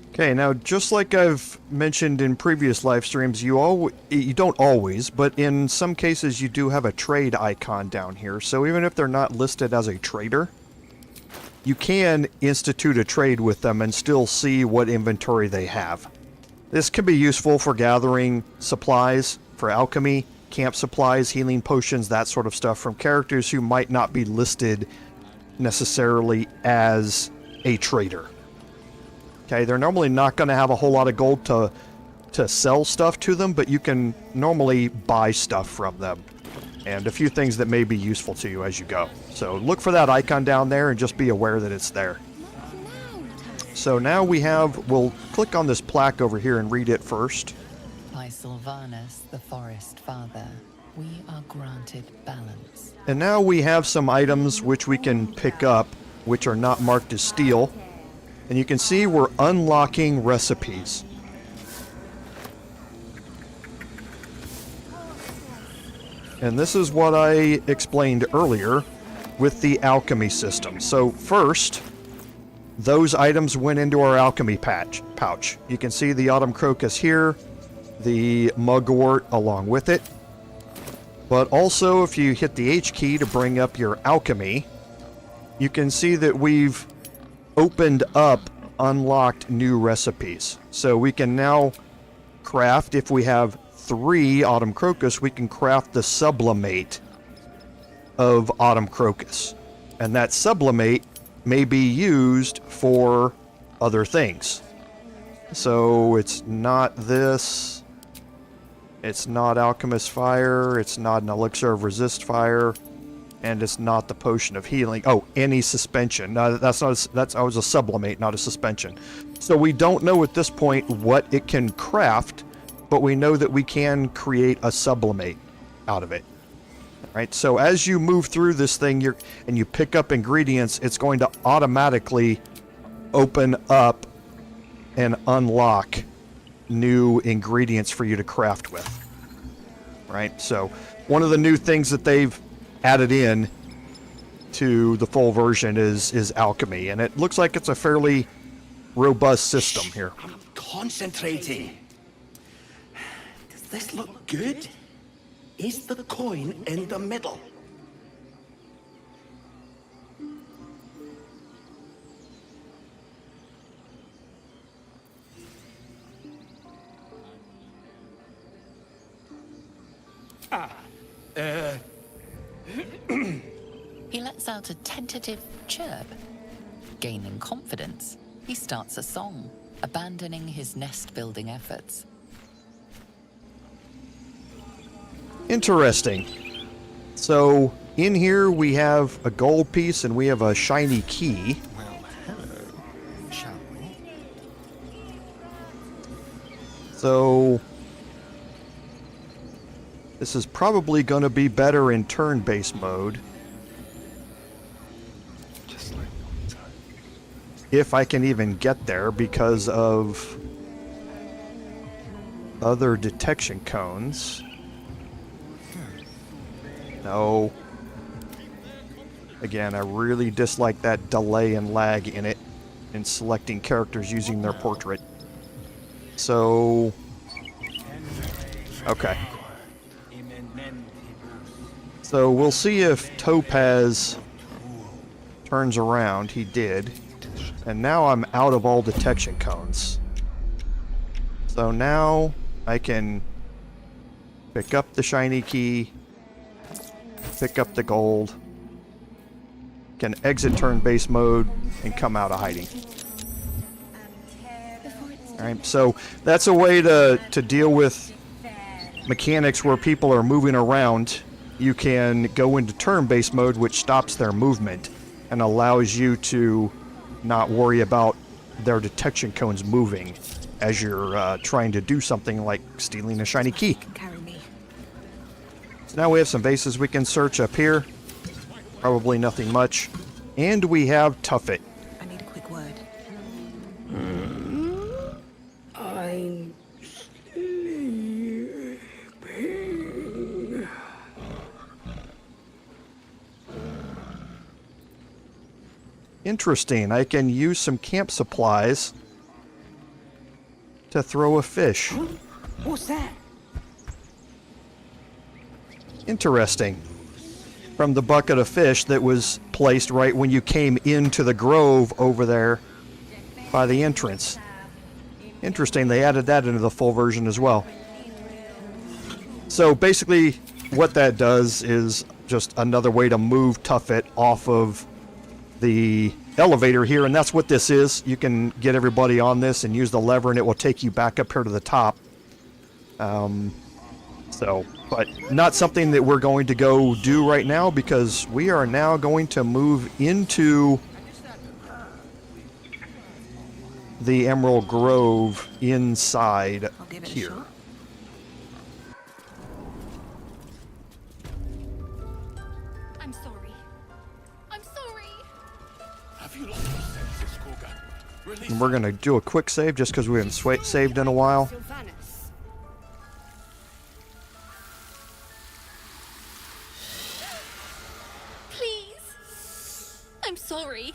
Okay, now just like I've mentioned in previous live streams, you don't always, but in some cases you do have a trade icon down here. So even if they're not listed as a trader, you can institute a trade with them and still see what inventory they have. This can be useful for gathering supplies for alchemy, camp supplies, healing potions, that sort of stuff from characters who might not be listed necessarily as a trader. Okay, they're normally not going to have a whole lot of gold to sell stuff to them, but you can normally buy stuff from them. And a few things that may be useful to you as you go. So look for that icon down there and just be aware that it's there. So now we'll click on this plaque over here and read it first. By Sylvanus, the Forest Father, we are granted balance. And now we have some items which we can pick up, which are not marked as steal. And you can see we're unlocking recipes. And this is what I explained earlier with the alchemy system. So first, those items went into our alchemy pouch. You can see the autumn crocus here, the mugwort along with it. But also, if you hit the H key to bring up your alchemy, you can see that we've opened up unlocked new recipes. So we can now craft, if we have 3 autumn crocus, we can craft the sublimate of autumn crocus. And that sublimate may be used for other things. So it's not this, it's not alchemist fire, it's not an elixir of resist fire, and it's not the potion of healing. Oh, any suspension. No, that's a sublimate, not a suspension. So we don't know at this point what it can craft, but we know that we can create a sublimate out of it. Right? So as you move through this thing and you pick up ingredients, it's going to automatically open up and unlock new ingredients for you to craft with. Right? So one of the new things that they've added in to the full version is alchemy, and it looks like it's a fairly robust system here. I'm concentrating. Does this look good? Is the coin in the middle? He lets out a tentative chirp. Gaining confidence, he starts a song, abandoning his nest-building efforts. Interesting. So in here we have a gold piece and we have a shiny key. Well, hello, shall we? So this is probably going to be better in turn-based mode. Just like if I can even get there because of other detection cones. No. Again, I really dislike that delay and lag in it in selecting characters using their portrait. So, okay. So we'll see if Topaz turns around. He did. And now I'm out of all detection cones. So now I can pick up the shiny key, pick up the gold, can exit turn-based mode, and come out of hiding. Alright, so that's a way to deal with mechanics where people are moving around. You can go into turn-based mode, which stops their movement and allows you to not worry about their detection cones moving as you're trying to do something like stealing a shiny key. So now we have some vases we can search up here. Probably nothing much. And we have Tuffet. I need a quick word. I'm sleeping. Interesting. I can use some camp supplies to throw a fish. What's that? Interesting. From the bucket of fish that was placed right when you came into the grove over there by the entrance. Interesting, they added that into the full version as well. So basically, what that does is just another way to move Tuffet off of the elevator here, and that's what this is. You can get everybody on this and use the lever, and it will take you back up here to the top. But not something that we're going to go do right now, because we are now going to move into the Emerald Grove inside here. I'm sorry. I'm sorry. Have you lost your senses, Kagha? Release And we're going to do a quick save just because we haven't saved in a while. Please. I'm sorry.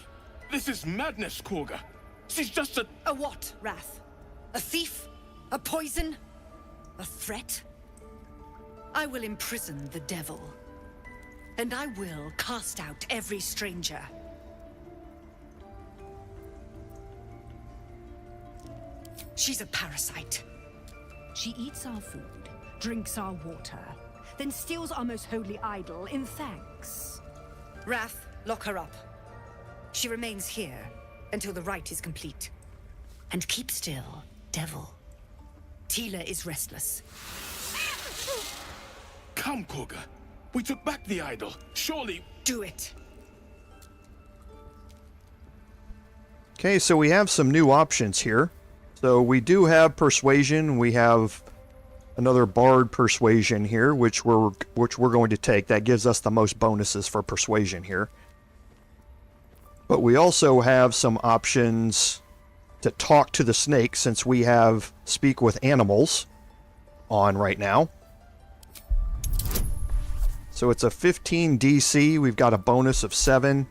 This is madness, Kagha. She's just a... A what, Wrath? A thief? A poison? A threat? I will imprison the devil. And I will cast out every stranger. She's a parasite. She eats our food, drinks our water, then steals our most holy idol in thanks. Wrath, lock her up. She remains here until the rite is complete. And keep still, devil. Tila is restless. Come, Kagha. We took back the idol. Surely... Do it. Okay, so we have some new options here. So we do have persuasion. We have another bard persuasion here, which we're going to take. That gives us the most bonuses for persuasion here. But we also have some options to talk to the snake, since we have speak with animals on right now. So it's a 15 DC. We've got a bonus of 7.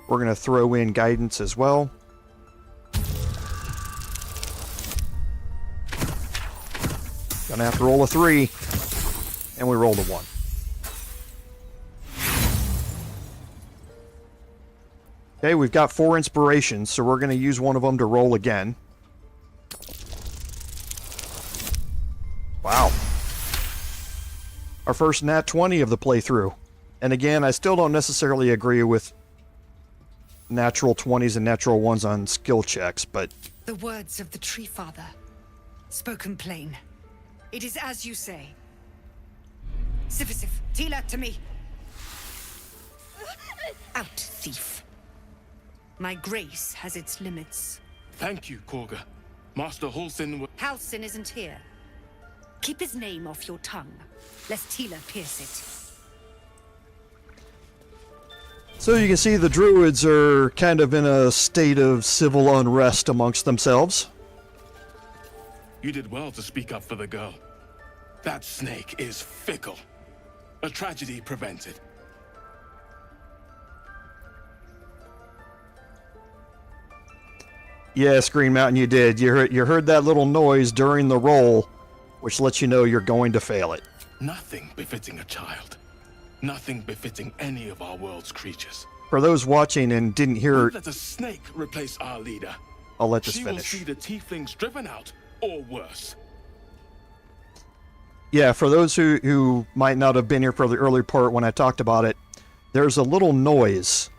We're going to throw in guidance as well. Gonna have to roll a 3. And we rolled a 1. Okay, we've got 4 inspirations, so we're going to use one of them to roll again. Wow. Our first nat 20 of the playthrough. And again, I still don't necessarily agree with natural 20s and natural 1s on skill checks, but... The words of the Tree Father, spoken plain. It is as you say. Sifisif, Tila, to me. Out, thief. My grace has its limits. Thank you, Kagha. Master Halsin... Halsin isn't here. Keep his name off your tongue, lest Tila pierce it. So you can see the druids are kind of in a state of civil unrest amongst themselves. You did well to speak up for the girl. That snake is fickle. A tragedy prevented. Yes, Green Mountain, you did. You heard that little noise during the roll, which lets you know you're going to fail it. Nothing befitting a child. Nothing befitting any of our world's creatures. For those watching and didn't hear... Let a snake replace our leader. I'll let this finish. She will see the Tieflings driven out, or worse. Yeah, for those who might not have been here for the early part when I talked about it, there's a little noise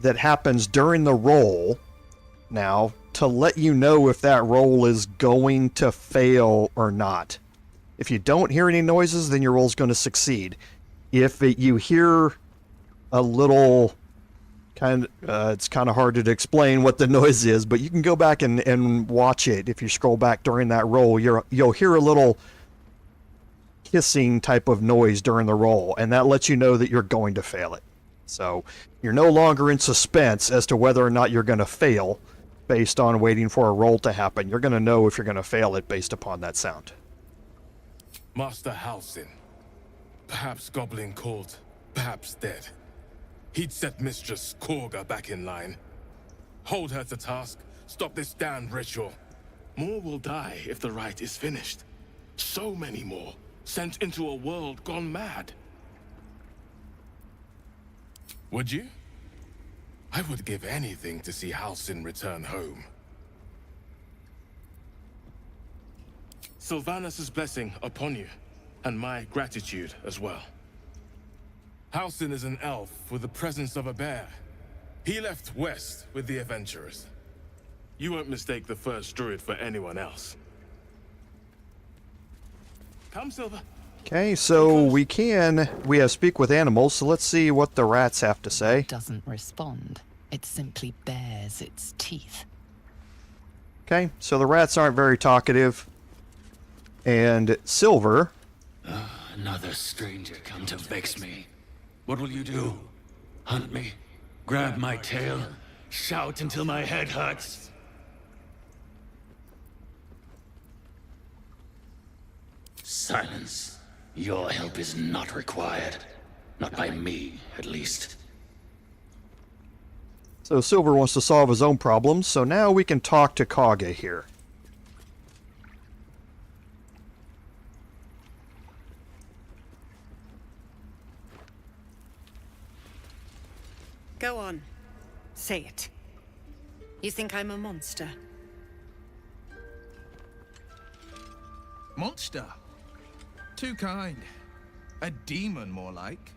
that happens during the roll now to let you know if that roll is going to fail or not. If you don't hear any noises, then your roll's going to succeed. If you hear a little it's kind of hard to explain what the noise is, but you can go back and watch it. If you scroll back during that roll, you'll hear a little hissing type of noise during the roll, and that lets you know that you're going to fail it. So you're no longer in suspense as to whether or not you're going to fail based on waiting for a roll to happen. You're going to know if you're going to fail it based upon that sound. Master Halsin. Perhaps goblin called, perhaps dead. he'd set Mistress Kagha back in line. Hold her to task, stop this damned ritual. More will die if the rite is finished. So many more, sent into a world gone mad. Would you? I would give anything to see Halsin return home. Sylvanus' blessing upon you, and my gratitude as well. Halsin is an elf with the presence of a bear. He left west with the adventurers. You won't mistake the first druid for anyone else. Come, Silver. Okay, so we have speak with animals, so let's see what the rats have to say. Doesn't respond. It simply bares its teeth. Okay, so the rats aren't very talkative. And Silver. Another stranger come to vex me. What will you do? Hunt me? Grab my tail? Shout until my head hurts? Silence. Your help is not required. Not by me, at least. So Silver wants to solve his own problems, so now we can talk to Kagha here. Go on. Say it. You think I'm a monster? Monster? Too kind. A demon, more like.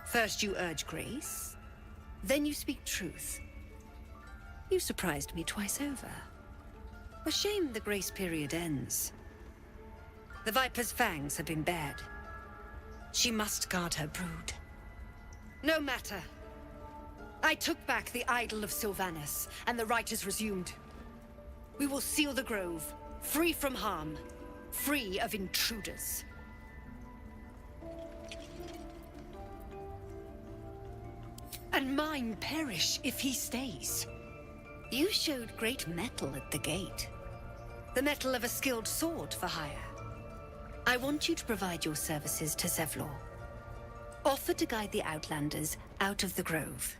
First you urge grace, then you speak truth. You surprised me twice over. A shame the grace period ends. The Viper's fangs have been bared. She must guard her brood. No matter. I took back the idol of Sylvanus, and the rite is resumed. We will seal the grove, free from harm, free of intruders. And mine perish if he stays. You showed great mettle at the gate. The mettle of a skilled sword for hire. I want you to provide your services to Zevlor. Offer to guide the Outlanders out of the grove.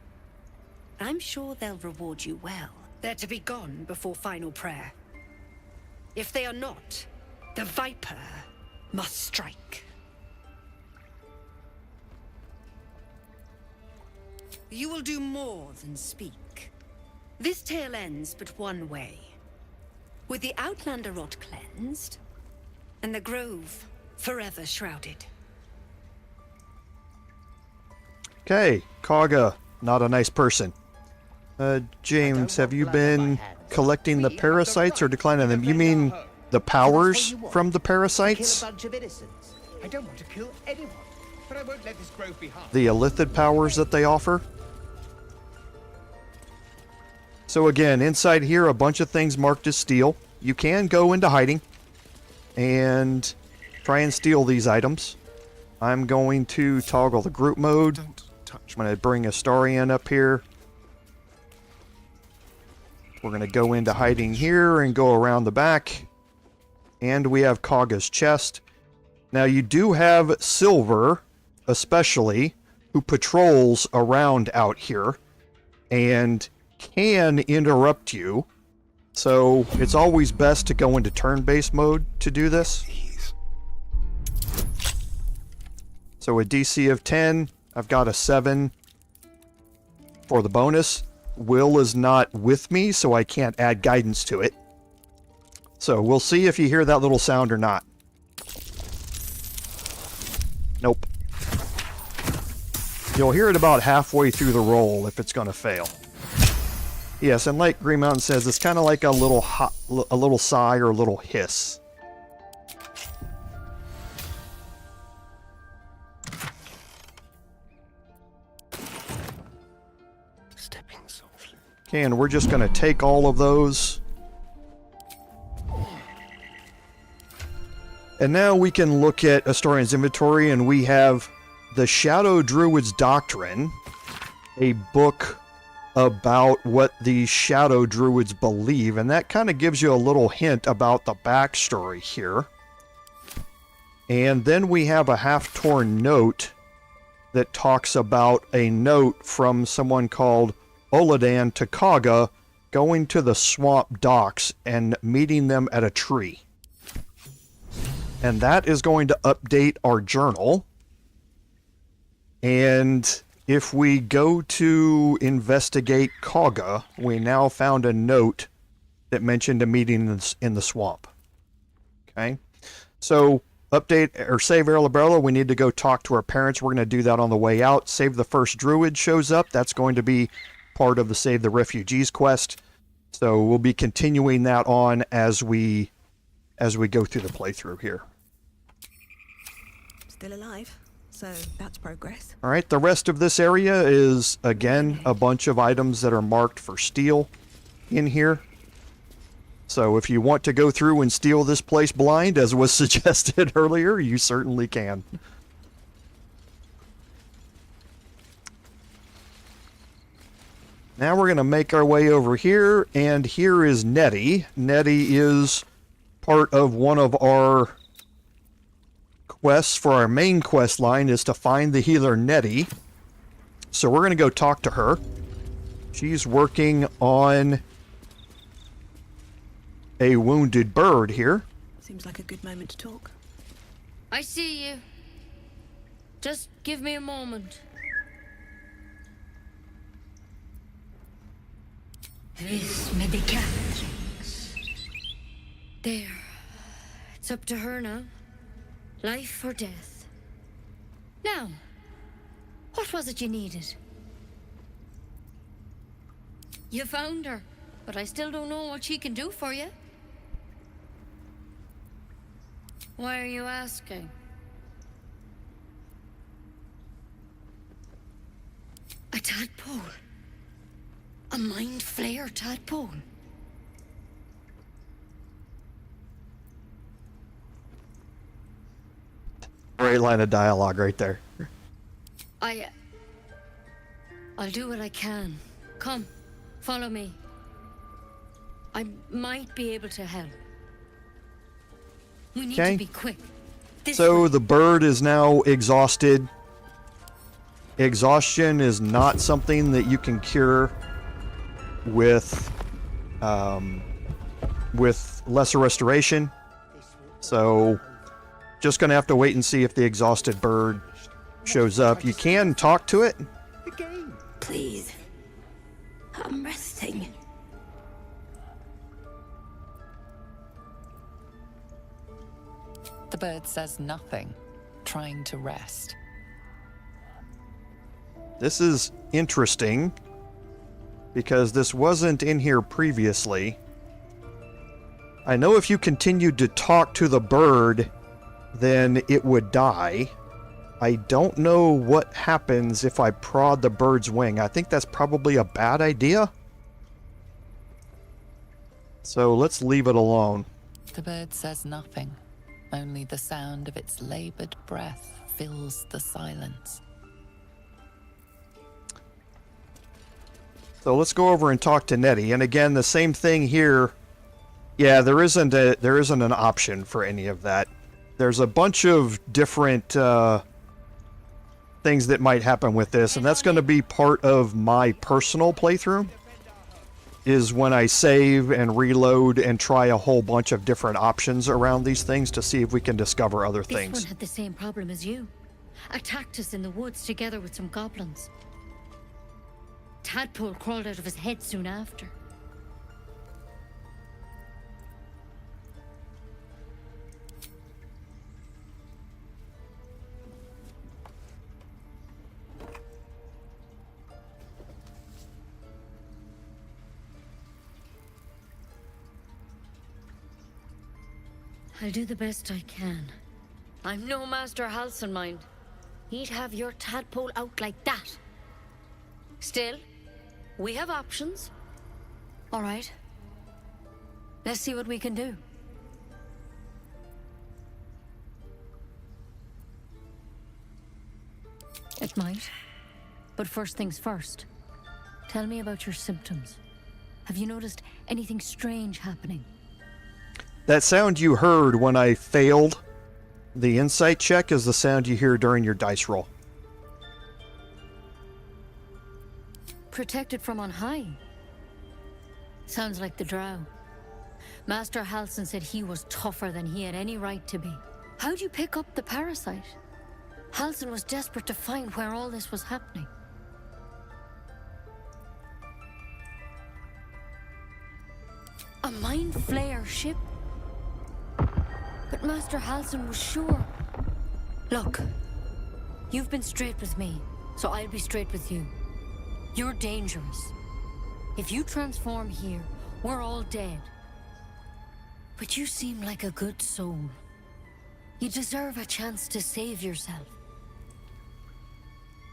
I'm sure they'll reward you well. They're to be gone before final prayer. If they are not, the Viper must strike. You will do more than speak. This tale ends but one way. With the Outlander rot cleansed, and the grove forever shrouded. Okay, Kagha, not a nice person. James, have you been collecting the parasites or declining them? You mean the powers from the parasites? I don't want to kill anyone, but I won't let this grove be harmed. The illithid powers that they offer? So again, inside here, a bunch of things marked as steal. You can go into hiding and try and steal these items. I'm going to toggle the group mode. I'm going to bring Astarion up here. We're going to go into hiding here and go around the back. And we have Kagha's chest. Now you do have Silver, especially, who patrols around out here and can interrupt you. So it's always best to go into turn-based mode to do this. So a DC of 10, I've got a 7 for the bonus. Will is not with me, so I can't add guidance to it. So we'll see if you hear that little sound or not. Nope. You'll hear it about halfway through the roll if it's going to fail. Yes, and like Green Mountain says, it's kind of like a little sigh or a little hiss. Okay, and we're just going to take all of those. And now we can look at Astarion's inventory, and we have the Shadow Druid's Doctrine, a book about what the shadow druids believe, and that kind of gives you a little hint about the backstory here. And then we have a half-torn note that talks about a note from someone called Oladan to Kagha going to the swamp docks and meeting them at a tree. And that is going to update our journal. And if we go to investigate Kagha, we now found a note that mentioned a meeting in the swamp. Okay, so update or save Arabella. We need to go talk to our parents. We're going to do that on the way out. Save the first druid shows up. That's going to be part of the Save the Refugees quest. So we'll be continuing that on as we go through the playthrough here. Still alive, so that's progress. All right, the rest of this area is, again, a bunch of items that are marked for steal in here. So if you want to go through and steal this place blind, as was suggested earlier, you certainly can. Now we're going to make our way over here, and here is Nettie. Nettie is part of one of our quests for our main quest line is to find the healer Nettie. So we're going to go talk to her. She's working on a wounded bird here. Seems like a good moment to talk. I see you. Just give me a moment. This medicatrix. There. It's up to her now. Life or death. Now, what was it you needed? You found her, but I still don't know what she can do for you. Why are you asking? A tadpole. A mind flayer tadpole. Great line of dialogue right there. I'll do what I can. Come, follow me. I might be able to help. We need to be quick. So the bird is now exhausted. Exhaustion is not something that you can cure with lesser restoration. So just gonna have to wait and see if the exhausted bird shows up. You can talk to it. Please. I'm resting. The bird says nothing, trying to rest. This is interesting because this wasn't in here previously. I know if you continued to talk to the bird, then it would die. I don't know what happens if I prod the bird's wing. I think that's probably a bad idea. So let's leave it alone. The bird says nothing. Only the sound of its labored breath fills the silence. So let's go over and talk to Nettie. And again, the same thing here. Yeah, there isn't an option for any of that. There's a bunch of different things that might happen with this, and that's going to be part of my personal playthrough, is when I save and reload and try a whole bunch of different options around these things to see if we can discover other things. This one had the same problem as you. Attacked us in the woods together with some goblins. Tadpole crawled out of his head soon after. I'll do the best I can. I'm no Master Halsenmind. He'd have your tadpole out like that. Still, we have options. All right. Let's see what we can do. It might. But first things first. Tell me about your symptoms. Have you noticed anything strange happening? That sound you heard when I failed the insight check is the sound you hear during your dice roll. Protected from on high. Sounds like the drow. Master Halsin said he was tougher than he had any right to be. How'd you pick up the parasite? Halsin was desperate to find where all this was happening. A mind flayer ship? But Master Halsin was sure. Look, you've been straight with me, so I'll be straight with you. You're dangerous. If you transform here, we're all dead. But you seem like a good soul. You deserve a chance to save yourself.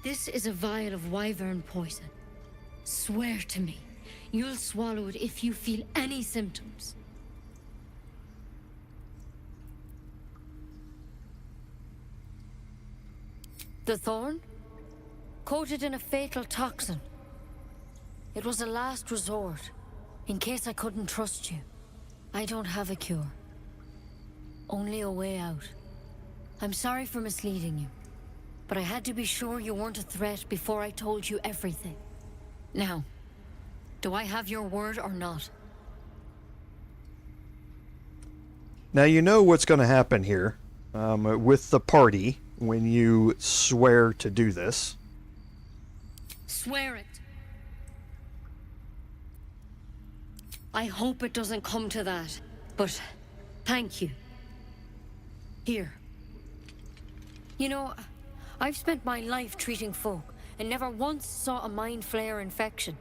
This is a vial of wyvern poison. Swear to me, you'll swallow it if you feel any symptoms. The thorn? Coated in a fatal toxin. It was a last resort, in case I couldn't trust you. I don't have a cure. Only a way out. I'm sorry for misleading you, but I had to be sure you weren't a threat before I told you everything. Now, do I have your word or not? Now you know what's going to happen here with the party when you swear to do this. Swear it. I hope it doesn't come to that, but thank you. Here. You know, I've spent my life treating folk and never once saw a mind flayer infection.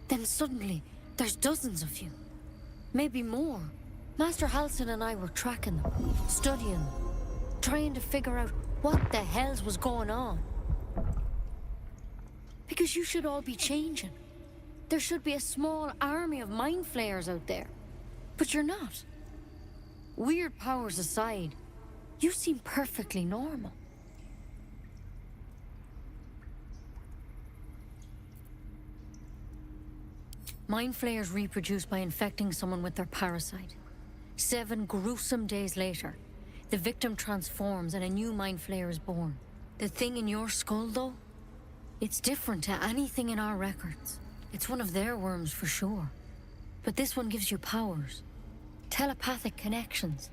Then suddenly, there's dozens of you. Maybe more. Master Halsin and I were tracking them, studying them, trying to figure out what the hells was going on. Because you should all be changing. There should be a small army of mind flayers out there. But you're not. Weird powers aside, you seem perfectly normal. Mind flayers reproduce by infecting someone with their parasite. 7 gruesome days later, the victim transforms and a new mind flayer is born. The thing in your skull, though, it's different to anything in our records. It's one of their worms for sure. But this one gives you powers. Telepathic connections.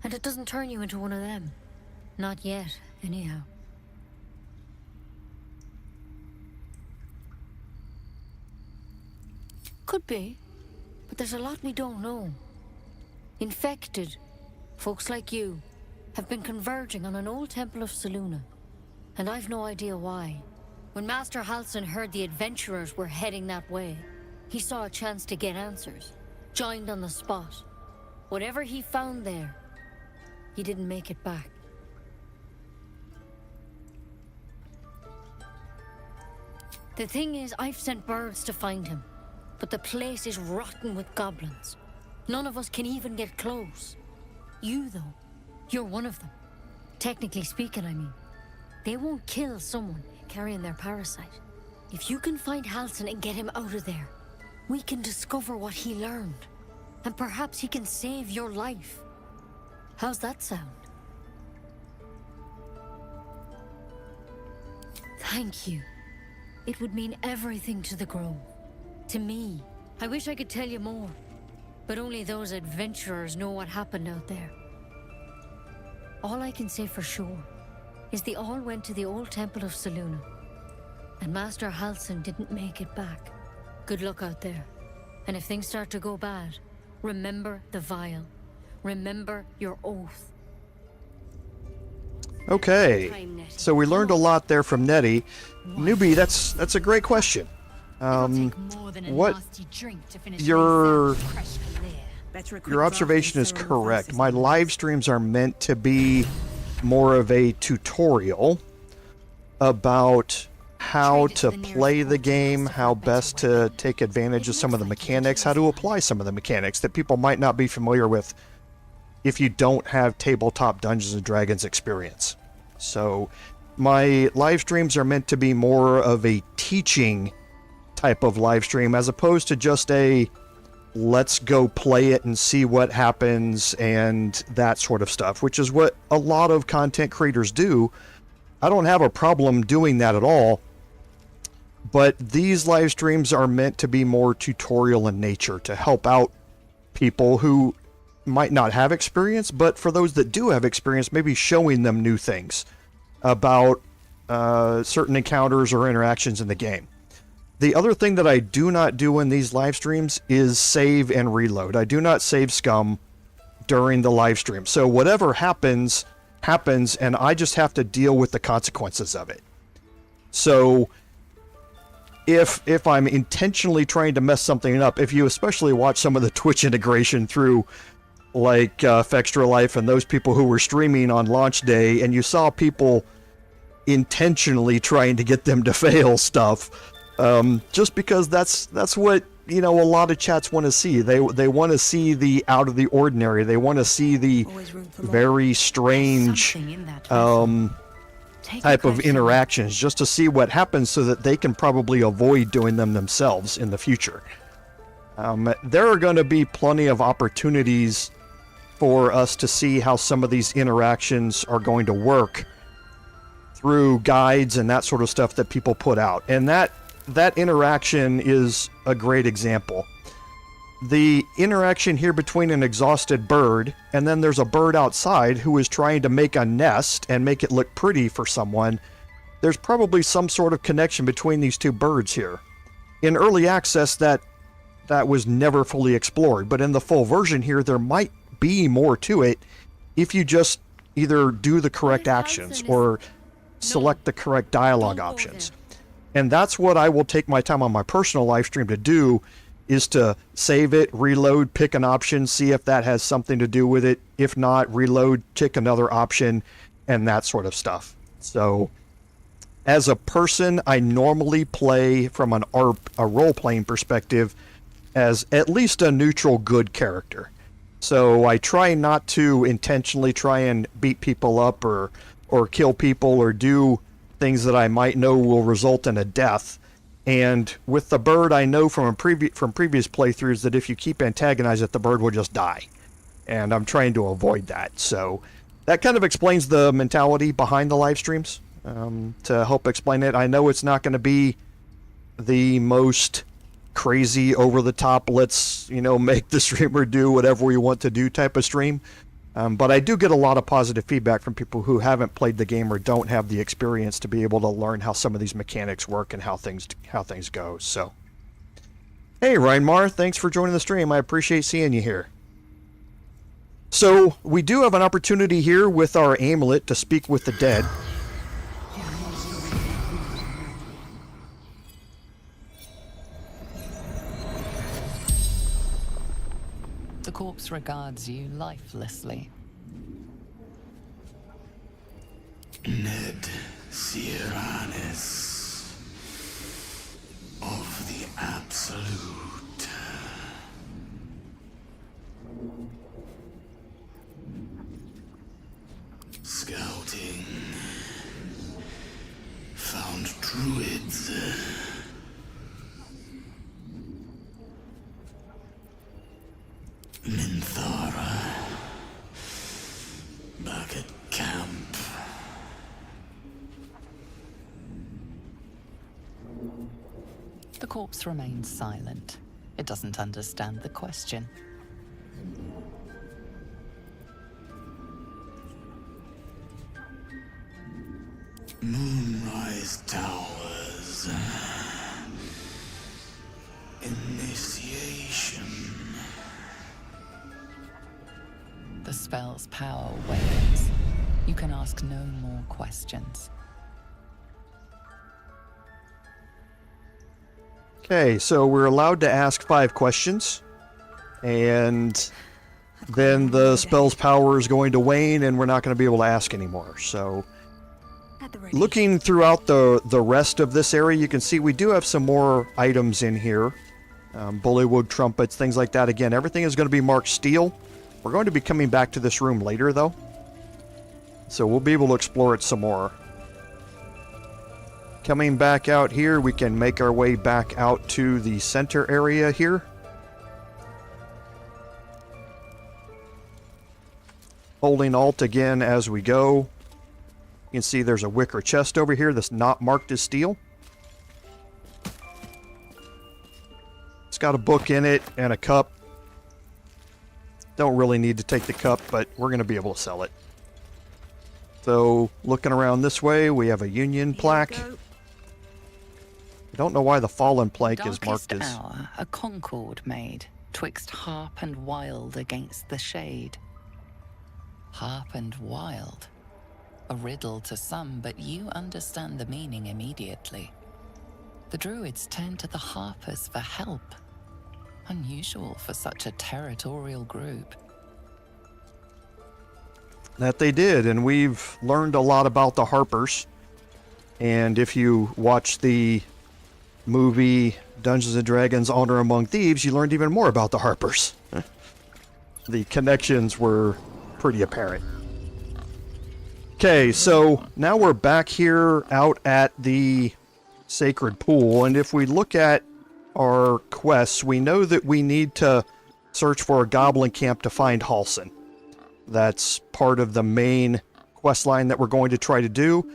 And it doesn't turn you into one of them. Not yet, anyhow. Could be. But there's a lot we don't know. Infected, folks like you, have been converging on an old temple of Selûne. And I've no idea why. When Master Halsin heard the adventurers were heading that way, he saw a chance to get answers, joined on the spot. Whatever he found there, he didn't make it back. The thing is, I've sent birds to find him, but the place is rotten with goblins. None of us can even get close. You, though, you're one of them. Technically speaking, I mean. They won't kill someone carrying their parasite. If you can find Halsin and get him out of there, we can discover what he learned. And perhaps he can save your life. How's that sound? Thank you. It would mean everything to the Grove. To me. I wish I could tell you more. But only those adventurers know what happened out there. All I can say for sure is they all went to the old temple of Selûne. And Master Halsin didn't make it back. Good luck out there. And if things start to go bad, remember the vial. Remember your oath. Okay, so we learned a lot there from Nettie. Newbie, that's a great question. What your observation is correct. My live streams are meant to be more of a tutorial about how to play the game, how best to take advantage of some of the mechanics, how to apply some of the mechanics that people might not be familiar with if you don't have tabletop Dungeons and Dragons experience. So my live streams are meant to be more of a teaching type of live stream, as opposed to just a let's go play it and see what happens and that sort of stuff, which is what a lot of content creators do. I don't have a problem doing that at all, but these live streams are meant to be more tutorial in nature, to help out people who might not have experience, but for those that do have experience, maybe showing them new things about certain encounters or interactions in the game. The other thing that I do not do in these live streams is save and reload. I do not save scum during the live stream. So whatever happens, happens, and I just have to deal with the consequences of it. So if I'm intentionally trying to mess something up, if you especially watch some of the Twitch integration through like Fextra Life and those people who were streaming on launch day, and you saw people intentionally trying to get them to fail stuff, just because that's what, you know, a lot of chats want to see. They want to see the out of the ordinary. They want to see the very strange type of interactions, just to see what happens so that they can probably avoid doing them themselves in the future. There are going to be plenty of opportunities for us to see how some of these interactions are going to work through guides and that sort of stuff that people put out. And that interaction is a great example. The interaction here between an exhausted bird, and then there's a bird outside who is trying to make a nest and make it look pretty for someone. There's probably some sort of connection between these two birds here. In early access, that was never fully explored, but in the full version here, there might be more to it if you just either do the correct actions or select the correct dialogue options. And that's what I will take my time on my personal live stream to do, is to save it, reload, pick an option, see if that has something to do with it. If not, reload, pick another option, and that sort of stuff. So as a person, I normally play from a role-playing perspective as at least a neutral good character. So I try not to intentionally try and beat people up or kill people or do things that I might know will result in a death. And with the bird, I know from previous playthroughs that if you keep antagonizing it, the bird will just die. And I'm trying to avoid that. So that kind of explains the mentality behind the live streams. To help explain it, I know it's not going to be the most crazy, over-the-top, let's, make the streamer do whatever we want to do type of stream. But I do get a lot of positive feedback from people who haven't played the game or don't have the experience to be able to learn how some of these mechanics work and how things go. So, hey Reinmar, thanks for joining the stream. I appreciate seeing you here. So we do have an opportunity here with our amulet to speak with the dead. The corpse regards you lifelessly. Ned Siranis of the Absolute. Scouting. Found druids. Minthara. Back at camp. The corpse remains silent. It doesn't understand the question. Moonrise Towers. Initiation. The spell's power wanes. You can ask no more questions. Okay, so we're allowed to ask 5 questions, and then the spell's power is going to wane and we're not going to be able to ask anymore. So looking throughout the rest of this area, you can see we do have some more items in here. Bullywug trumpets, things like that. Again, everything is going to be marked steel. We're going to be coming back to this room later, though, so we'll be able to explore it some more. Coming back out here, we can make our way back out to the center area here. Holding Alt again as we go. You can see there's a wicker chest over here that's not marked as steel. It's got a book in it and a cup. Don't really need to take the cup, but we're going to be able to sell it. So, looking around this way, we have a Union plaque. I don't know why the Fallen plaque is marked as... Hour, a concord made, twixt harp and wild against the shade. Harp and wild. A riddle to some, but you understand the meaning immediately. The druids turn to the Harpers for help. Unusual for such a territorial group. That they did, and we've learned a lot about the Harpers. And if you watch the movie Dungeons & Dragons Honor Among Thieves, you learned even more about the Harpers. The connections were pretty apparent. Okay, so now we're back here out at the Sacred Pool, and if we look at our quests, we know that we need to search for a goblin camp to find Halsin. That's part of the main quest line that we're going to try to do.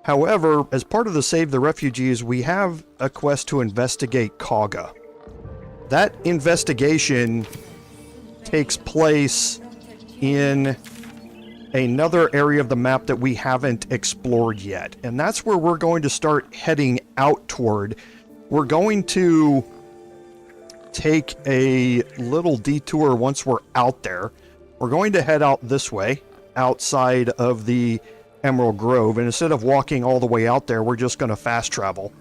However, as part of the Save the Refugees, we have a quest to investigate Kagha. That investigation takes place in another area of the map that we haven't explored yet, and that's where we're going to start heading out toward. We're going to take a little detour once we're out there. We're going to head out this way, outside of the Emerald Grove, and instead of walking all the way out there, we're just going to fast travel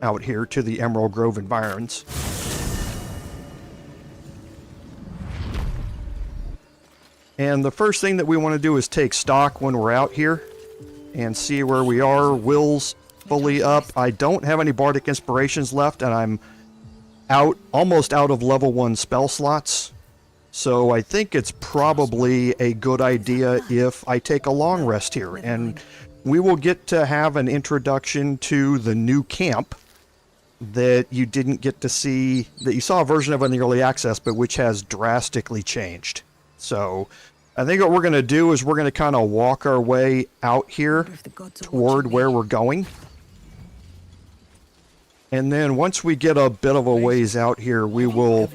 out here to the Emerald Grove environs. And the first thing that we want to do is take stock when we're out here and see where we are. Will's fully up. I don't have any Bardic Inspirations left, and I'm almost out of level 1 spell slots. So I think it's probably a good idea if I take a long rest here. And we will get to have an introduction to the new camp that you didn't get to see, that you saw a version of in the early access, but which has drastically changed. So I think what we're going to do is we're going to kind of walk our way out here toward where we're going. And then once we get a bit of a ways out here, we will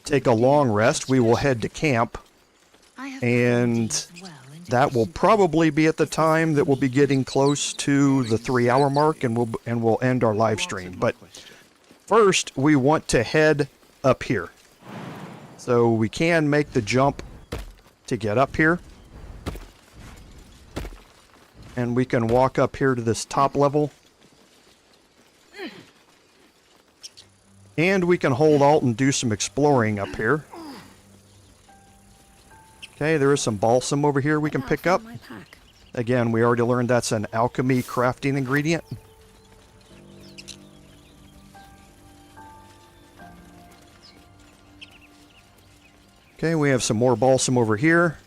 take a long rest. We will head to camp. And that will probably be at the time that we'll be getting close to the 3-hour mark, and we'll end our live stream. But first, we want to head up here. So we can make the jump to get up here. And we can walk up here to this top level. And we can hold Alt and do some exploring up here. Okay, there is some balsam over here we can pick up. Again, we already learned that's an alchemy crafting ingredient. Okay, we have some more balsam over here.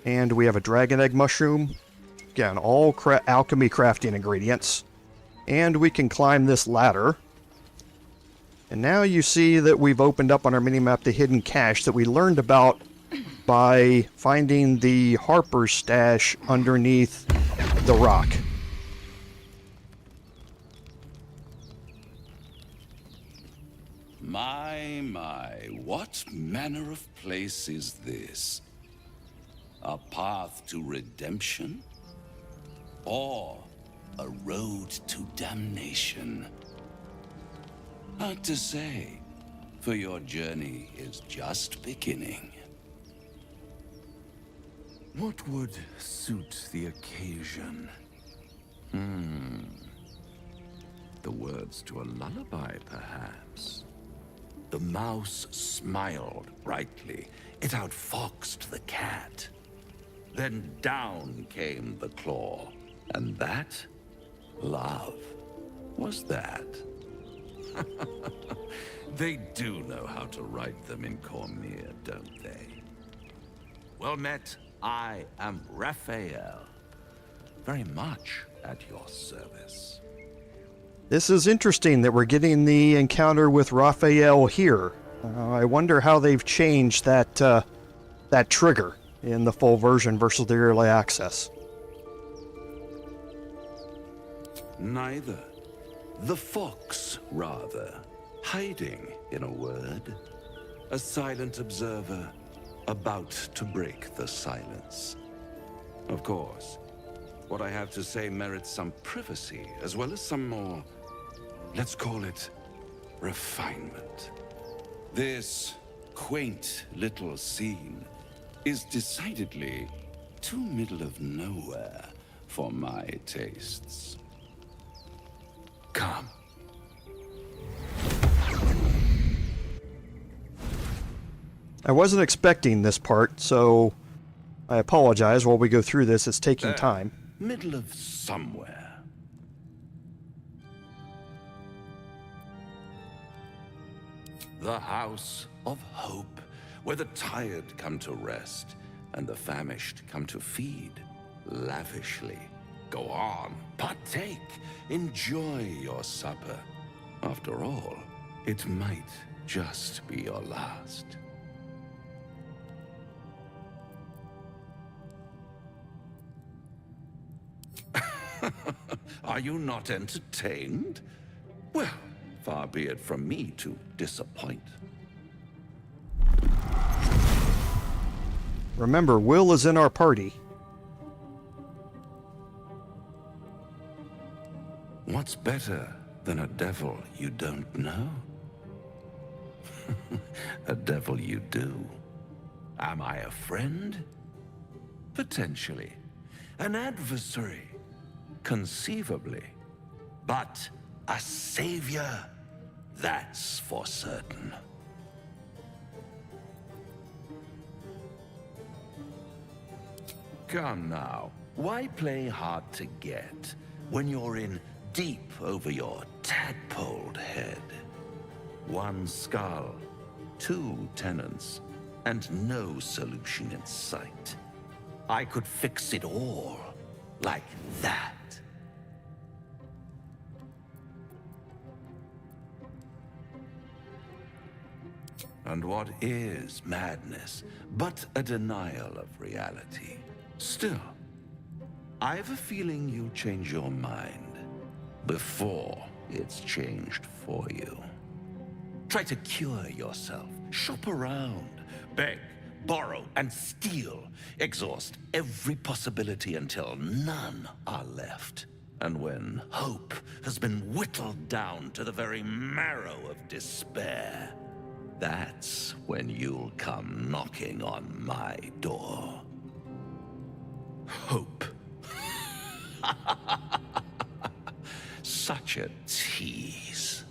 And we have a dragon egg mushroom. Again, all alchemy crafting ingredients. And we can climb this ladder. And now you see that we've opened up on our minimap the hidden cache that we learned about by finding the Harper stash underneath the rock. My, what manner of place is this? A path to redemption? Or a road to damnation? Hard to say, for your journey is just beginning. What would suit the occasion? The words to a lullaby, perhaps. The mouse smiled brightly. It outfoxed the cat. Then down came the claw. And that? Love. Was that? They do know how to write them in Cormier, don't they? Well met. I am Raphael. Very much at your service. This is interesting that we're getting the encounter with Raphael here. I wonder how they've changed that trigger in the full version versus the early access. Neither. The fox, rather. Hiding, in a word. A silent observer, about to break the silence. Of course, what I have to say merits some privacy, as well as some more, let's call it, refinement. This quaint little scene is decidedly too middle of nowhere for my tastes. Come. I wasn't expecting this part, so I apologize while we go through this. It's taking time. Middle of somewhere. The House of Hope, where the tired come to rest and the famished come to feed lavishly. Go on, partake, enjoy your supper. After all, it might just be your last. Are you not entertained? Well, far be it from me to disappoint. Remember, Will is in our party. What's better than a devil you don't know? A devil you do. Am I a friend? Potentially. An adversary? Conceivably. But a savior? That's for certain. Come now, why play hard to get when you're in deep over your tadpoled head? One skull, two tenants, and no solution in sight. I could fix it all like that. And what is madness but a denial of reality? Still, I have a feeling you'll change your mind before it's changed for you. Try to cure yourself, shop around, beg, borrow, and steal. Exhaust every possibility until none are left. And when hope has been whittled down to the very marrow of despair, that's when you'll come knocking on my door. Hope. Such a tease.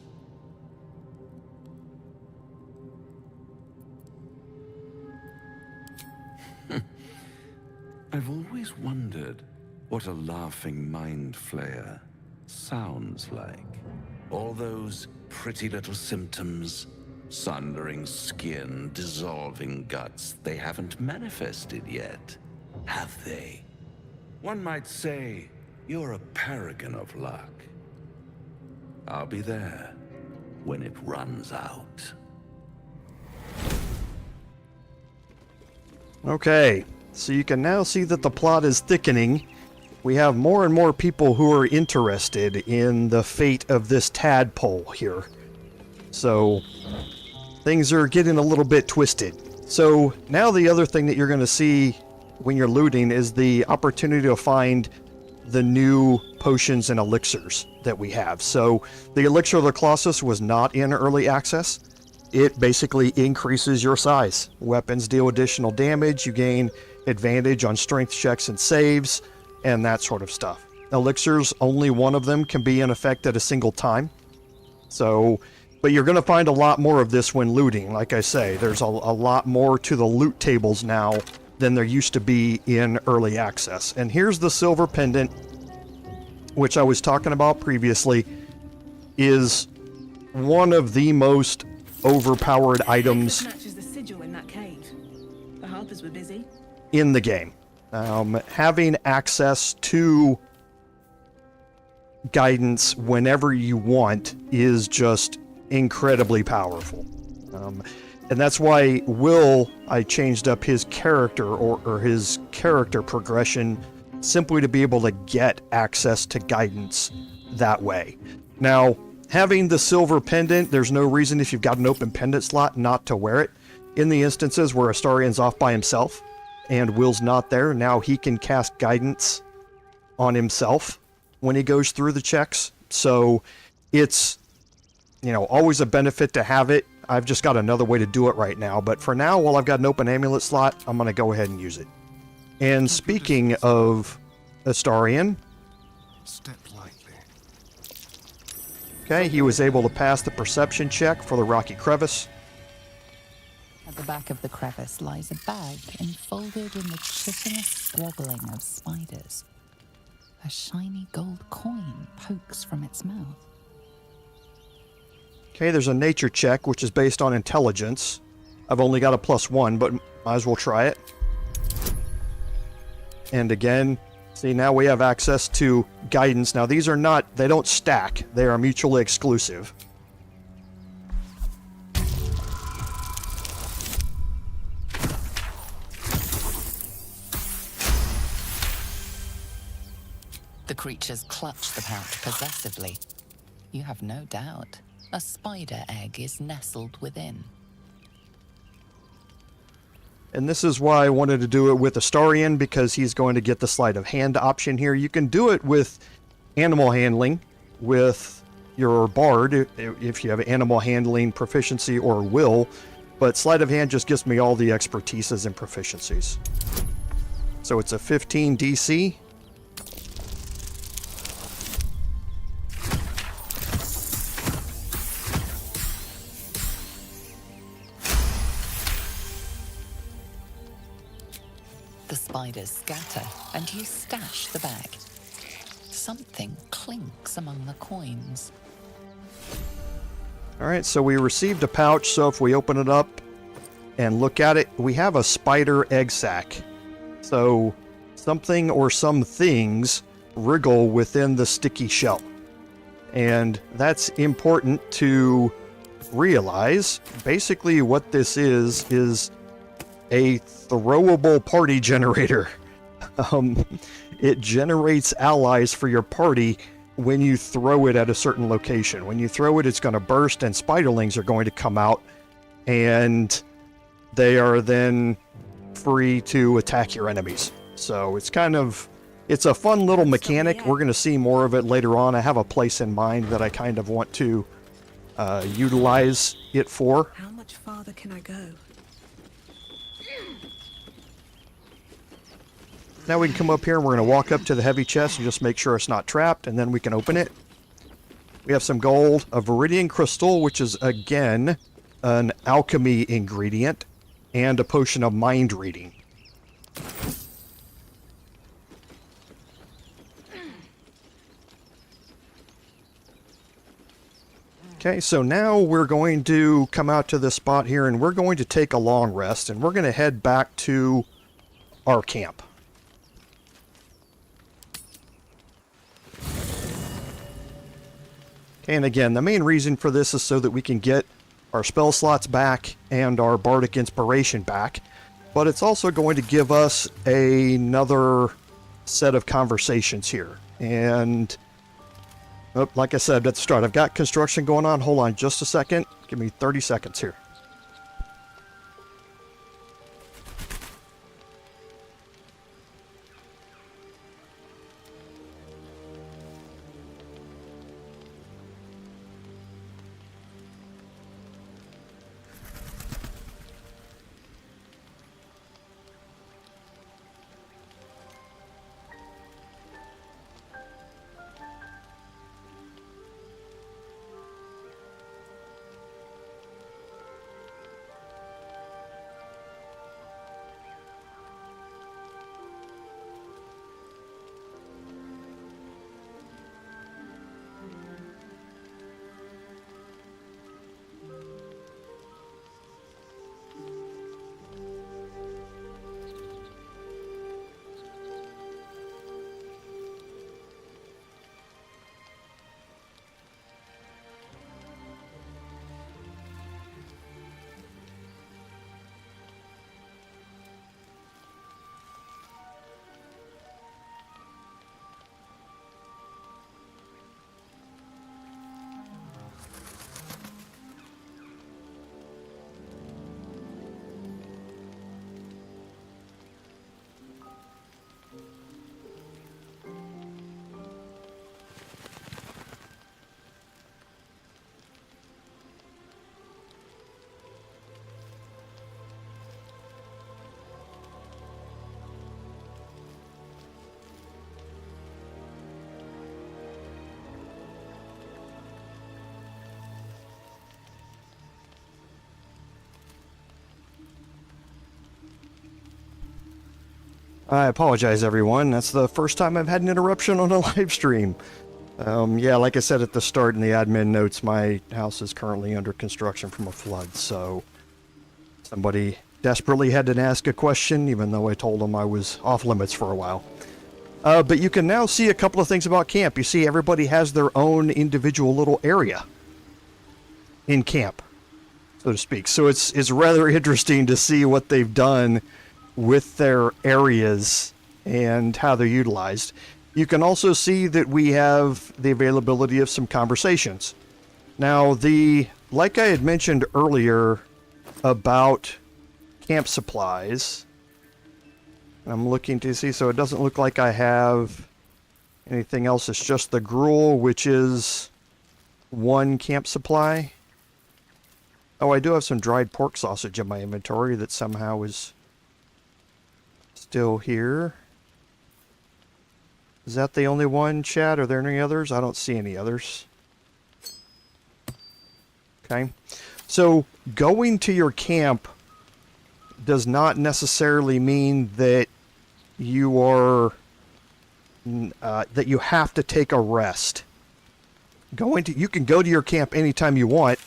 I've always wondered what a laughing mind flayer sounds like. All those pretty little symptoms, sundering skin, dissolving guts, they haven't manifested yet, have they? One might say you're a paragon of luck. I'll be there when it runs out. Okay, so you can now see that the plot is thickening. We have more and more people who are interested in the fate of this tadpole here. So things are getting a little bit twisted. So now the other thing that you're going to see when you're looting is the opportunity to find the new potions and elixirs that we have. So the Elixir of the Colossus was not in early access. It basically increases your size. Weapons deal additional damage, you gain advantage on strength checks and saves, and that sort of stuff. Elixirs, only one of them can be in effect at a single time. So, but you're going to find a lot more of this when looting. Like I say, there's a lot more to the loot tables now than there used to be in early access. And here's the silver pendant, which I was talking about previously, is one of the most overpowered items Matches the sigil in that cave. The Harpers were busy. in the game. Having access to guidance whenever you want is just incredibly powerful. And that's why I changed up his character or his character progression simply to be able to get access to guidance that way. Now, having the silver pendant, there's no reason if you've got an open pendant slot not to wear it. In the instances where Astarian's off by himself and Will's not there, now he can cast guidance on himself when he goes through the checks. So it's, always a benefit to have it. I've just got another way to do it right now. But for now, while I've got an open amulet slot, I'm going to go ahead and use it. And speaking of Astarian, step lightly. Okay, he was able to pass the perception check for the rocky crevice. At the back of the crevice lies a bag enfolded in the chitinous squabbling of spiders. A shiny gold coin pokes from its mouth. Okay, there's a nature check, which is based on intelligence. I've only got a +1, but might as well try it. And again, see, now we have access to guidance. Now, these are not, they don't stack. They are mutually exclusive. The creatures clutch the pouch possessively. You have no doubt. A spider egg is nestled within. And this is why I wanted to do it with Astarian, because he's going to get the sleight of hand option here. You can do it with animal handling, with your bard, if you have animal handling proficiency or will, but sleight of hand just gives me all the expertises and proficiencies. So it's a 15 DC. The spiders scatter, and you stash the bag. Something clinks among the coins. Alright, so we received a pouch, so if we open it up and look at it, we have a spider egg sac. So something or some things wriggle within the sticky shell. And that's important to realize. Basically what this is a throwable party generator. It generates allies for your party when you throw it at a certain location. When you throw it, it's going to burst and spiderlings are going to come out, and they are then free to attack your enemies. So it's a fun little mechanic. We're going to see more of it later on. I have a place in mind that I kind of want to utilize it for. How much farther can I go? Now we can come up here and we're going to walk up to the heavy chest and just make sure it's not trapped, and then we can open it. We have some gold, a viridian crystal, which is again an alchemy ingredient, and a potion of mind reading. Okay, so now we're going to come out to this spot here and we're going to take a long rest, and we're going to head back to our camp. And again, the main reason for this is so that we can get our spell slots back and our bardic inspiration back, but it's also going to give us another set of conversations here. And like I said at the start, I've got construction going on. Hold on just a second. Give me 30 seconds here. I apologize, everyone. That's the first time I've had an interruption on a live stream. Yeah, like I said at the start in the admin notes, my house is currently under construction from a flood, so somebody desperately had to ask a question, even though I told them I was off limits for a while. But you can now see a couple of things about camp. You see everybody has their own individual little area in camp, so to speak. So it's rather interesting to see what they've done with their areas and how they're utilized. You can also see that we have the availability of some conversations. Now, like I had mentioned earlier about camp supplies, I'm looking to see, so it doesn't look like I have anything else. It's just the gruel, which is 1 camp supply. Oh, I do have some dried pork sausage in my inventory that somehow is still here. Is that the only one, chat? Are there any others? I don't see any others. Okay. So, going to your camp does not necessarily mean that you are that you have to take a rest. You can go to your camp anytime you want,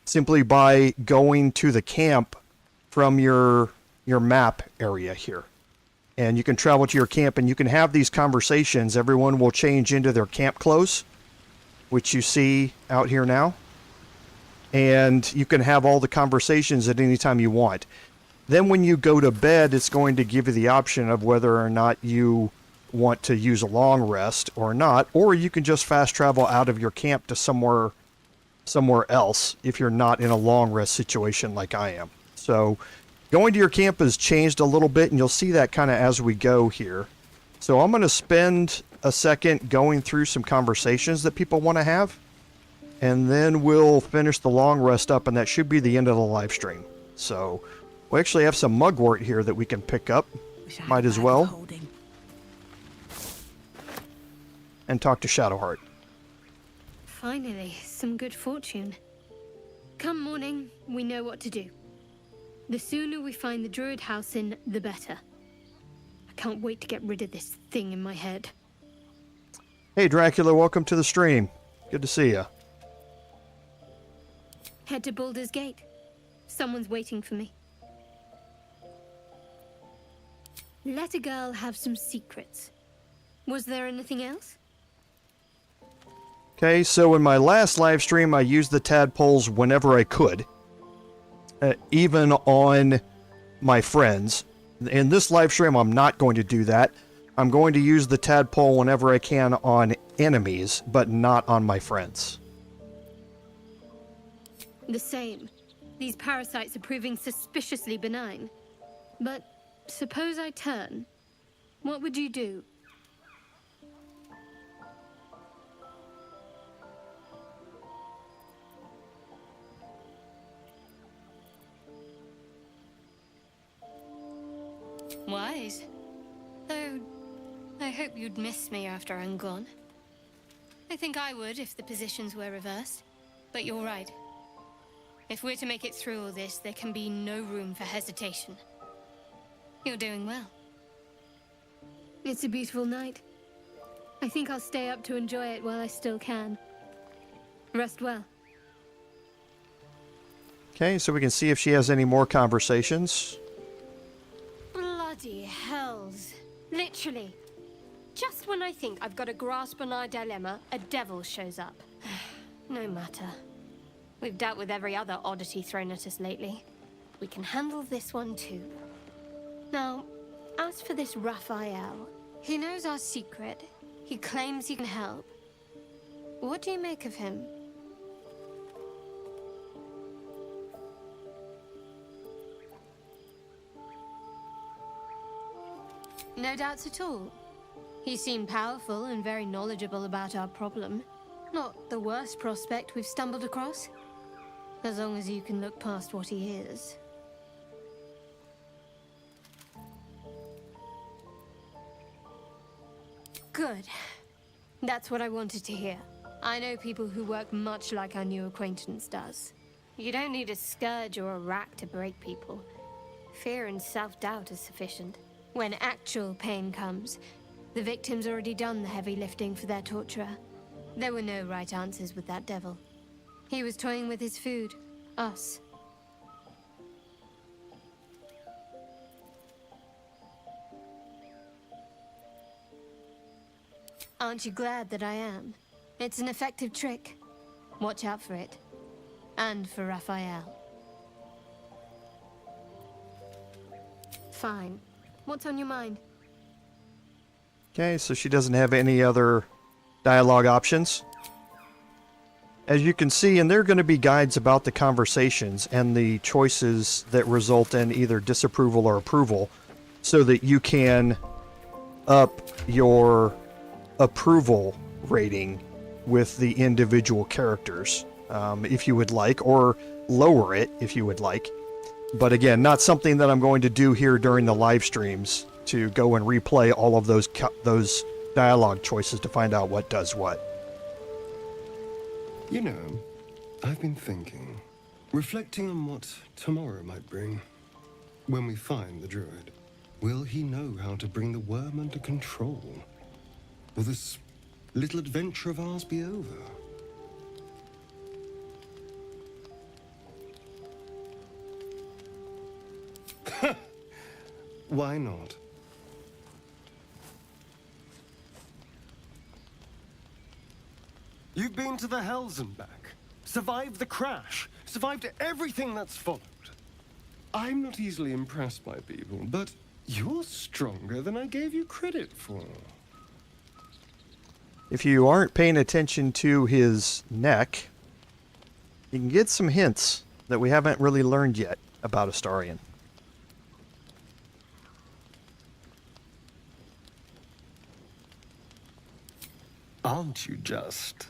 simply by going to the camp from your map area here. And you can travel to your camp and you can have these conversations. Everyone will change into their camp clothes, which you see out here now. And you can have all the conversations at any time you want. Then when you go to bed, it's going to give you the option of whether or not you want to use a long rest or not. Or you can just fast travel out of your camp to somewhere else if you're not in a long rest situation like I am. So going to your camp has changed a little bit, and you'll see that kind of as we go here. So I'm going to spend a second going through some conversations that people want to have, and then we'll finish the long rest up, and that should be the end of the live stream. So we actually have some mugwort here that we can pick up. Might as well. And talk to Shadowheart. Finally, some good fortune. Come morning, we know what to do. The sooner we find the Druid house in, the better. I can't wait to get rid of this thing in my head. Hey Dracula, welcome to the stream. Good to see you. Head to Baldur's Gate. Someone's waiting for me. Let a girl have some secrets. Was there anything else? Okay, so in my last live stream, I used the tadpoles whenever I could. Even on my friends. In this live stream, I'm not going to do that. I'm going to use the tadpole whenever I can on enemies, but not on my friends. The same. These parasites are proving suspiciously benign. But suppose I turn. What would you do? Wise. Though, I hope you'd miss me after I'm gone. I think I would if the positions were reversed. But you're right. If we're to make it through all this, there can be no room for hesitation. You're doing well. It's a beautiful night. I think I'll stay up to enjoy it while I still can. Rest well. Okay, so we can see if she has any more conversations. Bloody hells. Literally. Just when I think I've got a grasp on our dilemma, a devil shows up. No matter. We've dealt with every other oddity thrown at us lately. We can handle this one too. Now, as for this Raphael, he knows our secret. He claims he can help. What do you make of him? No doubts at all. He seemed powerful and very knowledgeable about our problem. Not the worst prospect we've stumbled across. As long as you can look past what he is. Good. That's what I wanted to hear. I know people who work much like our new acquaintance does. You don't need a scourge or a rack to break people. Fear and self-doubt is sufficient. When actual pain comes, the victim's already done the heavy lifting for their torturer. There were no right answers with that devil. He was toying with his food, us. Aren't you glad that I am? It's an effective trick. Watch out for it. And for Raphael. Fine. What's on your mind? Okay, so she doesn't have any other dialogue options. As you can see, and there are going to be guides about the conversations and the choices that result in either disapproval or approval, so that you can up your approval rating with the individual characters, if you would like, or lower it if you would like. But again, not something that I'm going to do here during the live streams to go and replay all of those dialogue choices to find out what does what. You know, I've been thinking, reflecting on what tomorrow might bring. When we find the Druid, will he know how to bring the worm under control? Will this little adventure of ours be over? Why not? You've been to the Hells and back, survived the crash, survived everything that's followed. I'm not easily impressed by people, but you're stronger than I gave you credit for. If you aren't paying attention to his neck, you can get some hints that we haven't really learned yet about Astarion. Aren't you just?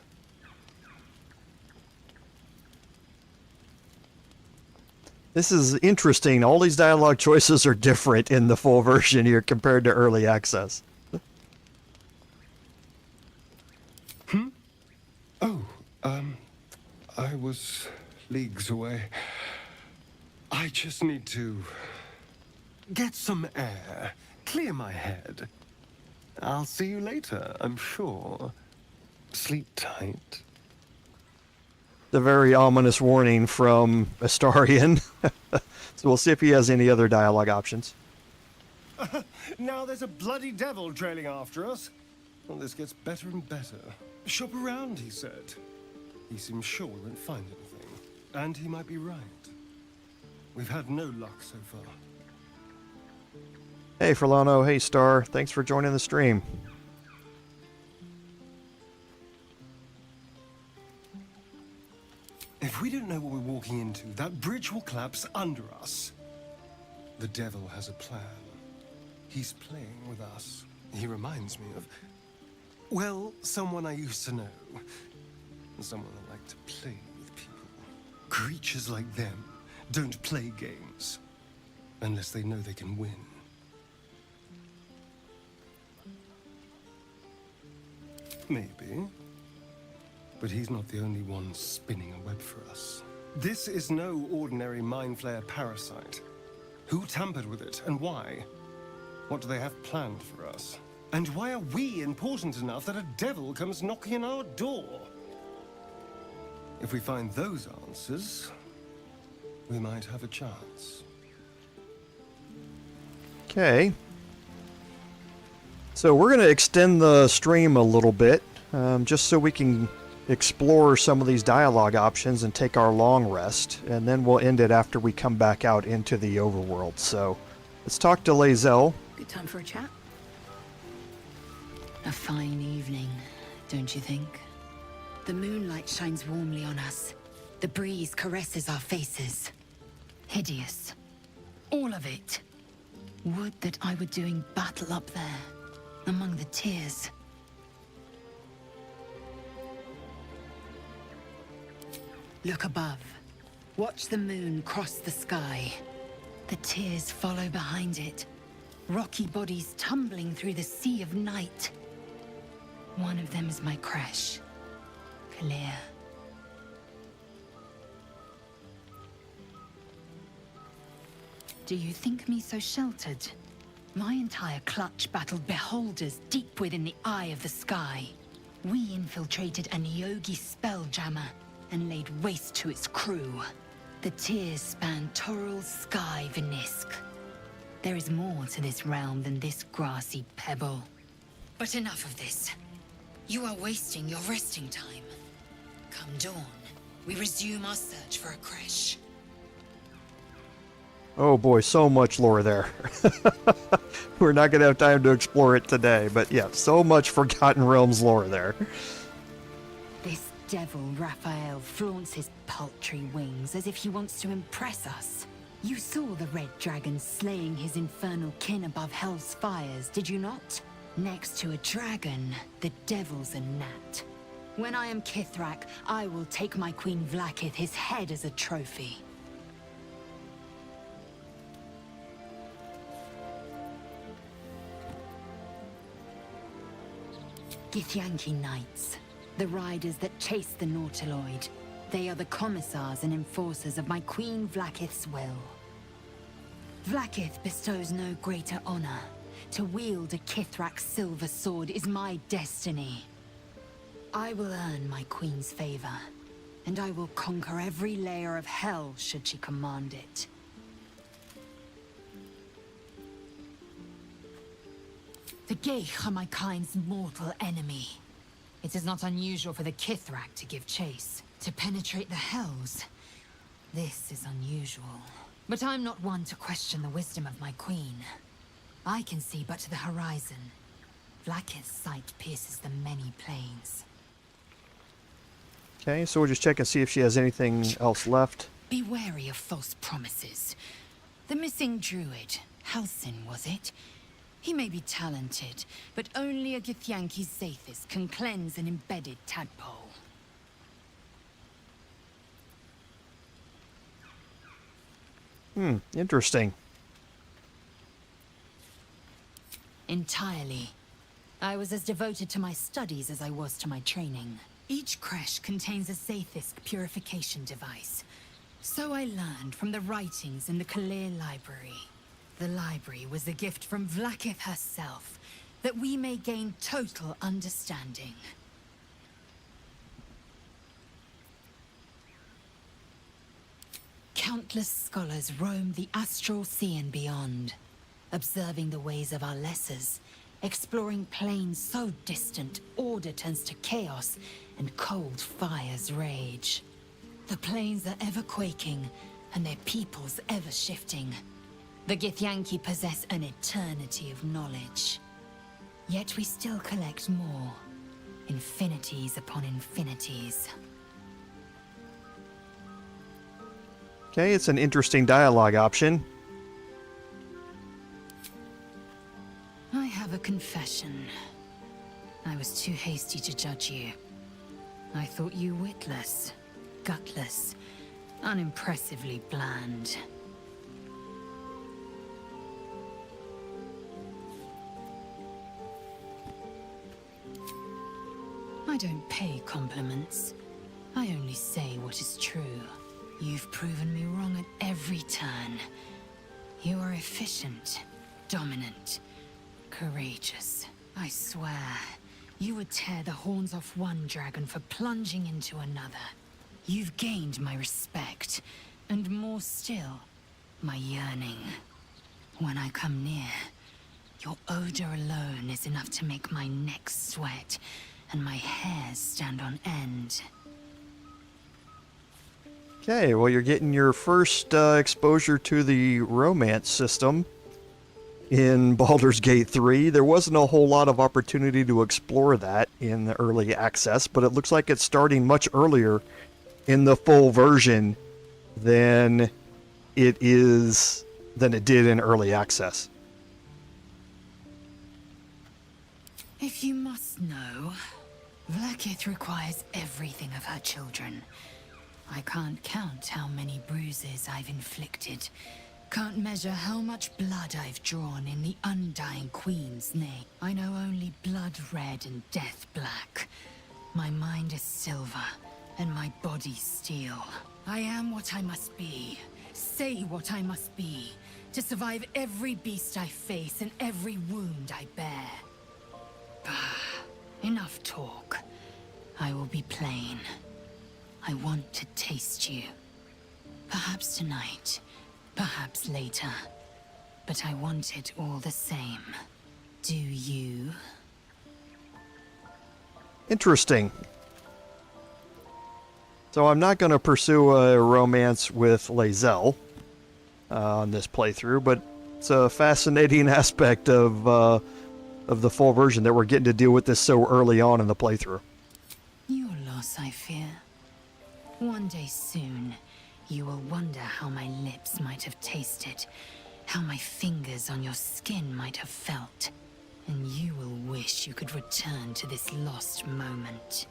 This is interesting. All these dialogue choices are different in the full version here compared to early access. I was leagues away. I just need to get some air, clear my head. I'll see you later, I'm sure. Sleep tight. The very ominous warning from Astarion. So we'll see if he has any other dialogue options. Now there's a bloody devil trailing after us. Well, this gets better and better. Shop around, he said. He seems sure we won't find anything. And he might be right. We've had no luck so far. Hey, Ferlano. Hey, Star. Thanks for joining the stream. If we don't know what we're walking into, that bridge will collapse under us. The devil has a plan. He's playing with us. He reminds me of, well, someone I used to know. Someone that liked to play with people. Creatures like them don't play games unless they know they can win. Maybe. But he's not the only one spinning a web for us. This is no ordinary mind flayer parasite. Who tampered with it, and why? What do they have planned for us? And why are we important enough that a devil comes knocking on our door? If we find those answers, we might have a chance. Okay. So we're going to extend the stream a little bit, just so we can explore some of these dialogue options and take our long rest, and then we'll end it after we come back out into the overworld. So let's talk to Lae'zel. Good time for a chat. A fine evening, don't you think? The moonlight shines warmly on us. The breeze caresses our faces. Hideous. All of it. Would that I were doing battle up there, among the tears. Look above. Watch the moon cross the sky. The tears follow behind it. Rocky bodies tumbling through the sea of night. One of them is my crash. Clear. Do you think me so sheltered? My entire clutch battled beholders deep within the eye of the sky. We infiltrated an Yogi spelljammer and laid waste to its crew. The tears span Toral's sky, Vinisk. There is more to this realm than this grassy pebble. But enough of this. You are wasting your resting time. Come dawn, we resume our search for a creche. Oh boy, so much lore there. We're not going to have time to explore it today, but yeah, so much Forgotten Realms lore there. This devil Raphael flaunts his paltry wings as if he wants to impress us. You saw the red dragon slaying his infernal kin above hell's fires, did you not? Next to a dragon, the devil's a gnat. When I am Kithrak, I will take my Queen Vlaakith his head as a trophy. Githyanki Knights, the riders that chase the Nautiloid. They are the commissars and enforcers of my Queen Vlaakith's will. Vlaakith bestows no greater honor. To wield a Kithrak silver sword is my destiny. I will earn my Queen's favor, and I will conquer every layer of hell should she command it. The Geich are my kind's mortal enemy. It is not unusual for the Kithrak to give chase, to penetrate the hells. This is unusual. But I'm not one to question the wisdom of my queen. I can see but to the horizon. Vlaakith's sight pierces the many planes. Okay, so we'll just check and see if she has anything else left. Be wary of false promises. The missing druid, Halsin, was it? He may be talented, but only a Githyanki Zathis can cleanse an embedded tadpole. Interesting. Entirely. I was as devoted to my studies as I was to my training. Each creche contains a Zathis purification device. So I learned from the writings in the Kalir Library. The library was a gift from Vlaakith herself, that we may gain total understanding. Countless scholars roam the astral sea and beyond, observing the ways of our lessers, exploring planes so distant order turns to chaos and cold fires rage. The planes are ever quaking, and their peoples ever shifting. The Githyanki possess an eternity of knowledge. Yet we still collect more. Infinities upon infinities. Okay, it's an interesting dialogue option. I have a confession. I was too hasty to judge you. I thought you witless, gutless, unimpressively bland. I don't pay compliments. I only say what is true. You've proven me wrong at every turn. You are efficient, dominant, courageous. I swear, you would tear the horns off one dragon for plunging into another. You've gained my respect, and more still, my yearning. When I come near, your odor alone is enough to make my neck sweat and my hairs stand on end. Okay, well, you're getting your first exposure to the romance system in Baldur's Gate 3. There wasn't a whole lot of opportunity to explore that in the early access, but it looks like it's starting much earlier in the full version than it did in early access. If you must know, Vlaakith requires everything of her children. I can't count how many bruises I've inflicted. Can't measure how much blood I've drawn in the undying Queen's name. I know only blood red and death black. My mind is silver, and my body steel. I am what I must be. Say what I must be. to survive every beast I face and every wound I bear. Enough talk. I will be plain. I want to taste you. Perhaps tonight, perhaps later. But I want it all the same. Do you? Interesting. So I'm not going to pursue a romance with Lae'zel on this playthrough, but it's a fascinating aspect of the full version that we're getting to deal with this so early on in the playthrough. Your loss, I fear. One day soon, you will wonder how my lips might have tasted, how my fingers on your skin might have felt, and you will wish you could return to this lost moment.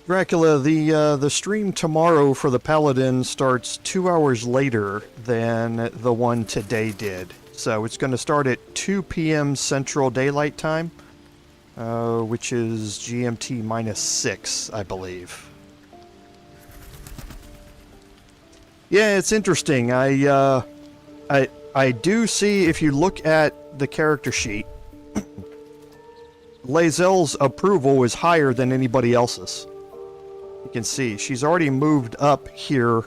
Dracula, the stream tomorrow for the Paladin starts 2 hours later than the one today did. So it's going to start at 2 p.m. Central Daylight Time, which is GMT -6, I believe. Yeah, it's interesting. I do see, if you look at the character sheet, Lae'zel's approval is higher than anybody else's. You can see she's already moved up here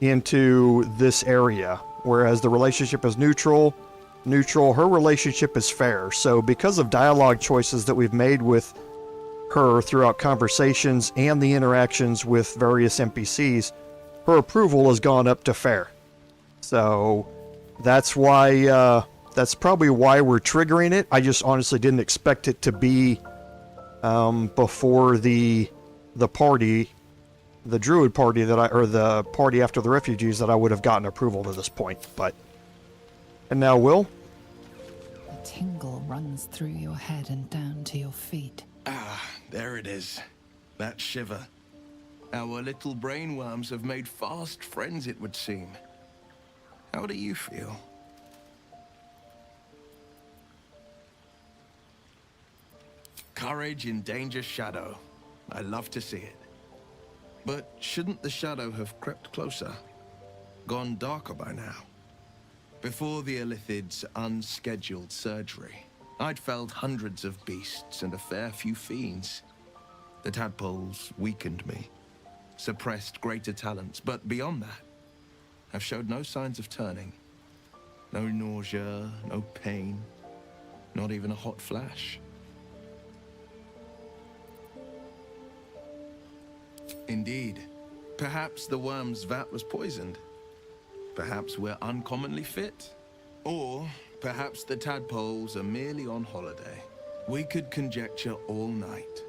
into this area, whereas the relationship is neutral. Her relationship is fair. So because of dialogue choices that we've made with her throughout conversations and the interactions with various NPCs, her approval has gone up to fair. So that's why, that's probably why we're triggering it. I just honestly didn't expect it to be before the party, the Druid party or the party after the refugees, that I would have gotten approval to this point. But, and now Will? A tingle runs through your head and down to your feet. Ah, there it is. That shiver. Our little brainworms have made fast friends, it would seem. How do you feel? Courage in danger's shadow. I love to see it. But shouldn't the shadow have crept closer? Gone darker by now? Before the Illithid's unscheduled surgery, I'd felled hundreds of beasts and a fair few fiends. The tadpoles weakened me, suppressed greater talents, but beyond that, I've showed no signs of turning. No nausea, no pain, not even a hot flash. Indeed. Perhaps the worm's vat was poisoned. Perhaps we're uncommonly fit. Or perhaps the tadpoles are merely on holiday. We could conjecture all night.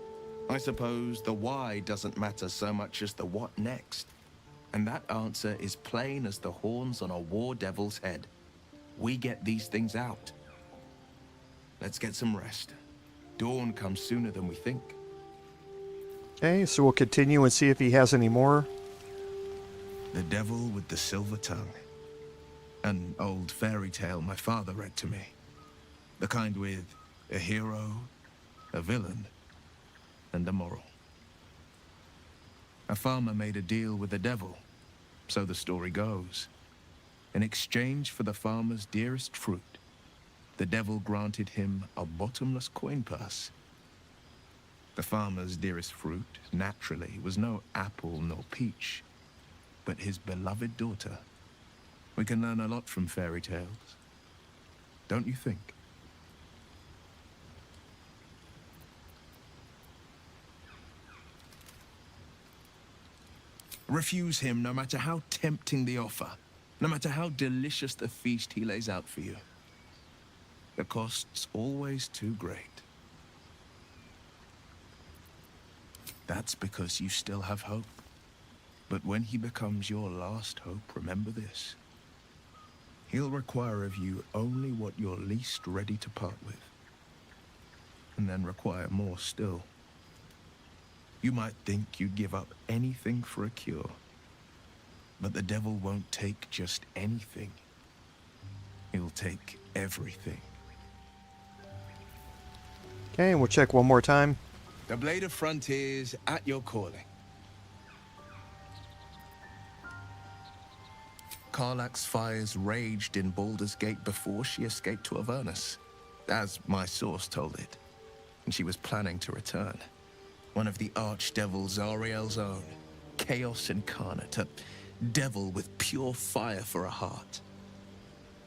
I suppose the why doesn't matter so much as the what next. And that answer is plain as the horns on a war devil's head. We get these things out. Let's get some rest. Dawn comes sooner than we think. Okay, so we'll continue and see if he has any more. The Devil with the Silver Tongue. An old fairy tale my father read to me. The kind with a hero, a villain, and a moral. A farmer made a deal with the devil, so the story goes. In exchange for the farmer's dearest fruit, the devil granted him a bottomless coin purse. The farmer's dearest fruit, naturally, was no apple nor peach, but his beloved daughter. We can learn a lot from fairy tales, don't you think? Refuse him no matter how tempting the offer, no matter how delicious the feast he lays out for you. The cost's always too great. That's because you still have hope. But when he becomes your last hope, remember this. He'll require of you only what you're least ready to part with. And then require more still. You might think you'd give up anything for a cure. But the devil won't take just anything. He'll take everything. Okay, and we'll check one more time. The Blade of Frontiers at your calling. Karlach's fires raged in Baldur's Gate before she escaped to Avernus, as my source told it, and she was planning to return. One of the archdevils Ariel's own, Chaos Incarnate, a devil with pure fire for a heart.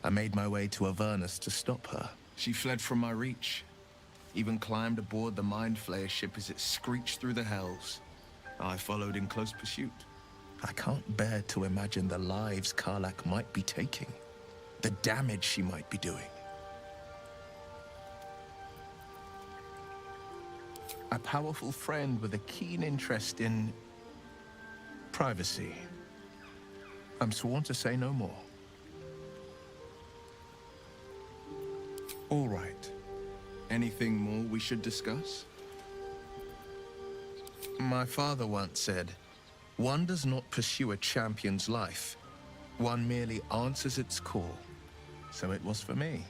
I made my way to Avernus to stop her. She fled from my reach, even climbed aboard the Mind Flayer ship as it screeched through the hells. I followed in close pursuit. I can't bear to imagine the lives Karlach might be taking, the damage she might be doing. A powerful friend with a keen interest in privacy. I'm sworn to say no more. All right. Anything more we should discuss? My father once said, one does not pursue a champion's life. One merely answers its call. So it was for me.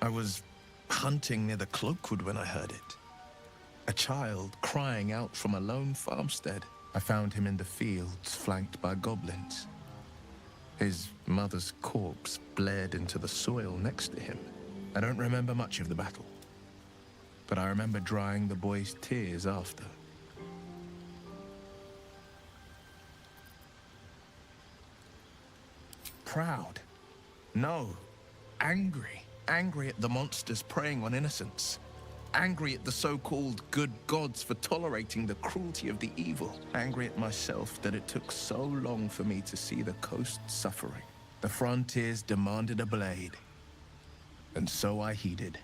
I was hunting near the Cloakwood when I heard it. A child crying out from a lone farmstead. I found him in the fields, flanked by goblins. His mother's corpse bled into the soil next to him. I don't remember much of the battle, but I remember drying the boy's tears after. Proud? No. Angry. Angry at the monsters preying on innocents. Angry at the so-called good gods for tolerating the cruelty of the evil. Angry at myself that it took so long for me to see the coast suffering. The frontiers demanded a blade, and so I heeded.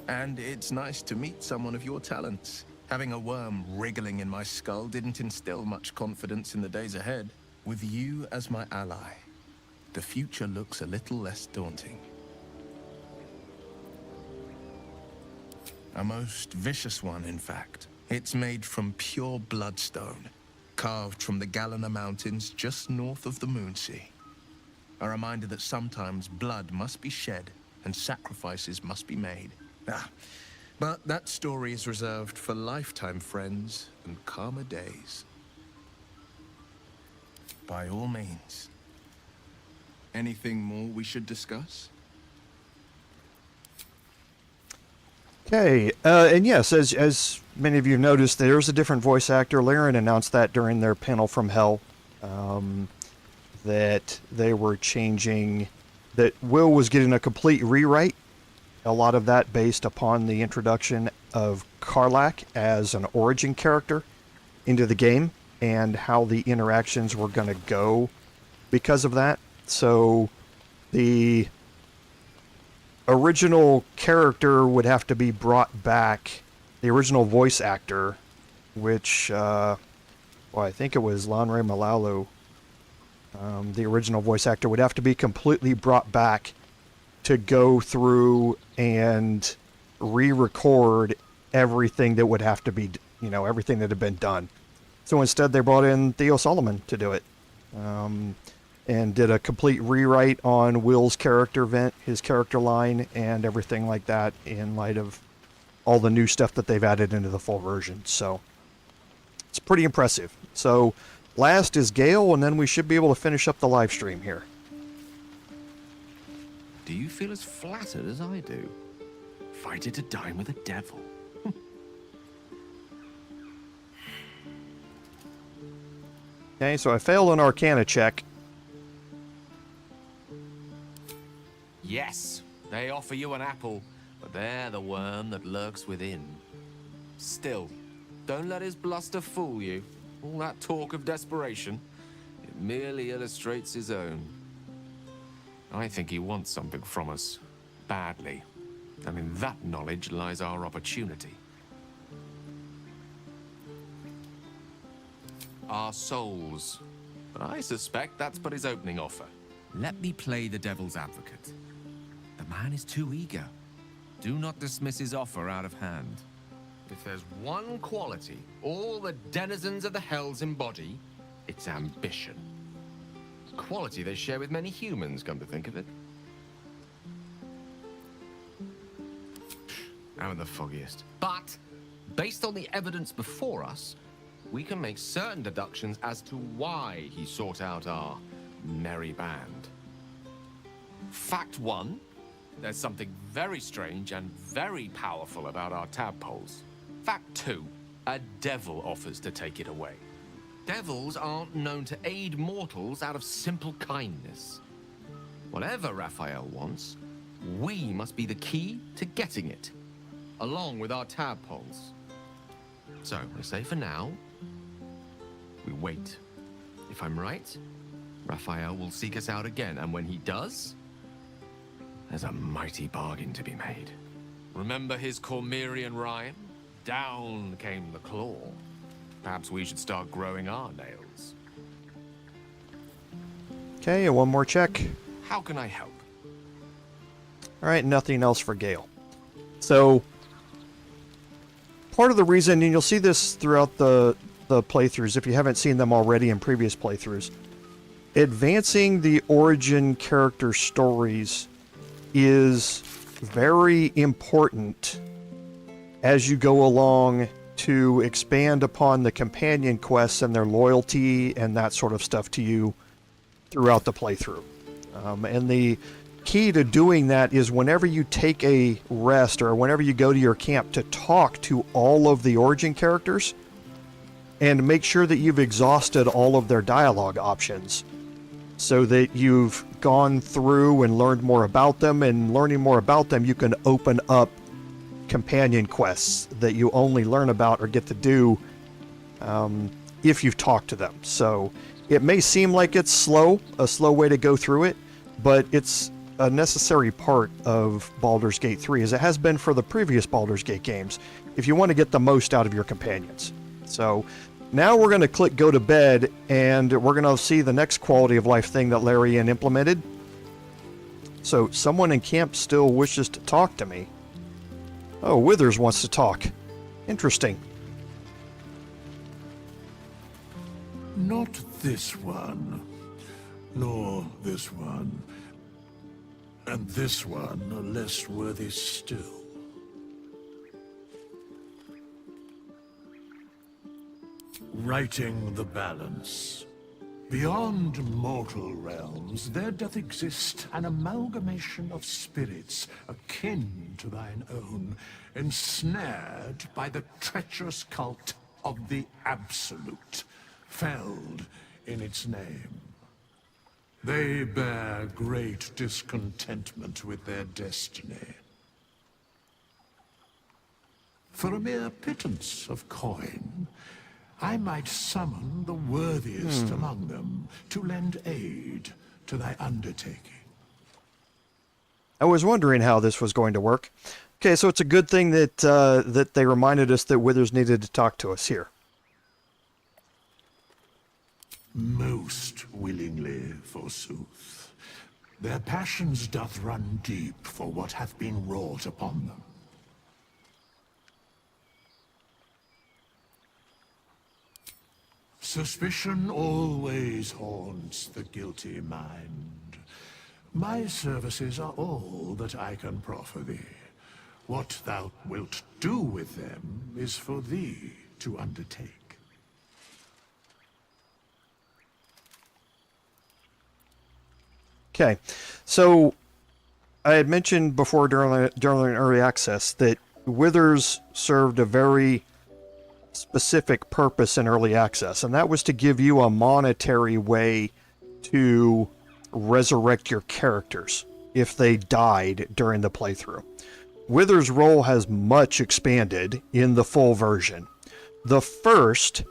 And it's nice to meet someone of your talents. Having a worm wriggling in my skull didn't instill much confidence in the days ahead. With you as my ally, the future looks a little less daunting. A most vicious one, in fact. It's made from pure bloodstone, carved from the Galena Mountains just north of the Moonsea. A reminder that sometimes blood must be shed and sacrifices must be made. But that story is reserved for lifetime friends and calmer days. By all means. Anything more we should discuss? Okay, and yes, as many of you have noticed, there's a different voice actor. Laren announced that during their panel from Hell, that they were changing, that Will was getting a complete rewrite. A lot of that based upon the introduction of Karlach as an origin character into the game and how the interactions were going to go because of that. So the original character would have to be brought back, the original voice actor, which, well, I think it was Lanre Malalu, the original voice actor, would have to be completely brought back to go through and re-record everything that would have to be, you know, everything that had been done. So instead they brought in Theo Solomon to do it. And did a complete rewrite on Will's character his character line, and everything like that in light of all the new stuff that they've added into the full version. So it's pretty impressive. So last is Gale, and then we should be able to finish up the live stream here. Do you feel as flattered as I do? Fighter to dine with a devil. Okay, so I failed an Arcana check. Yes, they offer you an apple, but they're the worm that lurks within. Still, don't let his bluster fool you. All that talk of desperation, it merely illustrates his own. I think he wants something from us, badly. And in that knowledge lies our opportunity. Our souls. But I suspect that's but his opening offer. Let me play the devil's advocate. The man is too eager. Do not dismiss his offer out of hand. If there's one quality all the denizens of the hells embody, it's ambition. Quality they share with many humans, come to think of it. I'm in the foggiest. But, based on the evidence before us, we can make certain deductions as to why he sought out our merry band. Fact 1, there's something very strange and very powerful about our tadpoles. Fact 2, a devil offers to take it away. Devils aren't known to aid mortals out of simple kindness. Whatever Raphael wants, we must be the key to getting it, along with our tadpoles. So, we say for now, we wait. If I'm right, Raphael will seek us out again, and when he does, there's a mighty bargain to be made. Remember his Cormyrean rhyme? Down came the claw. Perhaps we should start growing our nails. Okay, and one more check. How can I help? Alright, nothing else for Gale. So, part of the reason, and you'll see this throughout the playthroughs if you haven't seen them already in previous playthroughs, advancing the origin character stories is very important as you go along to expand upon the companion quests and their loyalty and that sort of stuff to you throughout the playthrough. And the key to doing that is whenever you take a rest or whenever you go to your camp to talk to all of the origin characters and make sure that you've exhausted all of their dialogue options so that you've gone through and learned more about them, and learning more about them you can open up companion quests that you only learn about or get to do if you've talked to them. So it may seem like it's a slow way to go through it, but it's a necessary part of Baldur's Gate 3, as it has been for the previous Baldur's Gate games, if you want to get the most out of your companions. So now we're going to click go to bed, and we're going to see the next quality of life thing that Larian implemented. So someone in camp still wishes to talk to me. Oh, Withers wants to talk. Interesting. Not this one, nor this one, and this one are less worthy still. Righting the balance. Beyond mortal realms, there doth exist an amalgamation of spirits akin to thine own, ensnared by the treacherous cult of the Absolute, felled in its name. They bear great discontentment with their destiny. For a mere pittance of coin, I might summon the worthiest among them to lend aid to thy undertaking. I was wondering how this was going to work. Okay, so it's a good thing that that they reminded us that Withers needed to talk to us here. Most willingly, forsooth. Their passions doth run deep for what hath been wrought upon them. Suspicion always haunts the guilty mind. My services are all that I can proffer thee. What thou wilt do with them is for thee to undertake. Okay, so I had mentioned before during early access that Withers served a very specific purpose in early access, and that was to give you a monetary way to resurrect your characters if they died during the playthrough. Withers' role has much expanded in the full version. The first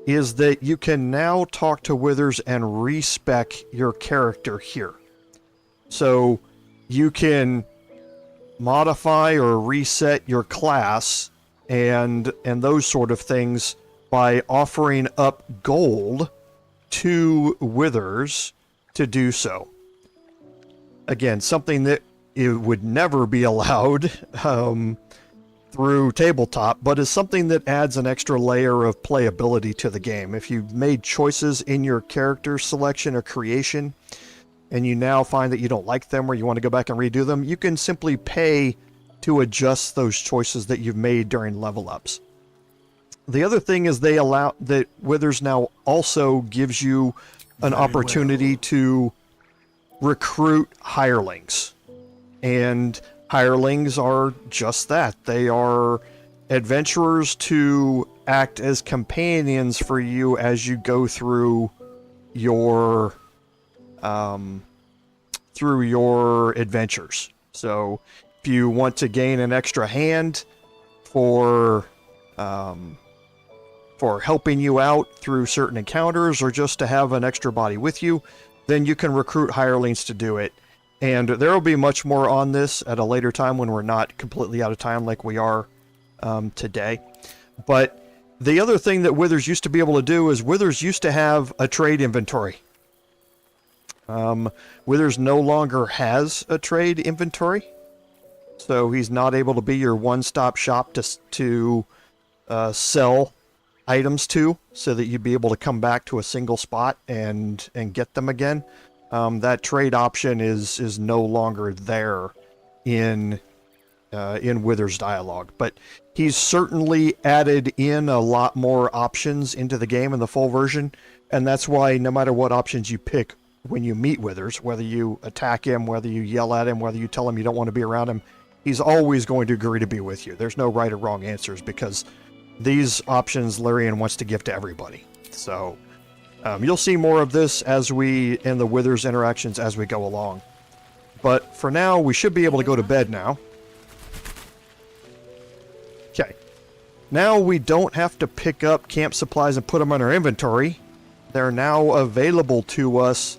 is that you can now talk to Withers and respec your character here. So you can modify or reset your class and those sort of things by offering up gold to Withers to do so. Again, something that it would never be allowed through tabletop, but is something that adds an extra layer of playability to the game. If you've made choices in your character selection or creation, and you now find that you don't like them or you want to go back and redo them, you can simply pay to adjust those choices that you've made during level ups. The other thing is they allow that Withers now also gives you an opportunity to recruit hirelings. And hirelings are just that. They are adventurers to act as companions for you as you go through your adventures. So if you want to gain an extra hand for helping you out through certain encounters, or just to have an extra body with you, then you can recruit hirelings to do it. And there will be much more on this at a later time when we're not completely out of time like we are today. But the other thing that Withers used to be able to do is Withers used to have a trade inventory. Withers no longer has a trade inventory, so he's not able to be your one-stop shop to sell items to, so that you'd be able to come back to a single spot and get them again. That trade option is no longer there in Withers dialogue, but he's certainly added in a lot more options into the game in the full version, and that's why no matter what options you pick when you meet Withers, whether you attack him, whether you yell at him, whether you tell him you don't want to be around him, he's always going to agree to be with you. There's no right or wrong answers, because these options Larian wants to give to everybody. So you'll see more of this in the Withers interactions as we go along. But for now, we should be able to go to bed now. Okay. Now we don't have to pick up camp supplies and put them in our inventory. They're now available to us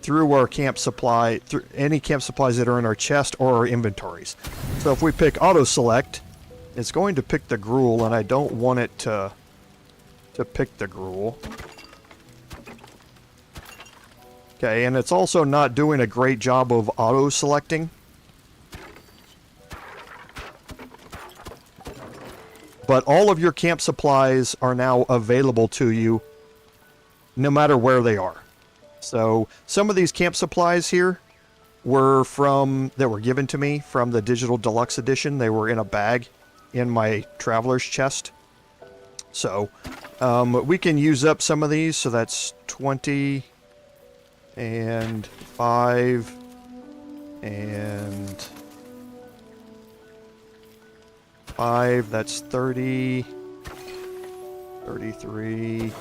through our camp supply, through any camp supplies that are in our chest or our inventories. So if we pick auto select, it's going to pick the gruel, and I don't want it to pick the gruel. Okay, and it's also not doing a great job of auto selecting. But all of your camp supplies are now available to you, no matter where they are. So some of these camp supplies here that were given to me from the Digital Deluxe Edition. They were in a bag in my traveler's chest. So we can use up some of these. So that's 20 and 5 and 5. That's 30, 33,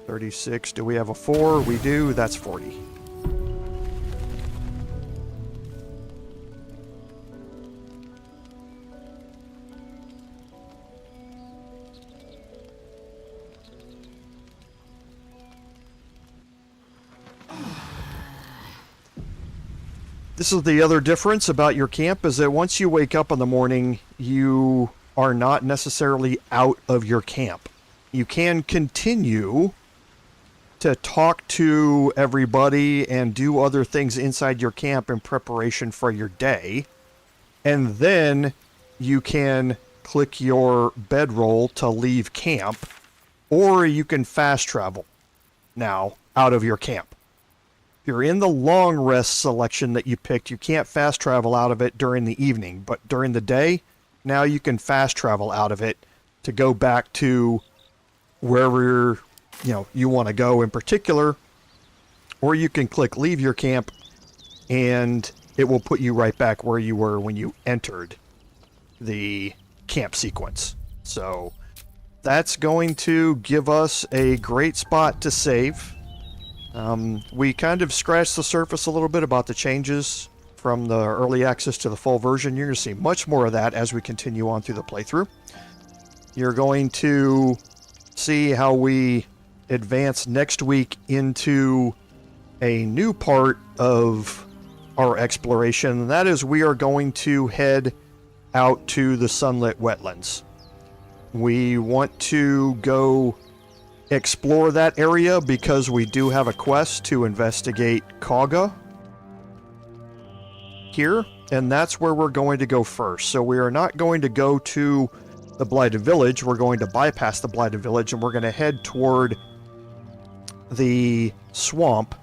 36. Do we have a 4? We do. That's 40. This is the other difference about your camp, is that once you wake up in the morning, you are not necessarily out of your camp. You can continue to talk to everybody and do other things inside your camp in preparation for your day. And then you can click your bedroll to leave camp, or you can fast travel now out of your camp. You're in the long rest selection that you picked. You can't fast travel out of it during the evening, but during the day, now you can fast travel out of it to go back to wherever you want to go in particular, or you can click leave your camp and it will put you right back where you were when you entered the camp sequence. So that's going to give us a great spot to save. We kind of scratched the surface a little bit about the changes from the early access to the full version. You're going to see much more of that as we continue on through the playthrough. You're going to see how we advance next week into a new part of our exploration, and that is we are going to head out to the Sunlit Wetlands. We want to go explore that area because we do have a quest to investigate Kagha here, and that's where we're going to go first. So we are not going to go to the Blighted Village. We're going to bypass the Blighted Village, and we're going to head toward the swamp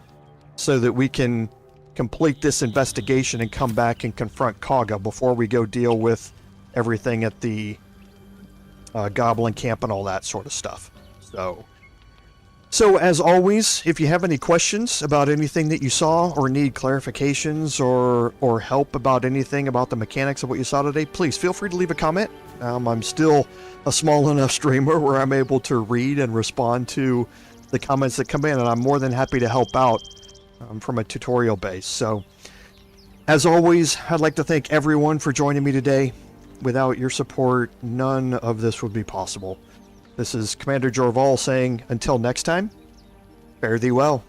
so that we can complete this investigation and come back and confront Kagha before we go deal with everything at the goblin camp and all that sort of stuff. So as always, if you have any questions about anything that you saw or need clarifications or help about anything about the mechanics of what you saw today, please feel free to leave a comment. I'm still a small enough streamer where I'm able to read and respond to the comments that come in, and I'm more than happy to help out from a tutorial base. So as always, I'd like to thank everyone for joining me today. Without your support, none of this would be possible. This is Commander Jorval saying, until next time, fare thee well.